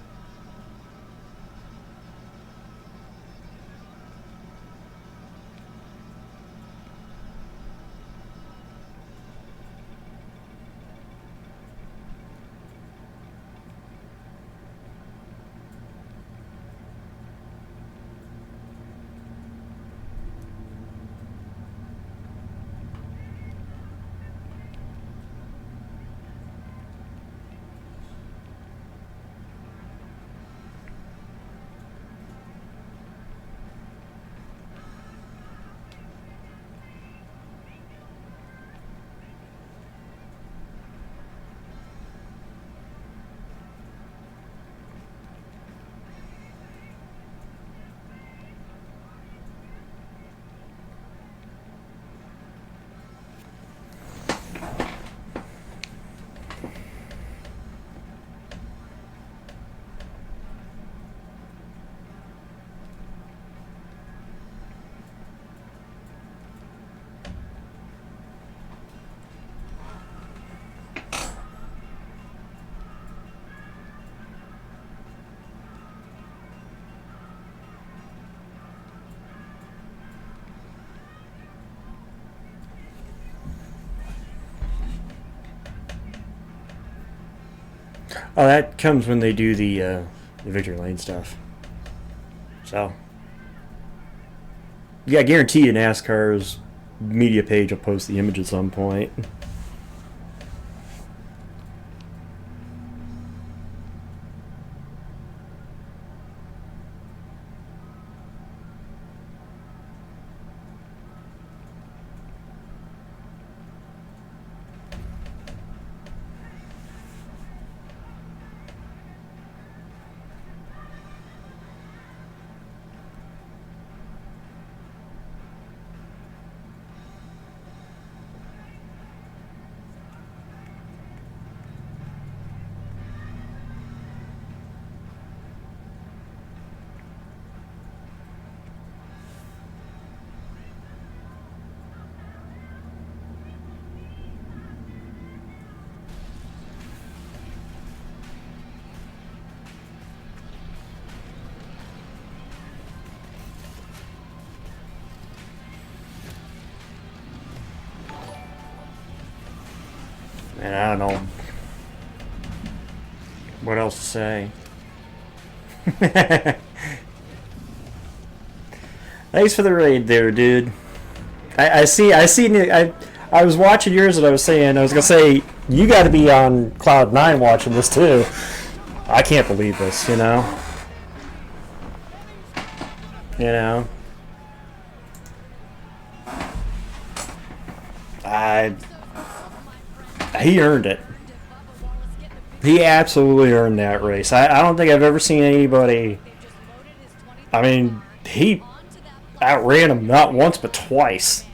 Speaker 1: Oh, that comes when they do the victory lane stuff. So, yeah, I guarantee you NASCAR's media page will post the image at some point. And I don't know what else to say. Thanks for the raid there, dude. I was watching yours and I was gonna say, you gotta be on Cloud 9 watching this too. I can't believe this, you know? You know? He earned it. He absolutely earned that race. I don't think I've ever seen anybody... I mean, he outran him not once but twice.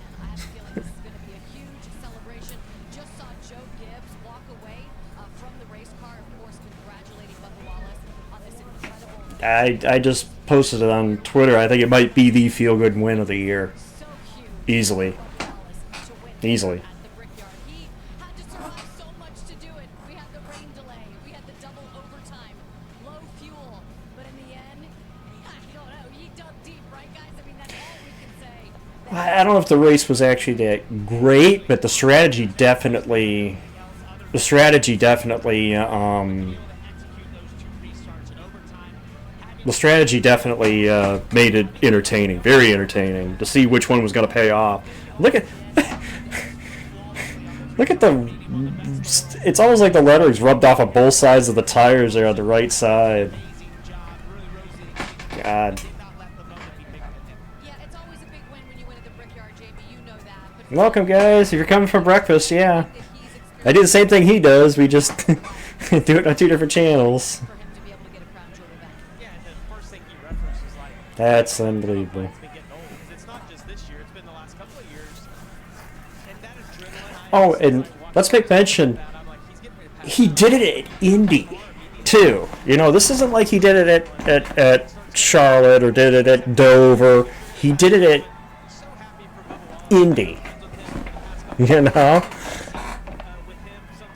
Speaker 1: I just posted it on Twitter. I think it might be the feel-good win of the year. Easily. Easily. I don't know if the race was actually that great, but the strategy definitely made it entertaining, very entertaining to see which one was going to pay off. Look at the, it's almost like the lettering's rubbed off of both sides of the tires there on the right side. God. Welcome, guys. If you're coming for breakfast, yeah. I do the same thing he does. We just do it on two different channels. That's unbelievable. Oh, and let's make mention, he did it at Indy, too. You know, this isn't like he did it at Charlotte or did it at Dover. He did it at Indy. You know?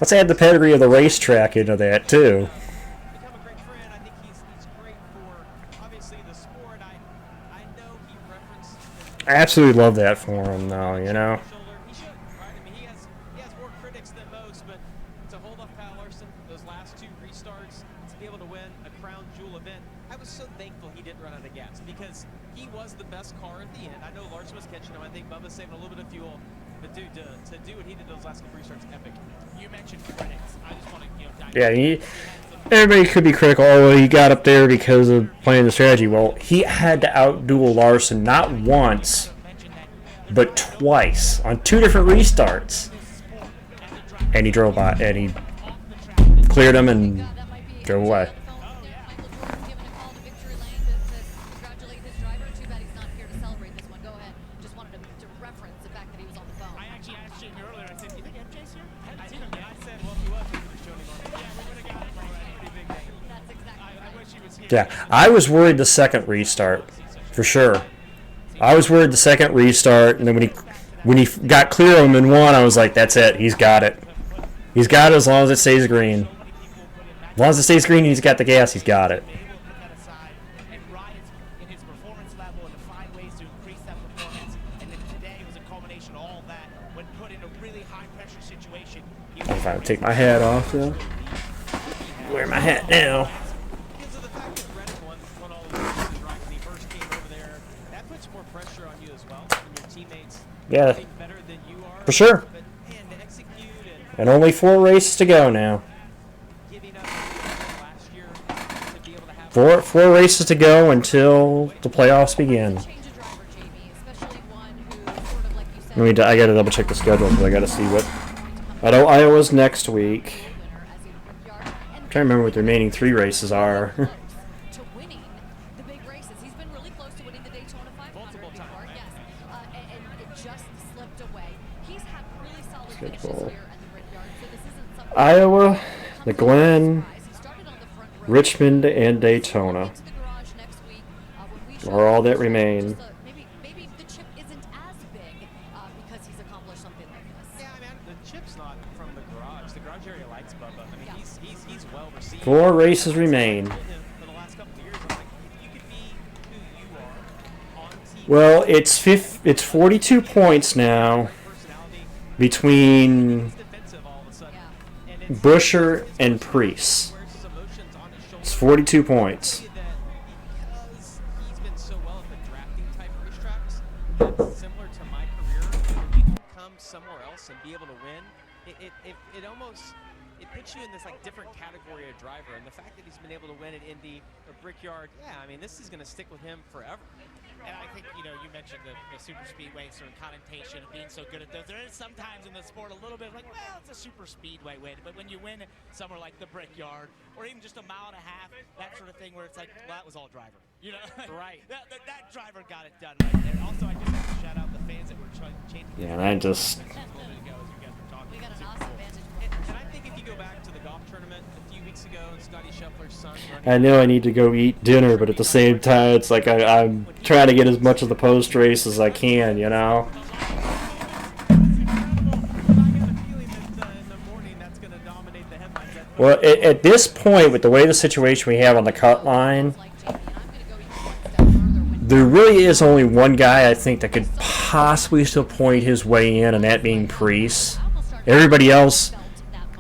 Speaker 1: Let's add the pedigree of the racetrack into that, too. I absolutely love that for him, though, you know? Yeah, everybody could be critical. Oh, well, he got up there because of playing the strategy. Well, he had to outduel Larson not once, but twice on two different restarts, and he drove by and he cleared him and drove away. Yeah, I was worried the second restart, for sure. I was worried the second restart, and then when he got clear of him and won, I was like, that's it, he's got it. He's got it as long as it stays green. As long as it stays green, he's got the gas, he's got it. If I take my hat off, though. Wear my hat now.
Speaker 9: Because of the fact that Reddick won all the races, right, when he first came over there, that puts more pressure on you as well, when your teammates
Speaker 1: Yeah,
Speaker 9: think better than you are.
Speaker 1: for sure.
Speaker 9: But, man, to execute
Speaker 1: And only 4 races to go now.
Speaker 9: giving up last year to be able to have...
Speaker 1: Four races to go until the playoffs begin. I gotta double check the schedule because I gotta see what. I know Iowa's next week. I'm trying to remember what the remaining 3 races are.
Speaker 8: To winning the big races. He's been really close to winning the Daytona 500 before, yes. And it just slipped away. He's had really solid finishes
Speaker 1: Schedule.
Speaker 8: here at the Brickyard, so this isn't something
Speaker 1: Iowa, the Glen, Richmond, and Daytona
Speaker 8: to the garage next week when we show
Speaker 1: are all that
Speaker 8: just
Speaker 1: remain.
Speaker 8: maybe the chip isn't as big because he's accomplished something like this.
Speaker 9: Yeah, I mean, the chip's not from the garage. The garage area likes Bubba. I mean, he's well received.
Speaker 1: 4 races remain.
Speaker 9: For the last couple of years, I'm like, if you could be who you are on TV,
Speaker 1: Well, it's 42 points now between
Speaker 9: defensive all of a sudden,
Speaker 1: Busher and Priest. It's 42 points.
Speaker 9: that because he's been so well at the drafting type racetracks, that's similar to my career, when you can come somewhere else and be able to win, it almost puts you in this like different category of driver. And the fact that he's been able to win at Indy or Brickyard, yeah, I mean, this is going to stick with him forever.
Speaker 10: And I think, you know, you mentioned the super speedway sort of connotation of being so good at those. There is sometimes in the sport a little bit like, well, it's a super speedway win. But when you win somewhere like the Brickyard or even just a mile and a half, that sort of thing where it's like, well, that was all driver. You know,
Speaker 9: Right.
Speaker 10: that driver got it done right there. Also, I just have to shout out the fans that were changing.
Speaker 1: Yeah, and I just.
Speaker 10: A little bit ago as you guys were talking.
Speaker 8: We got an awesome vantage
Speaker 9: And
Speaker 8: point.
Speaker 9: I think if you go back to the golf tournament a few weeks ago and Scotty Scheffler's son running
Speaker 1: I know I need to go eat dinner, but at the same time, it's like I'm trying to get as much of the post race as I can, you know? Well, at this point, with the way the situation we have on the cut line, there really is only one guy I think that could possibly still point his way in, and that being Priest. Everybody else,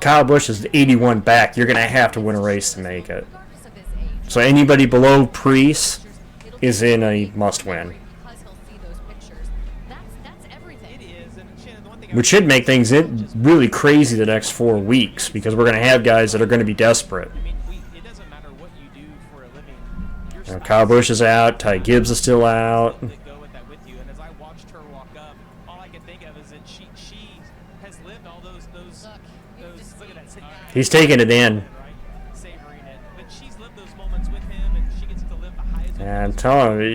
Speaker 1: Kyle Busch is 81 back. You're going to have to win a race to make it. So anybody below Priest is in a must-win. Which should make things really crazy the next 4 weeks, because we're going to have guys that are going to be desperate.
Speaker 9: it doesn't matter what you do for a living.
Speaker 1: You know, Kyle Busch is out. Ty Gibbs is still out.
Speaker 9: That go with that with you. And as I watched her walk up, all I can think of is that she has lived all those look at that.
Speaker 1: He's taking it in.
Speaker 9: Right? Savoring it. But she's lived those moments with him, and she gets to live the highest.
Speaker 1: And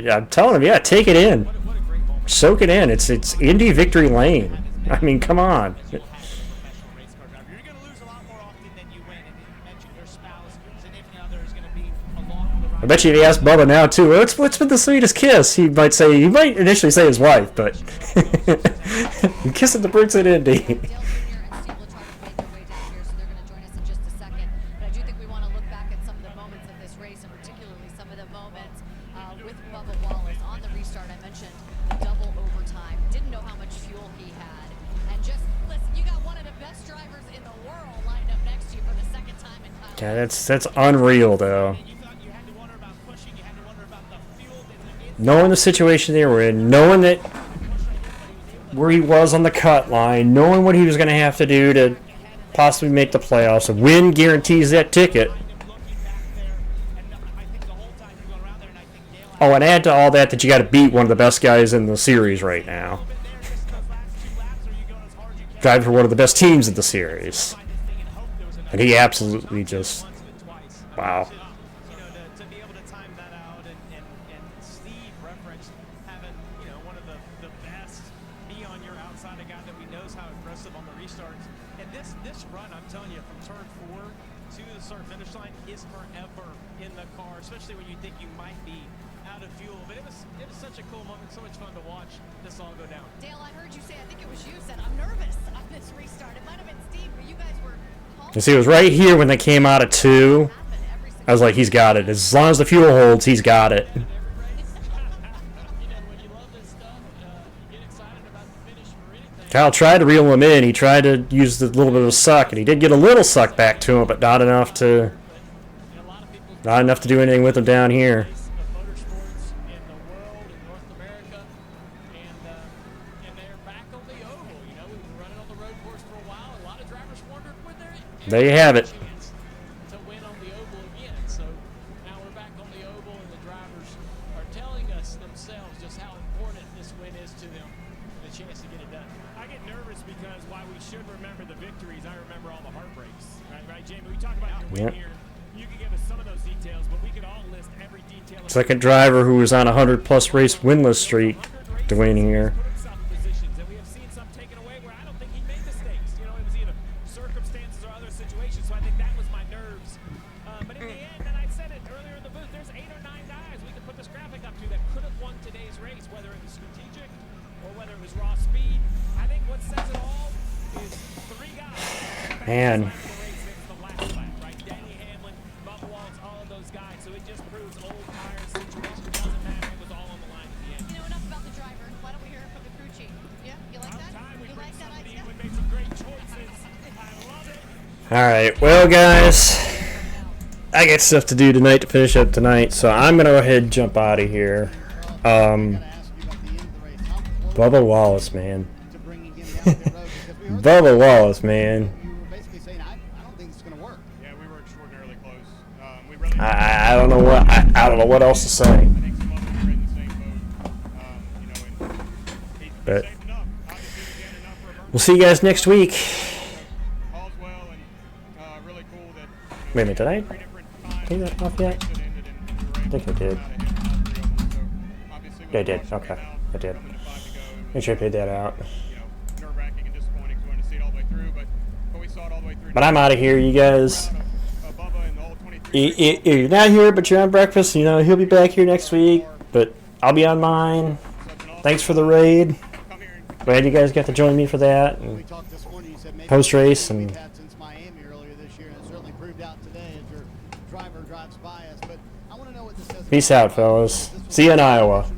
Speaker 1: I'm telling him, yeah, take it in.
Speaker 9: What a great moment.
Speaker 1: Soak it in. It's Indy victory lane. I mean, come on.
Speaker 10: You're going to lose a lot more often than you win. And you mentioned your spouse, significant other is going to be along the ride.
Speaker 1: I bet you if you ask Bubba now too, what's been the sweetest kiss? He might initially say his wife, but kissing the bricks at Indy. Yeah, that's unreal though. Knowing the situation they were in, knowing that where he was on the cut line, knowing what he was going to have to do to possibly make the playoffs, a win guarantees that ticket. Oh, and add to all that you got to beat one of the best guys in the series right now. Drive for one of the best teams in the series. And he absolutely just, wow.
Speaker 9: You know, to be able to time that out, and Steve referenced having, you know, one of the best be on your outside, a guy that we knows how aggressive on the restarts. And this run, I'm telling you, from turn 4 to the start finish line is forever in the car, especially when you think you might be out of fuel. But it was such a cool moment, so much fun to watch this all go down.
Speaker 8: Dale, I heard you say, I think it was you said, I'm nervous on this restart. It might have been Steve, but you guys were.
Speaker 1: You see, it was right here when they came out of 2. I was like, he's got it. As long as the fuel holds, he's got it. Kyle tried to reel him in. He tried to use the little bit of suck, and he did get a little suck back to him, but not enough to Not enough to do anything with them down here.
Speaker 11: Of motorsports in the world, in North America, and they're back on the oval. You know, we've been running on the road course for a while. A lot of drivers wondered when they're
Speaker 1: There you have it.
Speaker 11: chance to win on the oval again. So now we're back on the oval, and the drivers are telling us themselves just how important this win is to them, the chance to get it done.
Speaker 2: I get nervous because while we should remember the victories, I remember all the heartbreaks. Right, Jamie? We talk about your win here. You can give us some of those details, but we could all list every detail.
Speaker 1: Second driver who was on a 100-plus race winless streak, Dwayne here.
Speaker 2: Put himself in positions, and we have seen some taken away where I don't think he made mistakes. You know, it was either circumstances or other situations, so I think that was my nerves. But in the end, and I said it earlier in the booth, there's 8 or 9 guys we could put this graphic up to that could have won today's race, whether it was strategic or whether it was raw speed. I think what says it all is 3 guys.
Speaker 1: Man. Alright, well guys, I got stuff to do tonight to finish up tonight, so I'm going to go ahead and jump out of here. Bubba Wallace, man. Bubba Wallace, man. I don't know what I don't know what else to say. But we'll see you guys next week. Wait a minute, did I take that off yet? I think I did. Yeah, I did. Okay, I did. Make sure I paid that out. But I'm out of here, you guys. You're not here, but you're on breakfast. You know, he'll be back here next week, but I'll be on mine. Thanks for the raid. Glad you guys got to join me for that. And post-race and peace out, fellas. See you in Iowa.